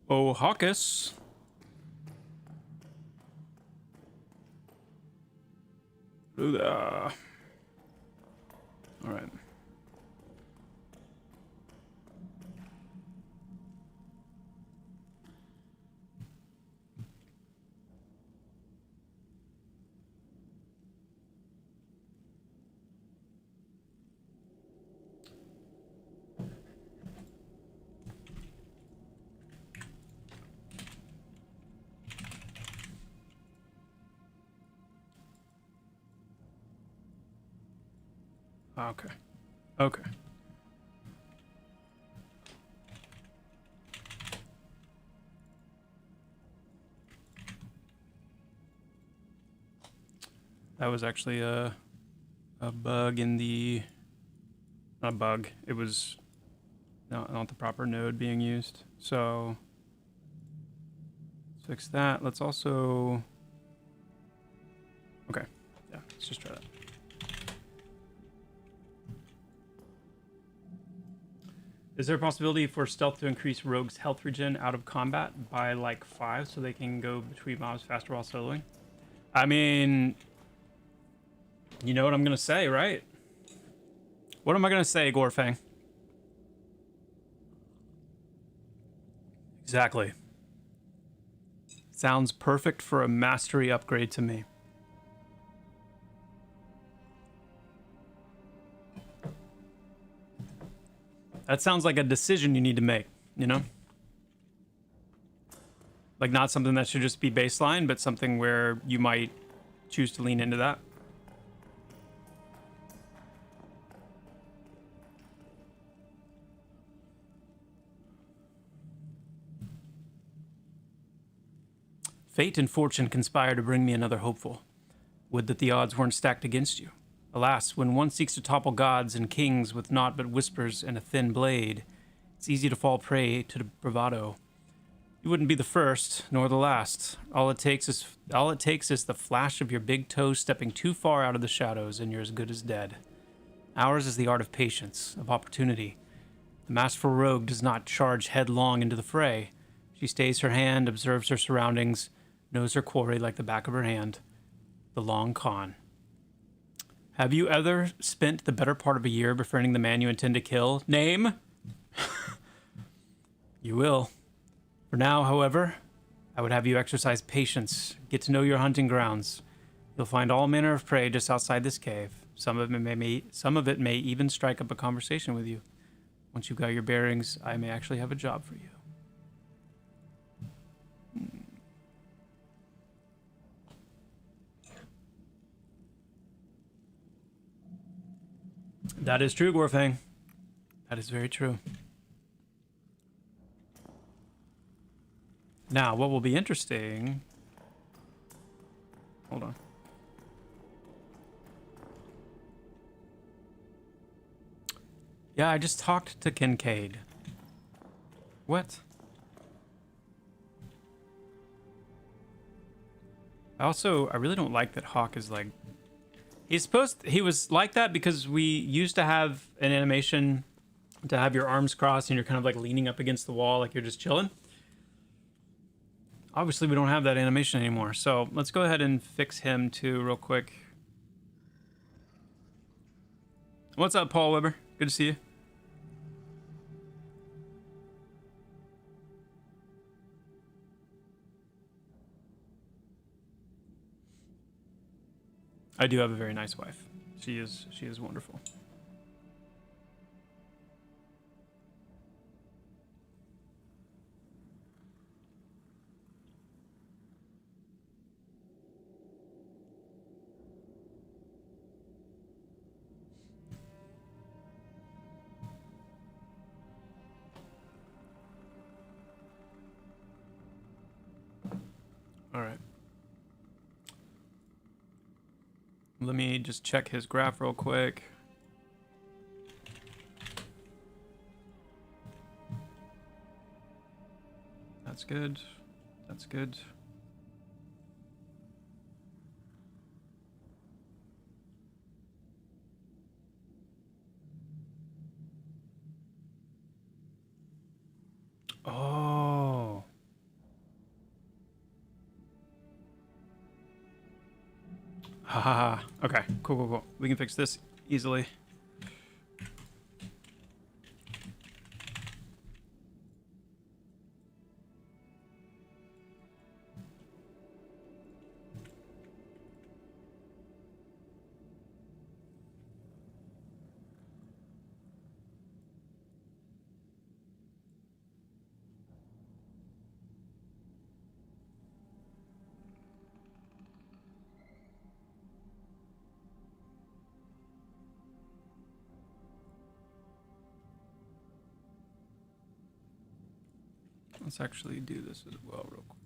Oh, Hawkus. All right. Okay. Okay. That was actually a bug in the... Not a bug. It was not the proper node being used. So fix that. Let's also... Okay. Yeah, let's just try that. Is there a possibility for stealth to increase rogues' health regen out of combat by like 5 so they can go between mobs faster while soloing? I mean, you know what I'm going to say, right? What am I going to say, Gorfang? Exactly. Sounds perfect for a mastery upgrade to me. That sounds like a decision you need to make, you know? Like not something that should just be baseline, but something where you might choose to lean into that. Fate and fortune conspire to bring me another hopeful. Would that the odds weren't stacked against you. Alas, when one seeks to topple gods and kings with naught but whispers and a thin blade, it's easy to fall prey to bravado. You wouldn't be the first, nor the last. All it takes is the flash of your big toe stepping too far out of the shadows, and you're as good as dead. Ours is the art of patience, of opportunity. The masterful rogue does not charge headlong into the fray. She stays her hand, observes her surroundings, knows her quarry like the back of her hand. The long con. Have you ever spent the better part of a year befriending the man you intend to kill? Name? You will. For now, however, I would have you exercise patience, get to know your hunting grounds. You'll find all manner of prey just outside this cave. Some of it may even strike up a conversation with you. Once you've got your bearings, I may actually have a job for you. That is true, Gorfang. That is very true. Now, what will be interesting... Hold on. Yeah, I just talked to Kincaid. What? I really don't like that Hawk is like... He was like that because we used to have an animation to have your arms crossed and you're kind of like leaning up against the wall like you're just chilling. Obviously, we don't have that animation anymore, so let's go ahead and fix him too real quick. What's up, Paul Weber? Good to see you. I do have a very nice wife. She is wonderful. All right. Let me just check his graph real quick. That's good. That's good. Oh. Haha. Okay. Cool. We can fix this easily. Let's actually do this as well real quick.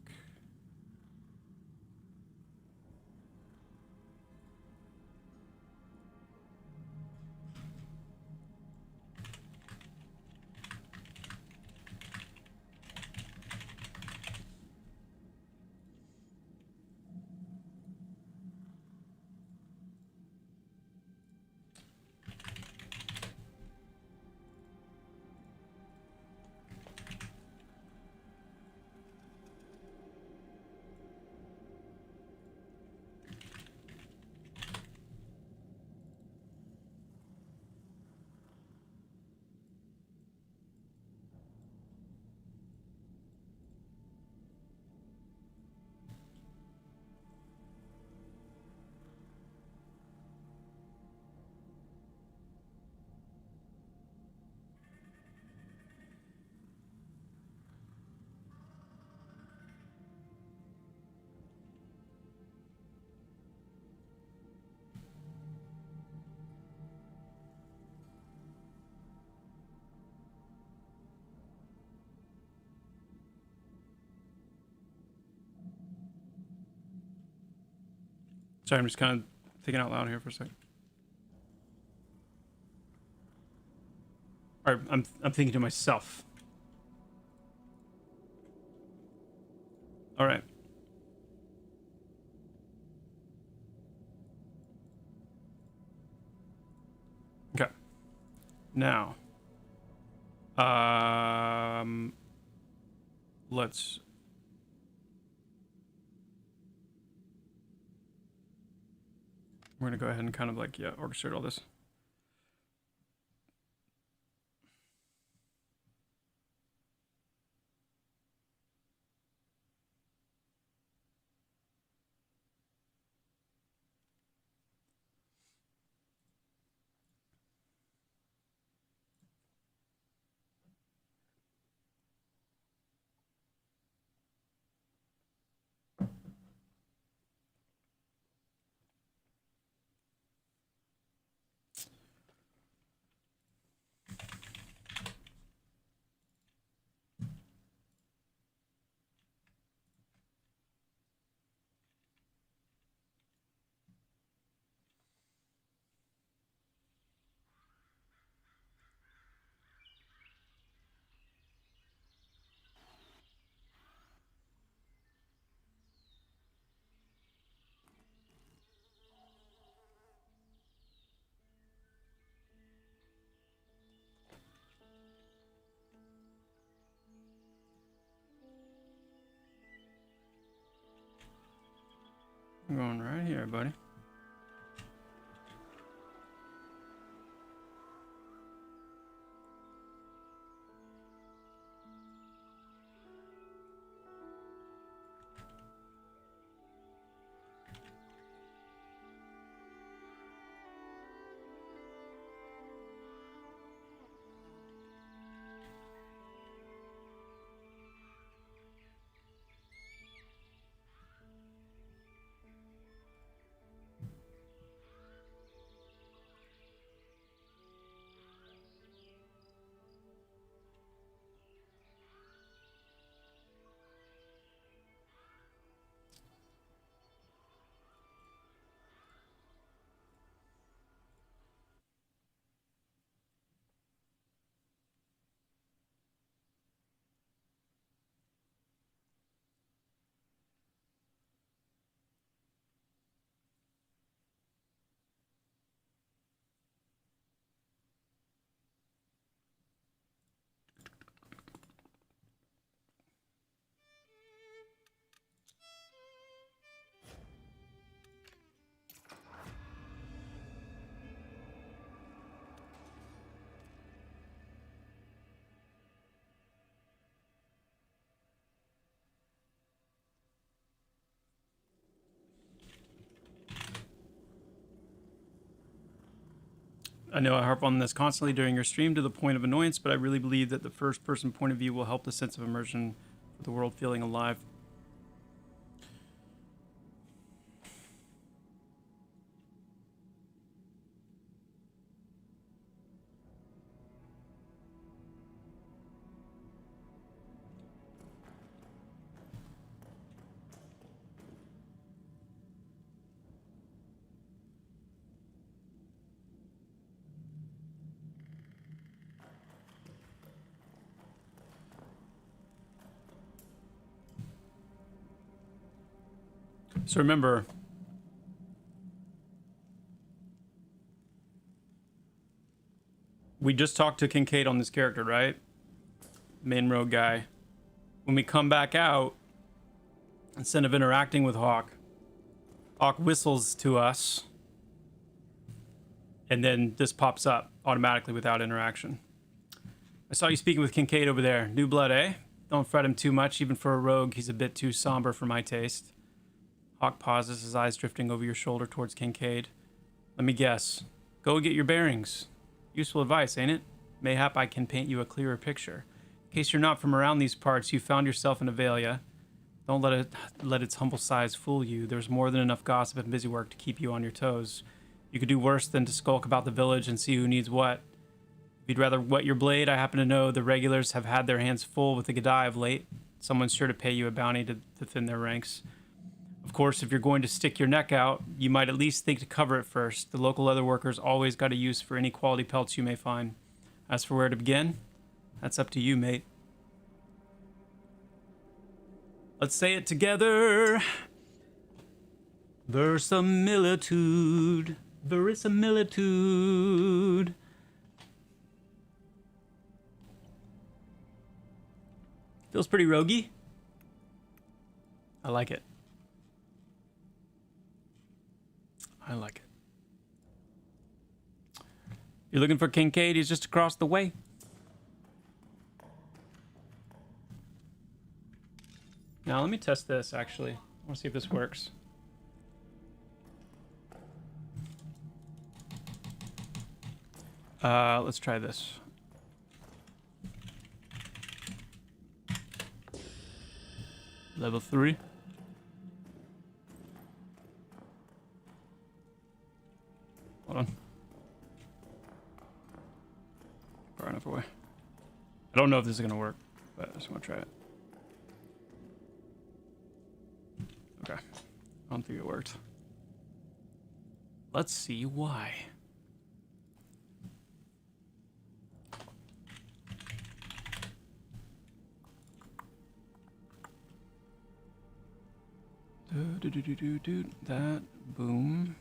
Sorry, I'm just kind of thinking out loud here for a second. Or I'm thinking to myself. All right. Okay. Now, let's. We're gonna go ahead and kind of like orchestrate all this. I'm going right here, buddy. I know I harp on this constantly during your stream to the point of annoyance, but I really believe that the first-person point of view will help the sense of immersion for the world feeling alive. So remember, we just talked to Kincaid on this character, right? Main road guy. When we come back out, instead of interacting with Hawk, Hawk whistles to us, and then this pops up automatically without interaction. I saw you speaking with Kincaid over there. New blood, eh? Don't fret him too much. Even for a rogue, he's a bit too somber for my taste. Hawk pauses, his eyes drifting over your shoulder towards Kincaid. Let me guess. Go get your bearings. Useful advice, ain't it? Mayhap I can paint you a clearer picture. In case you're not from around these parts, you found yourself in Avelia. Don't let its humble size fool you. There's more than enough gossip and busy work to keep you on your toes. You could do worse than to skulk about the village and see who needs what. If you'd rather wet your blade, I happen to know the regulars have had their hands full with the Gadai of late. Someone's sure to pay you a bounty to thin their ranks. Of course, if you're going to stick your neck out, you might at least think to cover it first. The local leather workers always got a use for any quality pelts you may find. As for where to begin, that's up to you, mate. Let's say it together. Verisimilitude. Verisimilitude. Feels pretty roguey. I like it. I like it. You're looking for Kincaid? He's just across the way. Now let me test this, actually. I want to see if this works. Let's try this. Level 3. Hold on. Far enough away. I don't know if this is going to work, but I just want to try it. Okay. I don't think it worked. Let's see why. That, boom.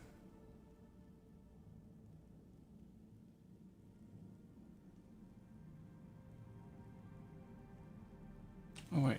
Oh, wait.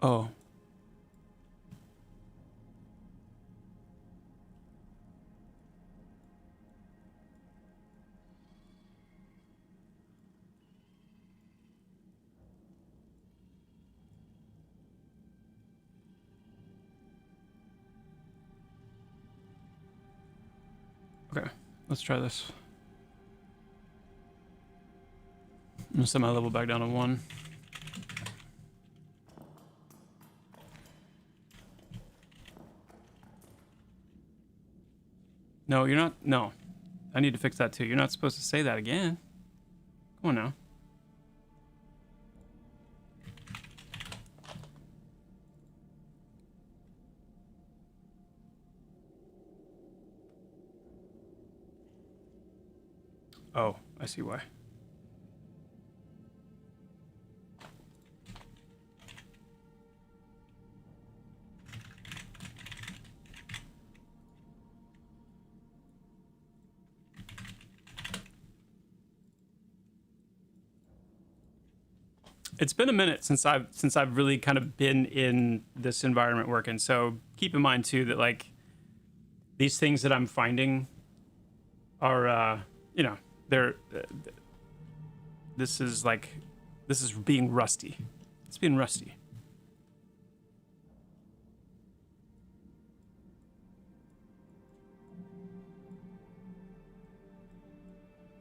Oh. Okay, let's try this. I'm gonna set my level back down to 1. No, you're not. No. I need to fix that too. You're not supposed to say that again. Come on now. Oh, I see why. It's been a minute since I've really kind of been in this environment working. So keep in mind too that like these things that I'm finding are you know, they're this is being rusty. It's being rusty.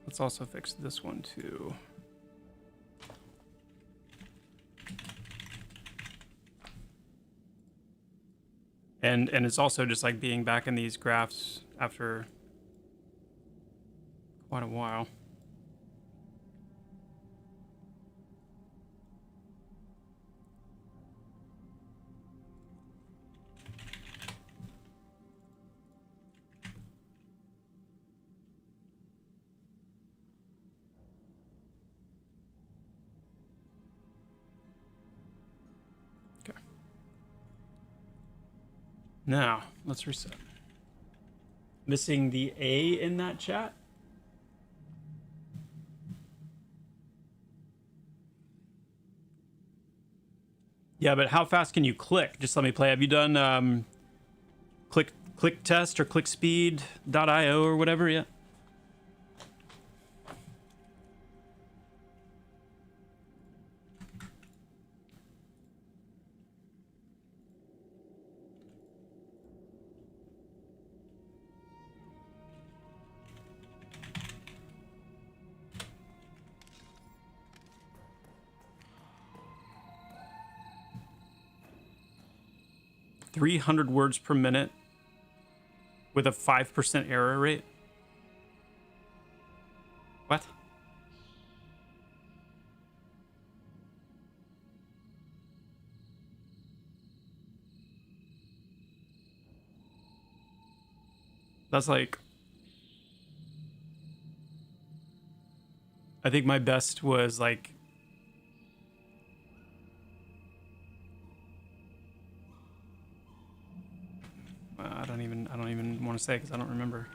Let's also fix this one too. And it's also just like being back in these graphs after quite a while. Now, let's reset. Missing the A in that chat? Yeah, but how fast can you click? Just let me play. Have you done click test or clickspeed.io or whatever yet? 300 words per minute with a 5% error rate. What? That's like, I think my best was like, I don't even want to say because I don't remember.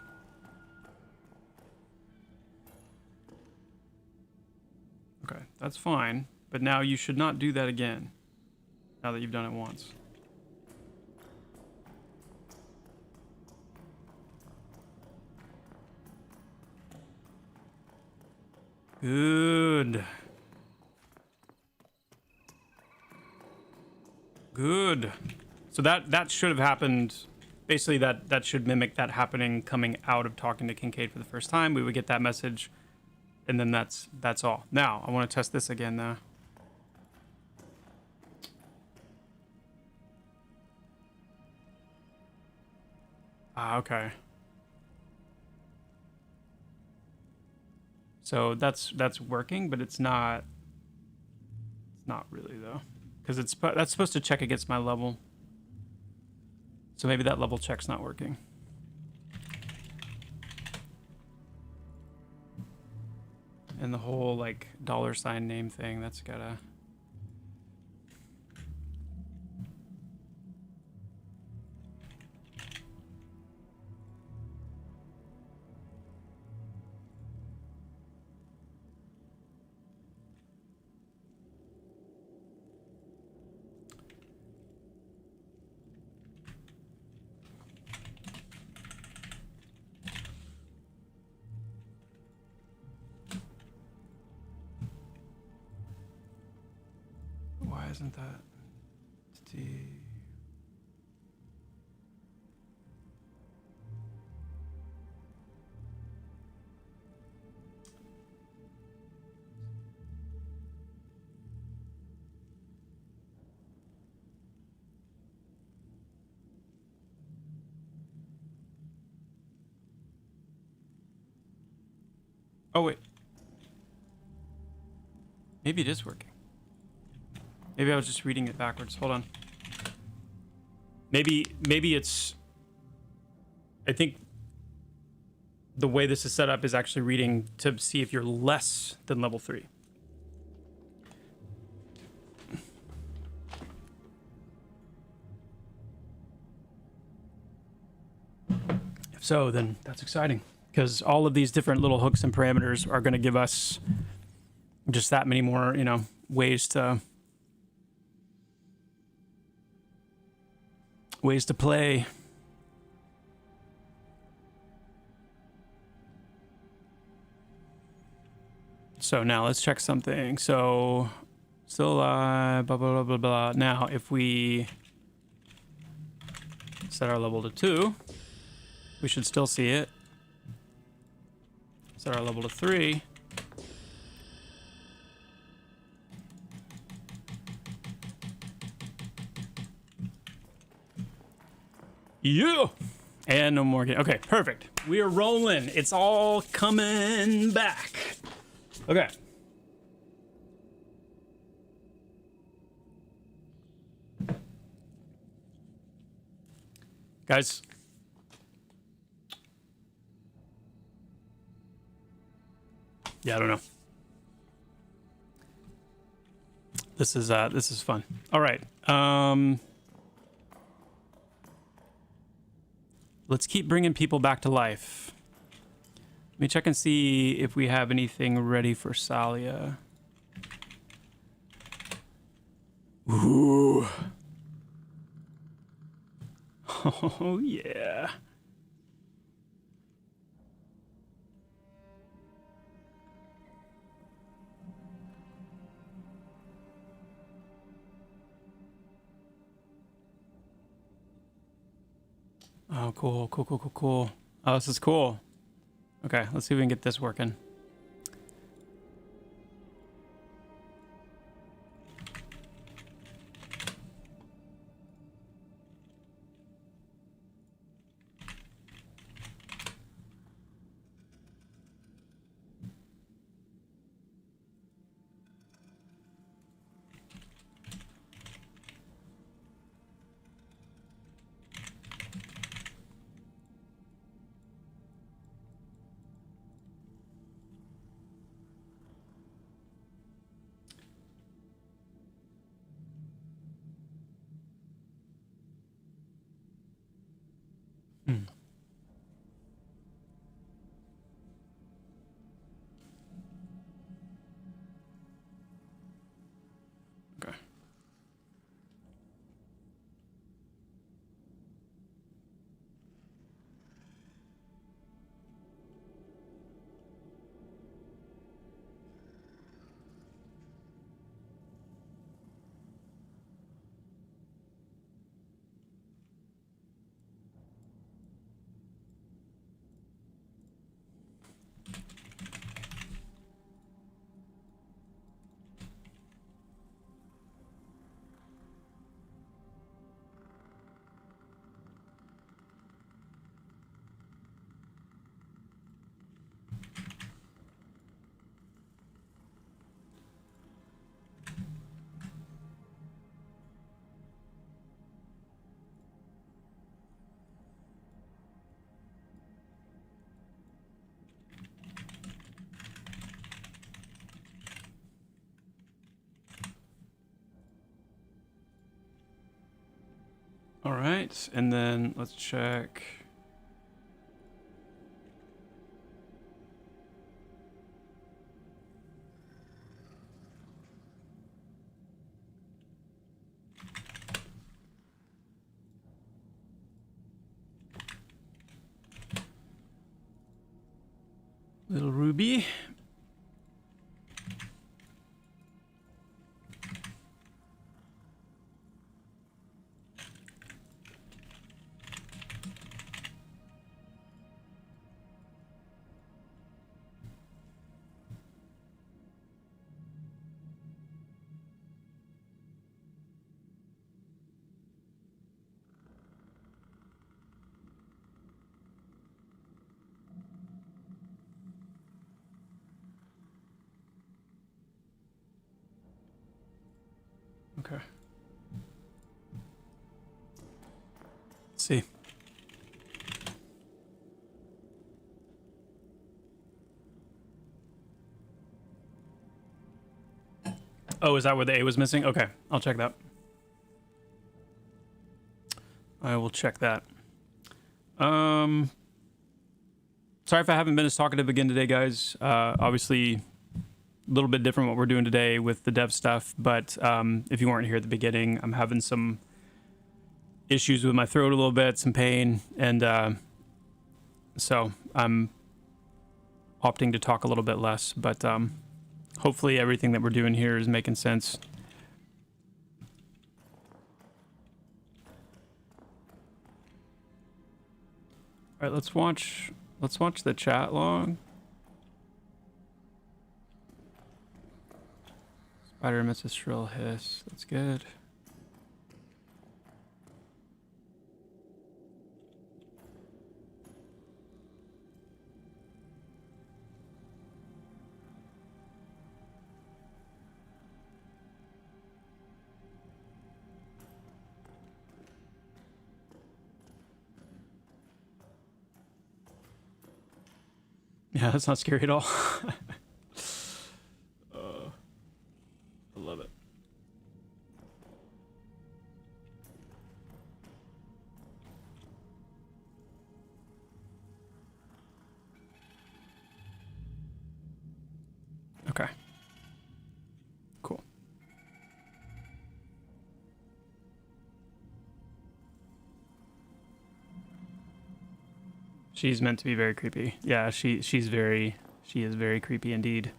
Okay, that's fine. But now you should not do that again. Now that you've done it once. Good. Good. So that should have happened. Basically, that should mimic that happening coming out of talking to Kincaid for the first time. We would get that message, and then that's all. Now, I want to test this again, though. Ah, okay. So that's working, but it's not really though, because that's supposed to check against my level. So maybe that level check's not working. And the whole like $ name thing, that's gotta. Why isn't that? Oh wait. Maybe it is working. Maybe I was just reading it backwards. Hold on. Maybe it's... I think the way this is set up is actually reading to see if you're less than level 3. If so, then that's exciting. Because all of these different little hooks and parameters are going to give us just that many more, ways to play. So now let's check something. So still blah, blah, blah, blah, blah. Now, if we set our level to 2, we should still see it. Set our level to 3. Yeah. And no more. Okay, perfect. We are rolling. It's all coming back. Okay. Guys. Yeah, I don't know. This is fun. All right. Let's keep bringing people back to life. Let me check and see if we have anything ready for Salia. Ooh. Oh, yeah. Oh, cool, cool, cool, cool, cool. Oh, this is cool. Okay, let's see if we can get this working. All right, and then let's check. Little Ruby. Okay. Let's see. Oh, is that where the A was missing? Okay, I'll check that. I will check that. Sorry if I haven't been as talkative again today, guys. Obviously, a little bit different what we're doing today with the dev stuff, but if you weren't here at the beginning, I'm having some issues with my throat a little bit, some pain, and so I'm opting to talk a little bit less, but hopefully everything that we're doing here is making sense. All right, let's watch the chat log. Spider emits a shrill hiss. That's good. Yeah, that's not scary at all. I love it. Okay. Cool. She's meant to be very creepy. Yeah, she is very creepy indeed.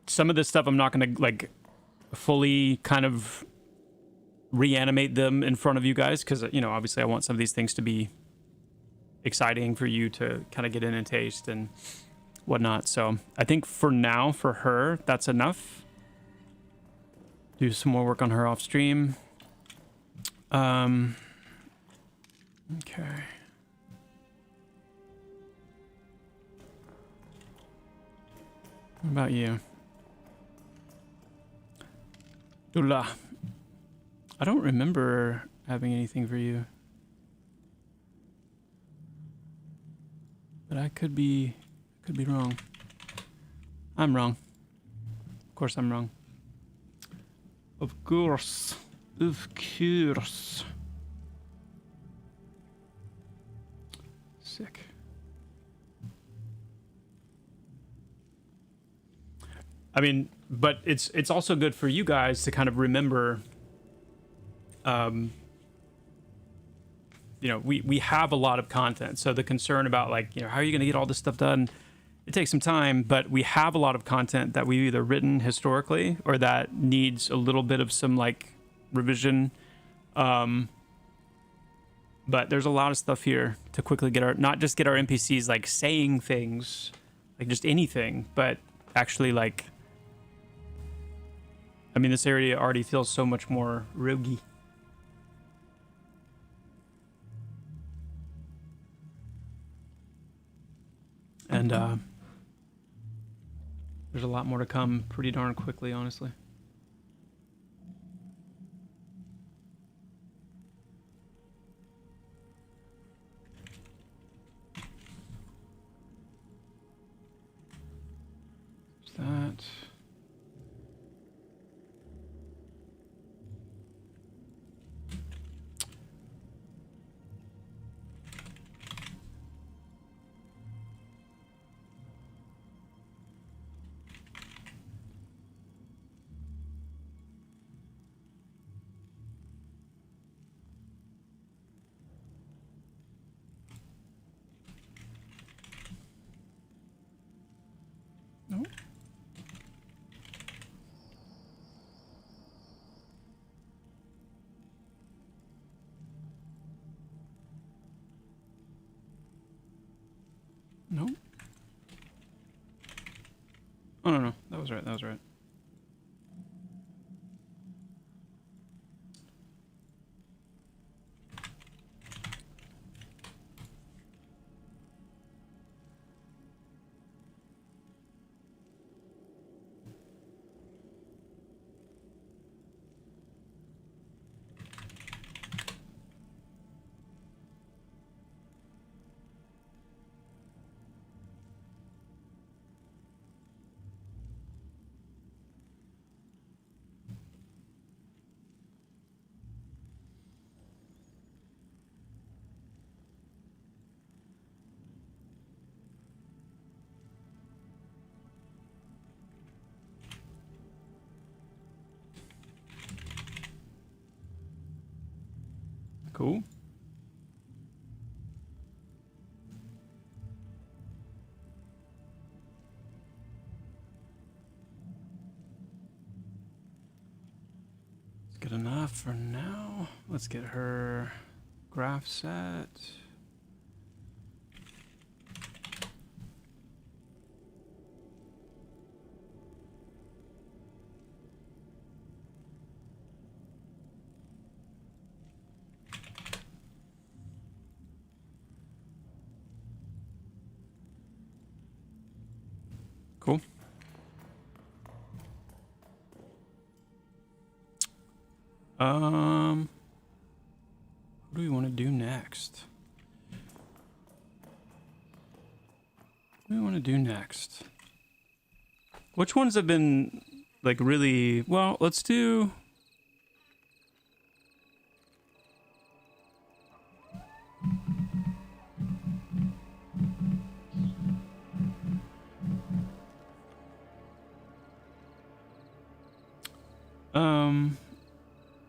Some of this stuff I'm not gonna like fully kind of reanimate them in front of you guys because obviously I want some of these things to be exciting for you to kind of get in and taste and whatnot. So I think for now, for her, that's enough. Do some more work on her off stream. Okay. What about you? Dula. I don't remember having anything for you. But I could be wrong. I'm wrong. Of course I'm wrong. Of course. Of course. Sick. I mean, but it's also good for you guys to kind of remember we have a lot of content. So the concern about how are you going to get all this stuff done? It takes some time, but we have a lot of content that we've either written historically or that needs a little bit of some revision. But there's a lot of stuff here to quickly not just get our NPCs saying things, just anything, but actually this area already feels so much more roguey. And there's a lot more to come pretty darn quickly, honestly. There's that. Oh, no, that was right. That was right. Cool. That's good enough for now. Let's get her graph set. Cool. What do we want to do next? What do we want to do next? Which ones have been like really well? Let's do.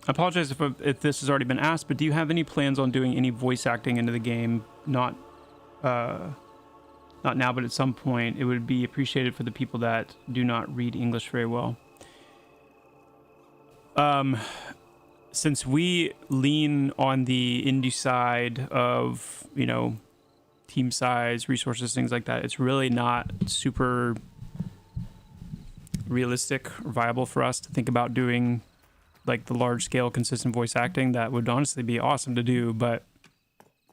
I apologize if this has already been asked, but do you have any plans on doing any voice acting into the game? Not now, but at some point. It would be appreciated for the people that do not read English very well. Since we lean on the indie side of, you know, team size, resources, things like that, it's really not super realistic or viable for us to think about doing like the large scale consistent voice acting. That would honestly be awesome to do, but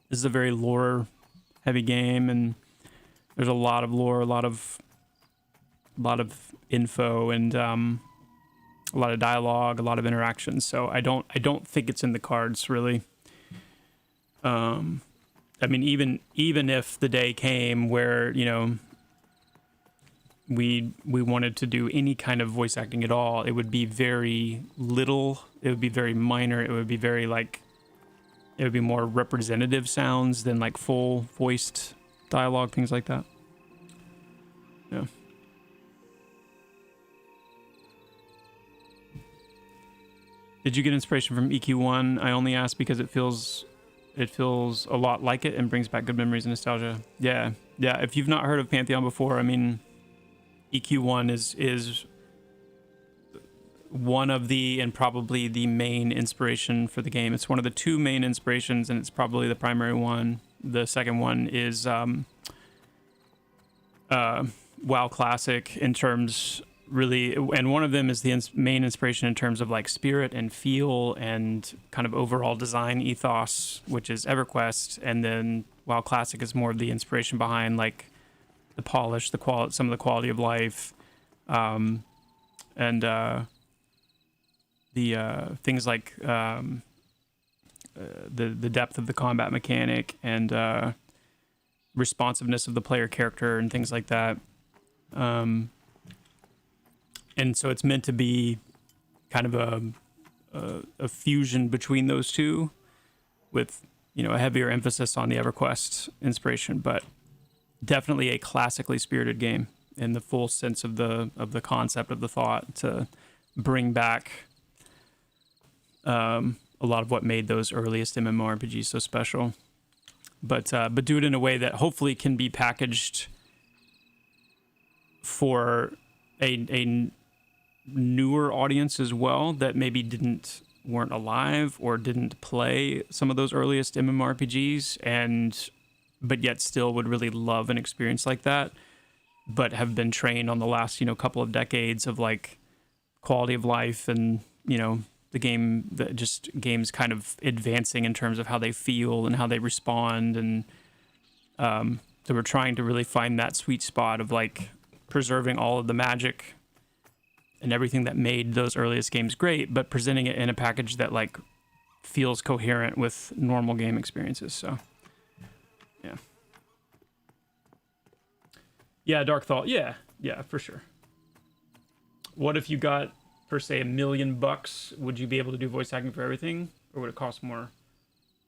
this is a very lore heavy game, and there's a lot of lore, a lot of info, and a lot of dialogue, a lot of interactions. So I don't think it's in the cards really. I mean, even if the day came where, you know, we wanted to do any kind of voice acting at all, it would be very little. It would be very minor. It would be very like, it would be more representative sounds than like full voiced dialogue, things like that. Yeah. Did you get inspiration from EQ1? I only asked because it feels a lot like it and brings back good memories and nostalgia. Yeah. If you've not heard of Pantheon before, I mean, EQ1 is one of the, and probably the main inspiration for the game. It's one of the two main inspirations, and it's probably the primary one. The second one is WoW Classic in terms, really, and one of them is the main inspiration in terms of like spirit and feel and kind of overall design ethos, which is EverQuest, and then WoW Classic is more of the inspiration behind like the polish, the quality, some of the quality of life, and the things like the depth of the combat mechanic and responsiveness of the player character and things like that. And so it's meant to be kind of a fusion between those two, with, you know, a heavier emphasis on the EverQuest inspiration, but definitely a classically spirited game in the full sense of the concept of the thought, to bring back a lot of what made those earliest MMORPGs so special, but do it in a way that hopefully can be packaged for a newer audience as well, that maybe weren't alive or didn't play some of those earliest MMORPGs, but yet still would really love an experience like that. but have been trained on the last, couple of decades of like quality of life and, just games kind of advancing in terms of how they feel and how they respond. And so we're trying to really find that sweet spot of like preserving all of the magic and everything that made those earliest games great, but presenting it in a package that like feels coherent with normal game experiences. So yeah. Yeah, Dark Thought. Yeah, for sure. What if you got, for say, $1 million? Would you be able to do voice acting for everything, or would it cost more?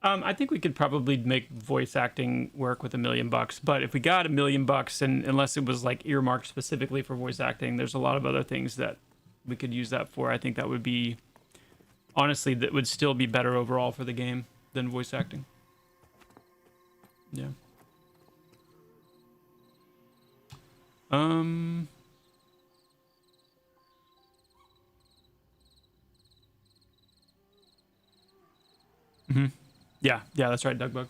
I think we could probably make voice acting work with $1 million. But if we got $1 million, and unless it was like earmarked specifically for voice acting, there's a lot of other things that we could use that for. I think that would be, honestly, that would still be better overall for the game than voice acting. Yeah. Yeah, that's right, Dougbug.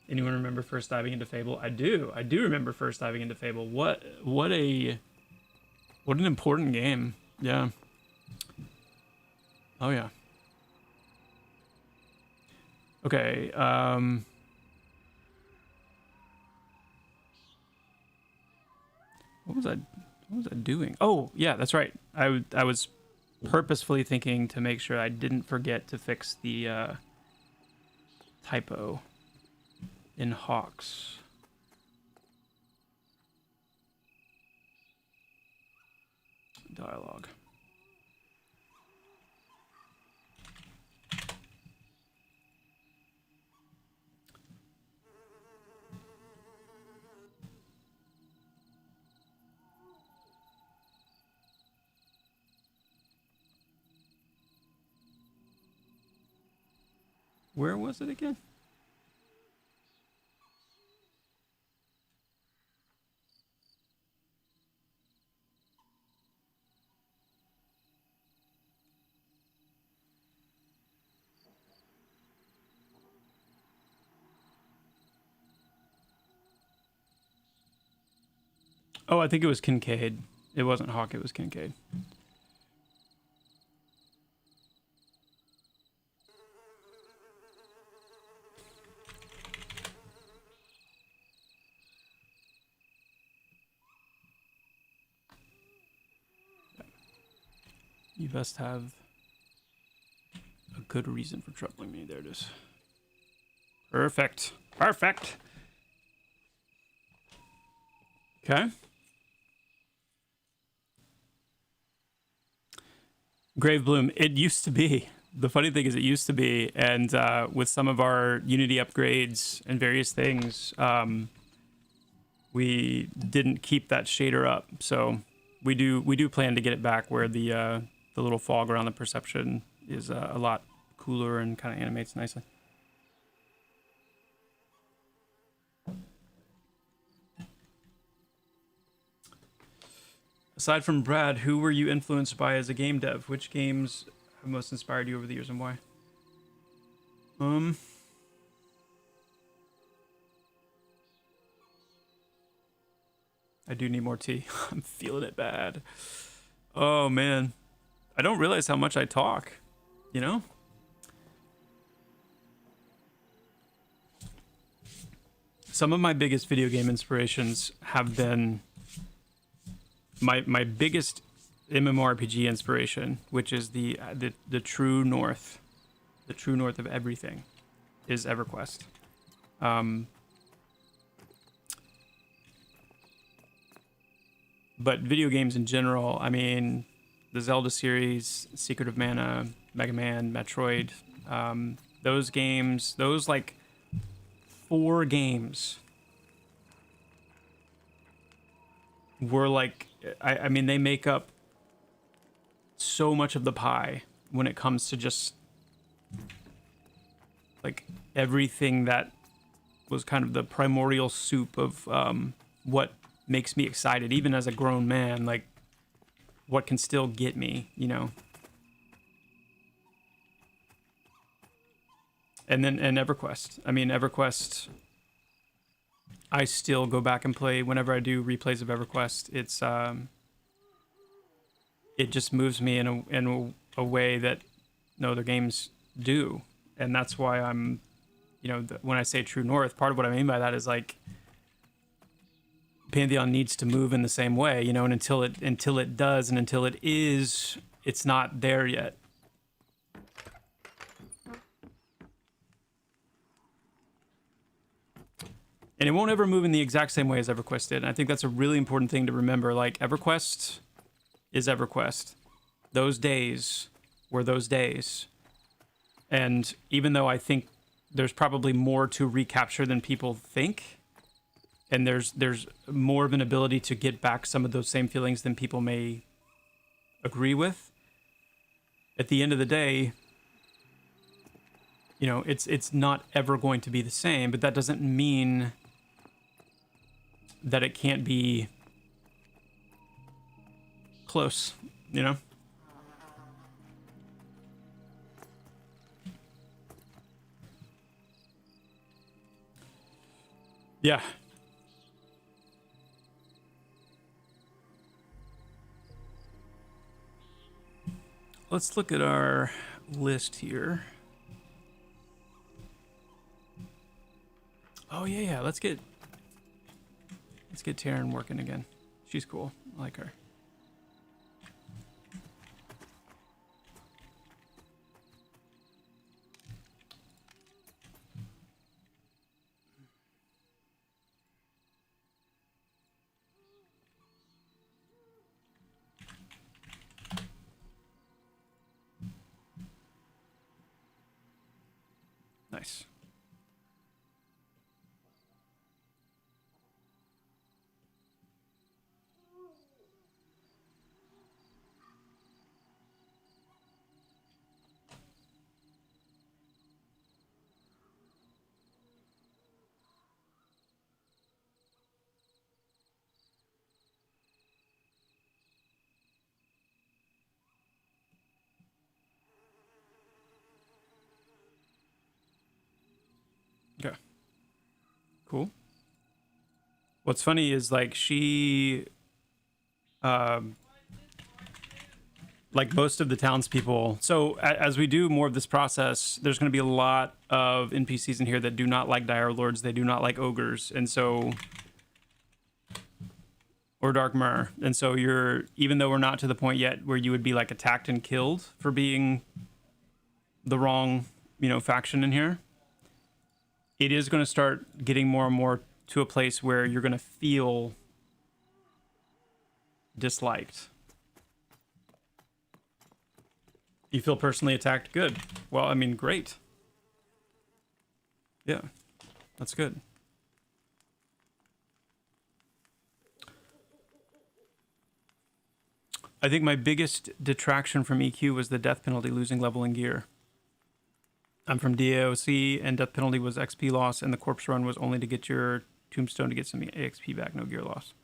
Anyone remember first diving into Fable? I do remember first diving into Fable. What an important game. Yeah. Oh yeah. Okay, what was I doing? Oh, yeah, that's right. I was purposefully thinking to make sure I didn't forget to fix the typo in Hawks. Dialogue. Where was it again? Oh, I think it was Kincaid. It wasn't Hawk, it was Kincaid. You best have a good reason for troubling me. There it is. Perfect. Perfect. Okay. Grave Bloom. It used to be. The funny thing is it used to be. And with some of our Unity upgrades and various things, we didn't keep that shader up. So we do plan to get it back where the little fog around the perception is a lot cooler and kind of animates nicely. Aside from Brad, who were you influenced by as a game dev? Which games have most inspired you over the years and why? I do need more tea. I'm feeling it bad. Oh man. I don't realize how much I talk, you know? Some of my biggest video game inspirations have been my biggest MMORPG inspiration, which is the true north, the true north of everything, is EverQuest. But video games in general, I mean, the Zelda series, Secret of Mana, Mega Man, Metroid, those games, those like 4 games were like, I mean, they make up so much of the pie when it comes to just like everything that was kind of the primordial soup of what makes me excited, even as a grown man, like what can still get me, you know? And then, and EverQuest. I mean, EverQuest I still go back and play whenever I do replays of EverQuest. It's it just moves me in a way that no other games do, and that's why I'm, when I say True North, part of what I mean by that is like Pantheon needs to move in the same way, and until it does, and until it is, it's not there yet. And it won't ever move in the exact same way as EverQuest did. And I think that's a really important thing to remember. Like, EverQuest is EverQuest. Those days were those days. And even though I think there's probably more to recapture than people think, and there's more of an ability to get back some of those same feelings than people may agree with, at the end of the day, it's not ever going to be the same, but that doesn't mean that it can't be close, Yeah. Let's look at our list here. Oh yeah, let's get Taryn working again. She's cool. I like her. Nice. Okay. Cool. What's funny is like she, like most of the townspeople. So as we do more of this process, there's going to be a lot of NPCs in here that do not like Direlords. They do not like ogres, and so, or Dark Myr. And so even though we're not to the point yet where you would be like attacked and killed for being the wrong, faction in here, it is going to start getting more and more to a place where you're going to feel disliked. You feel personally attacked? Good. Well, I mean, great. Yeah, that's good. I think my biggest detraction from EQ was the death penalty, losing level and gear. I'm from DAOC, and death penalty was XP loss, and the corpse run was only to get your tombstone to get some AXP back, no gear loss.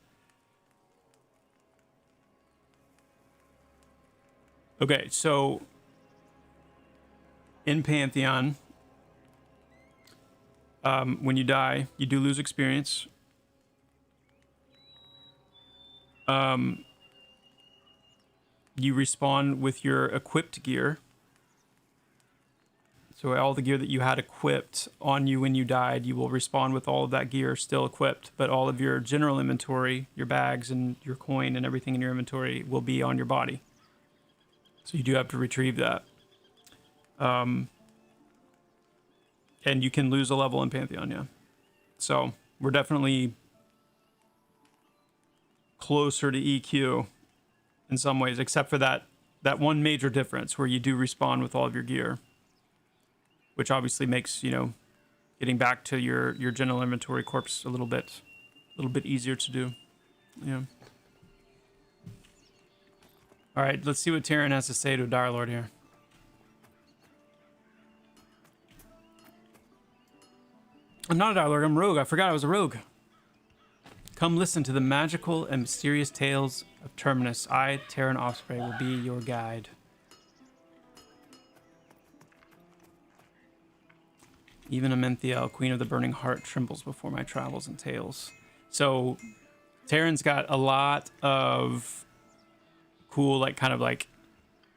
Okay, so in Pantheon, when you die, you do lose experience. You respawn with your equipped gear. So all the gear that you had equipped on you when you died, you will respawn with all of that gear still equipped, but all of your general inventory, your bags and your coin and everything in your inventory will be on your body. So you do have to retrieve that. And you can lose a level in Pantheon, yeah. So we're definitely closer to EQ in some ways, except for that one major difference where you do respawn with all of your gear, which obviously makes, getting back to your general inventory corpse a little bit easier to do. Yeah. All right, let's see what Taryn has to say to Direlord here. I'm not a Direlord, I'm rogue. I forgot I was a rogue. Come listen to the magical and mysterious tales of Terminus. I, Taryn Offspray, will be your guide. Even Aminthiel, Queen of the Burning Heart, trembles before my travels and tales. So Terran's got a lot of cool, like, kind of like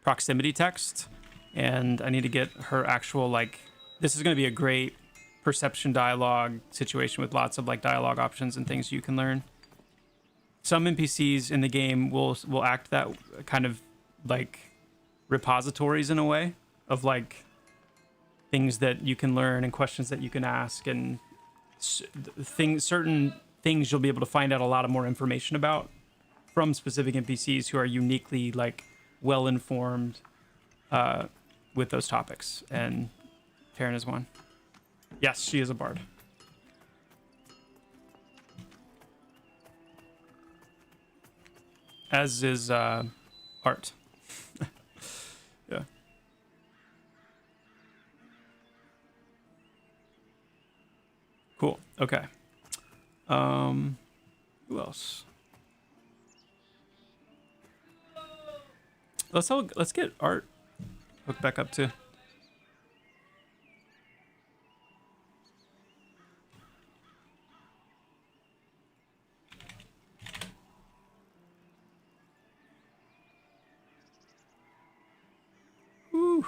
proximity text, and I need to get her actual, like, this is going to be a great perception dialogue situation with lots of like dialogue options and things you can learn. Some NPCs in the game will act that kind of like repositories in a way of like things that you can learn and questions that you can ask and certain things you'll be able to find out a lot of more information about from specific NPCs who are uniquely like well informed with those topics, and Terran is one. Yes, she is a bard. As is Art. Yeah. Cool. Okay. Who else? Let's get Art hooked back up too. Woo.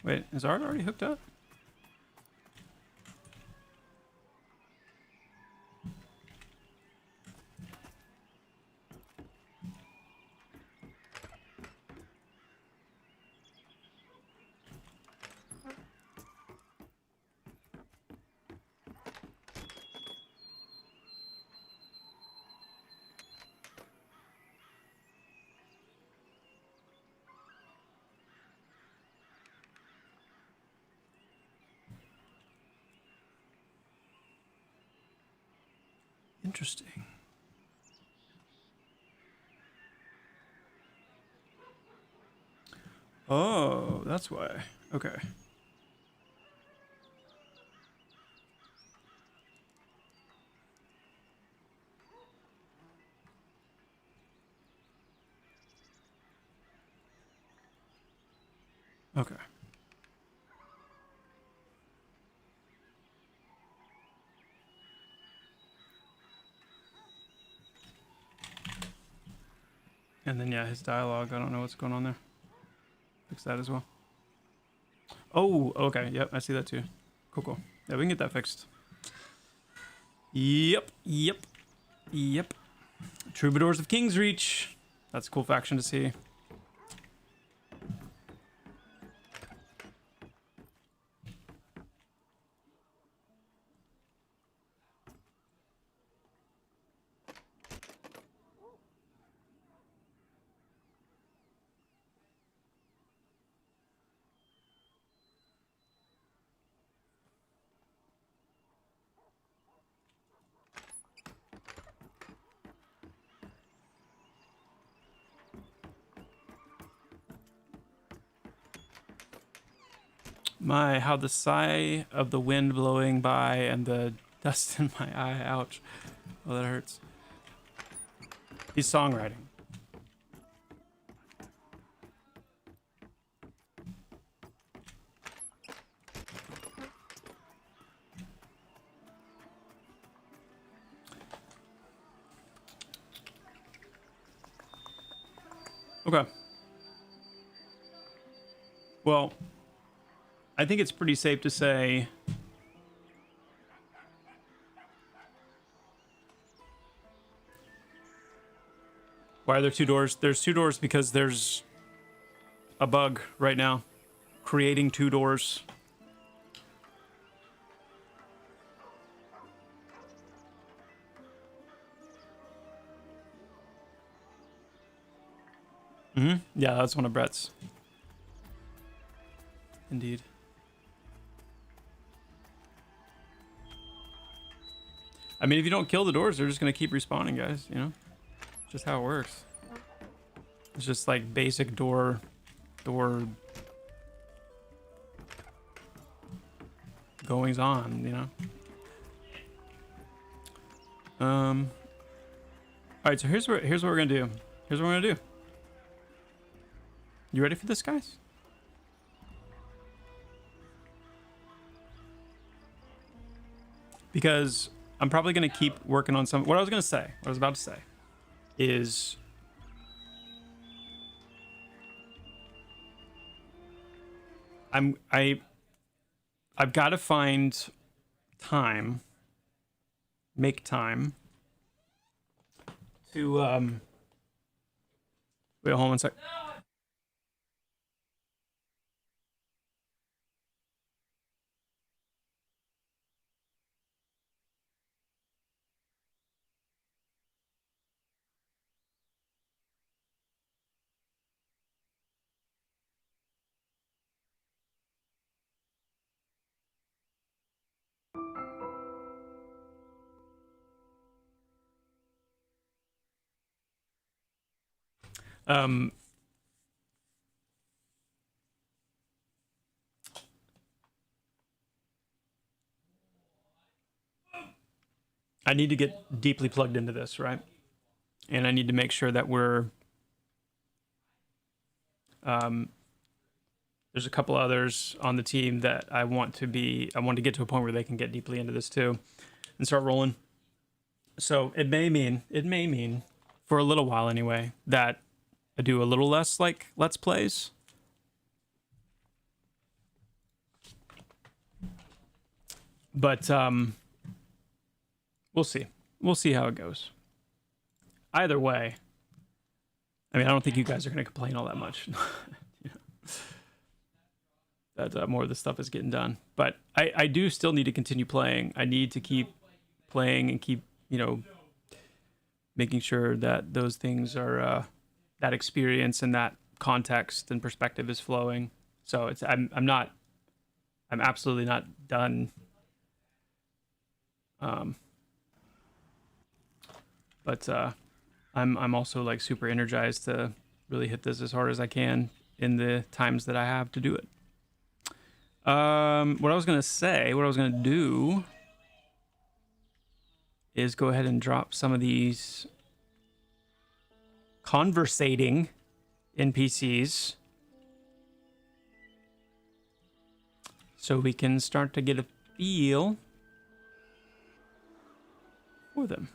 Wait, is Art already hooked up? Interesting. Oh, that's why. Okay. Okay. And then, yeah, his dialogue. I don't know what's going on there. Fix that as well. Oh, okay. Yep, I see that too. Cool. Yeah, we can get that fixed. Yep. Troubadours of Kingsreach. That's a cool faction to see. My, how the sigh of the wind blowing by and the dust in my eye. Ouch. Oh, that hurts. He's songwriting. Okay. Well, I think it's pretty safe to say why are there two doors? There's two doors because there's a bug right now creating two doors. Yeah, that's one of Brett's. Indeed. I mean, if you don't kill the doors, they're just gonna keep respawning, guys. You know, it's just how it works. It's just like basic door goings on, you know. All right, so here's what we're gonna do. Here's what we're gonna do. You ready for this, guys? Because I'm probably gonna keep working on some. What I was about to say, is I've got to find time, make time to wait, hold on one sec. I need to get deeply plugged into this, right? And I need to make sure that we're there's a couple others on the team that I want to get to a point where they can get deeply into this too and start rolling. So it may mean for a little while anyway that I do a little less like Let's Plays. But we'll see. We'll see how it goes. Either way, I mean, I don't think you guys are going to complain all that much. You know, that more of the stuff is getting done. But I do still need to continue playing. I need to keep playing and keep, you know, making sure that those things are, that experience and that context and perspective is flowing. So I'm absolutely not done. But I'm also like super energized to really hit this as hard as I can in the times that I have to do it. What I was gonna do is go ahead and drop some of these conversating NPCs so we can start to get a feel for them.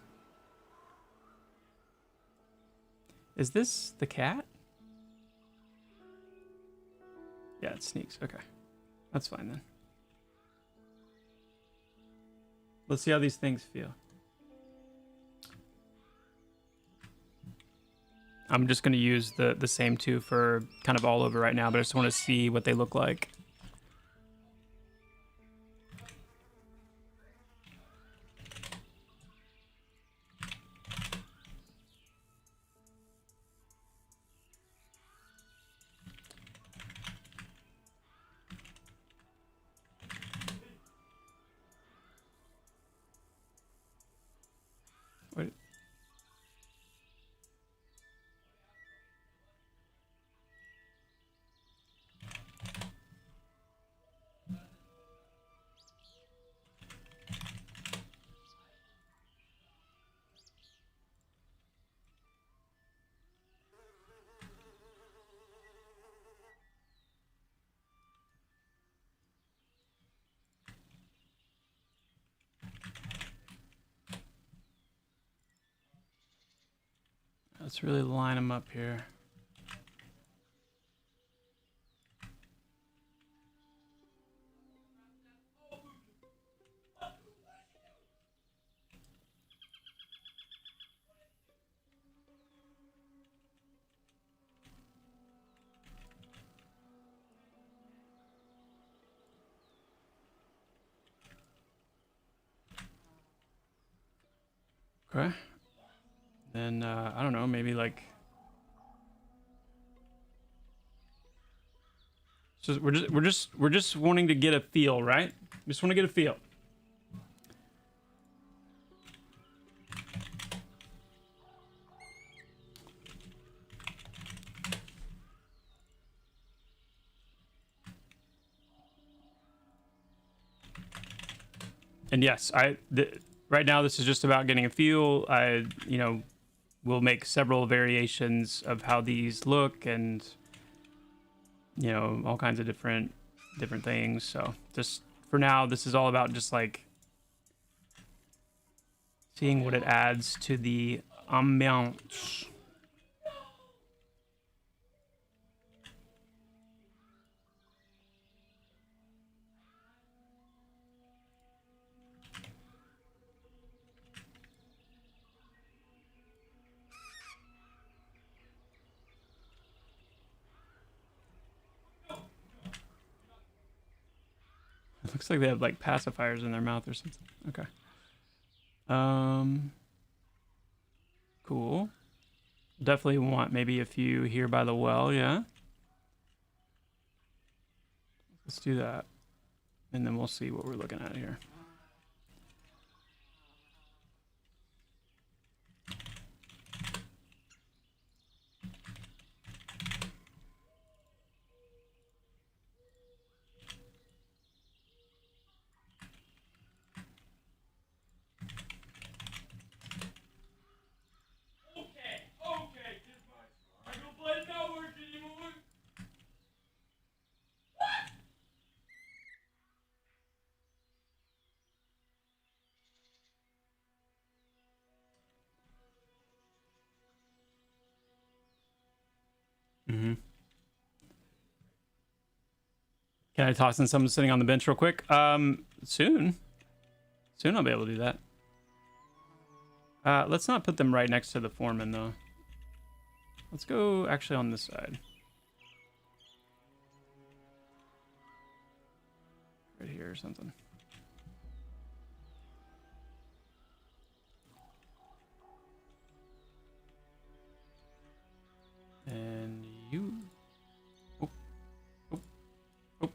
Is this the cat? Yeah, it sneaks. Okay. That's fine then. Let's see how these things feel. I'm just going to use the same two for kind of all over right now, but I just want to see what they look like. Wait. Let's really line them up here. Okay. Then I don't know, maybe like so we're just wanting to get a feel, right? Just want to get a feel. And yes, right now this is just about getting a feel. We'll make several variations of how these look, and all kinds of different things. So just for now, this is all about just like seeing what it adds to the ambiance. It looks like they have like pacifiers in their mouth or something. Okay. Cool. Definitely want maybe a few here by the well, yeah. Let's do that. And then we'll see what we're looking at here. Mm-hmm. Can I toss in someone sitting on the bench real quick? Soon I'll be able to do that. Let's not put them right next to the foreman though. Let's go actually on this side. Right here or something. And you. Oh, oh, oh,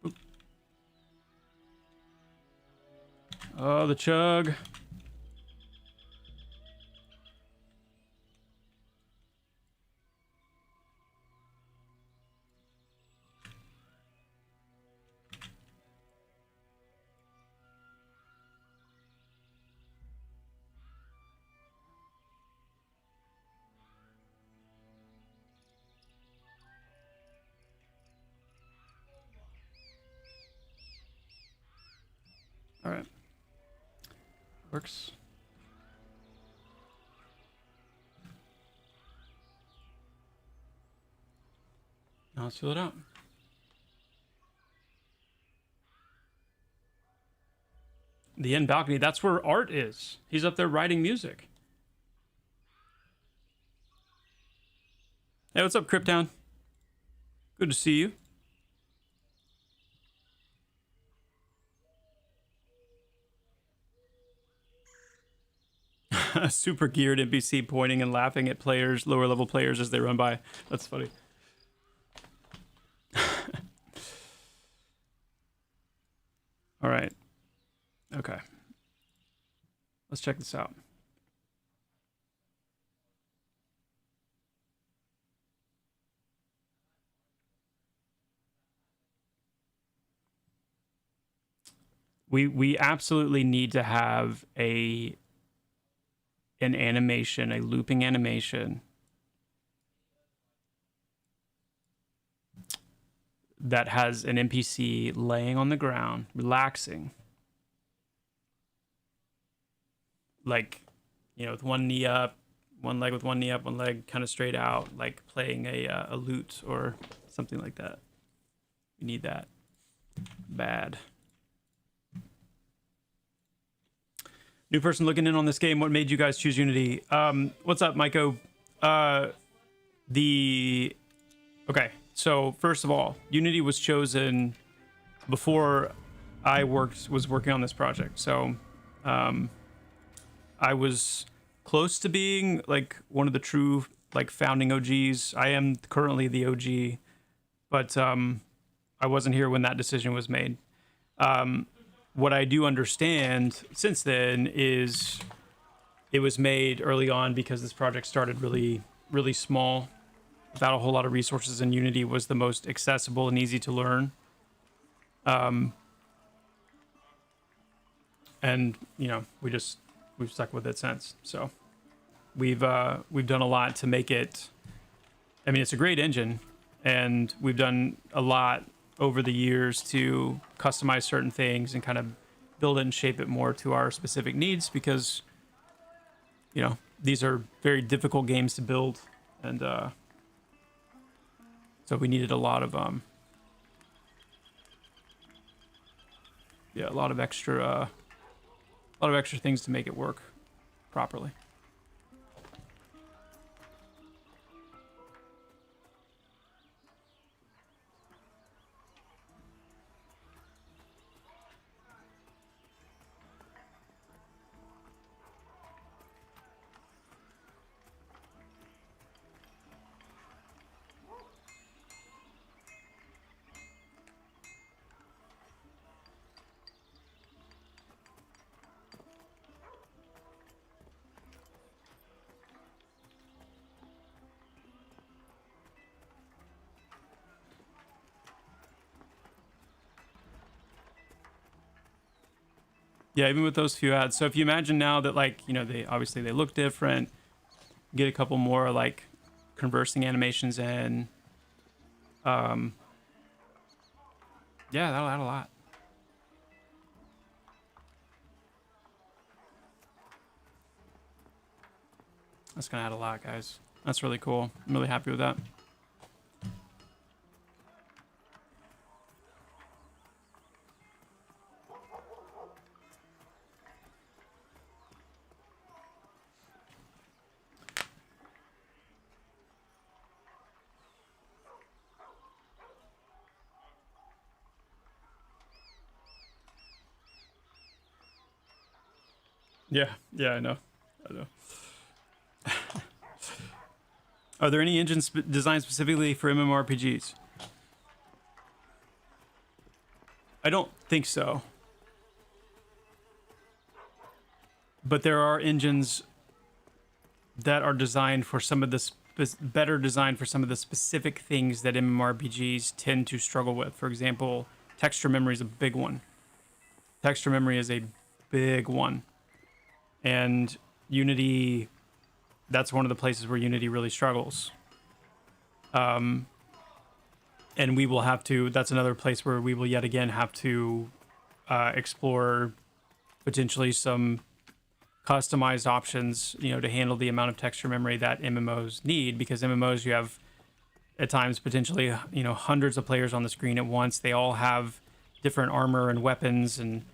oh. Oh, the chug. All right. Works. Now let's fill it out. The end balcony, that's where Art is. He's up there writing music. Hey, what's up, Cryptown? Good to see you. A super geared NPC pointing and laughing at players, lower level players as they run by. That's funny. All right. Okay. Let's check this out. We absolutely need to have an animation, a looping animation that has an NPC laying on the ground, relaxing. Like, with one knee up, one leg with one knee up, one leg kind of straight out, like playing a lute or something like that. We need that bad. New person looking in on this game. What made you guys choose Unity? What's up, Maiko? Okay, so first of all, Unity was chosen before I was working on this project. So I was close to being like one of the true like founding OGs. I am currently the OG, but I wasn't here when that decision was made. What I do understand since then is it was made early on because this project started really, really small, without a whole lot of resources, and Unity was the most accessible and easy to learn. and you know, we've stuck with it since. So we've done a lot to make it. I mean, it's a great engine, and we've done a lot over the years to customize certain things and kind of build it and shape it more to our specific needs, because you know, these are very difficult games to build, and so we needed a lot of a lot of extra things to make it work properly. Yeah, even with those few ads. So if you imagine now that, like, you know, they obviously they look different, get a couple more like conversing animations in. Yeah, that'll add a lot. That's gonna add a lot, guys. That's really cool. I'm really happy with that. Yeah, I know. Are there any engines designed specifically for MMORPGs? I don't think so. But there are engines that are designed for some of the better designed for some of the specific things that MMORPGs tend to struggle with. For example, texture memory is a big one. Texture memory is a big one. And Unity, that's one of the places where Unity really struggles. And we will have to, that's another place where we will yet again have to explore potentially some customized options, you know, to handle the amount of texture memory that MMOs need, because MMOs, you have at times potentially, you know, hundreds of players on the screen at once. They all have different armor and weapons, and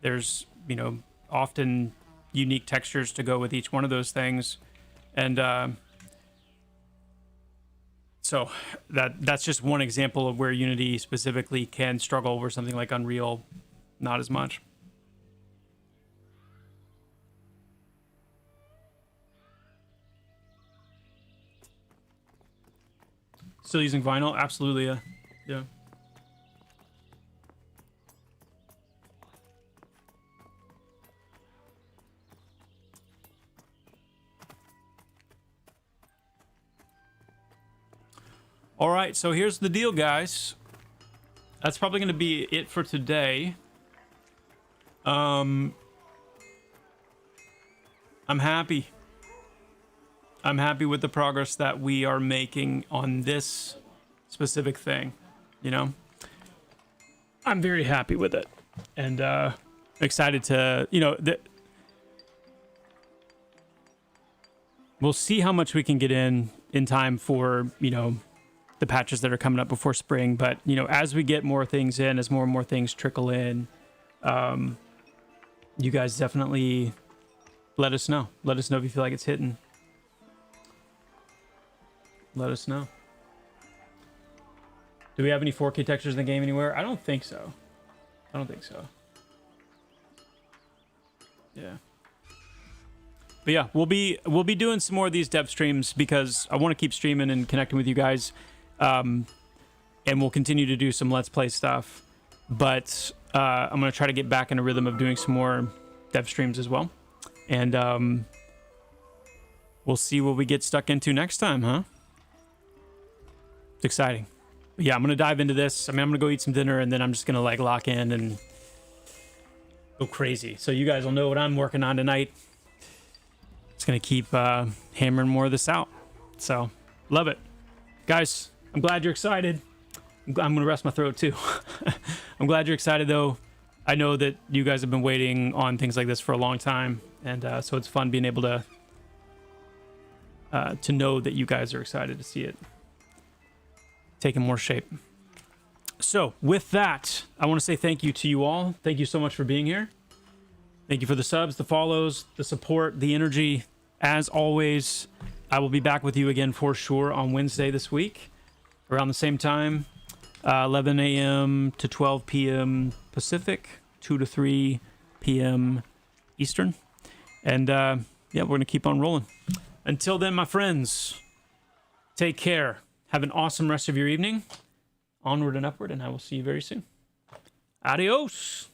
there's, you know, often unique textures to go with each one of those things. And so that's just one example of where Unity specifically can struggle, over something like Unreal not as much. Still using vinyl? Absolutely, yeah. Yeah. All right, so here's the deal, guys. That's probably going to be it for today. I'm happy. I'm happy with the progress that we are making on this specific thing, you know? I'm very happy with it. And excited to, you know, we'll see how much we can get in time for, you know, the patches that are coming up before spring. But, you know, as we get more things in, as more and more things trickle in, you guys definitely let us know. Let us know if you feel like it's hitting. Let us know. Do we have any 4K textures in the game anywhere? I don't think so. I don't think so. Yeah. But yeah, we'll be doing some more of these dev streams, because I want to keep streaming and connecting with you guys. And we'll continue to do some Let's Play stuff. But I'm going to try to get back in a rhythm of doing some more dev streams as well. And we'll see what we get stuck into next time, huh? It's exciting. But yeah, I'm going to dive into this. I mean, I'm going to go eat some dinner, and then I'm just going to like lock in and go crazy. So you guys will know what I'm working on tonight. It's going to keep hammering more of this out. So, love it. Guys, I'm glad you're excited. I'm going to rest my throat too. I'm glad you're excited though. I know that you guys have been waiting on things like this for a long time. And so it's fun being able to know that you guys are excited to see it taking more shape. So with that, I want to say thank you to you all. Thank you so much for being here. Thank you for the subs, the follows, the support, the energy. As always, I will be back with you again for sure on Wednesday this week, around the same time, 11 a.m. to 12 p.m. Pacific, 2 to 3 p.m. Eastern. And yeah, we're going to keep on rolling. Until then, my friends, take care. Have an awesome rest of your evening. Onward and upward, and I will see you very soon. Adios.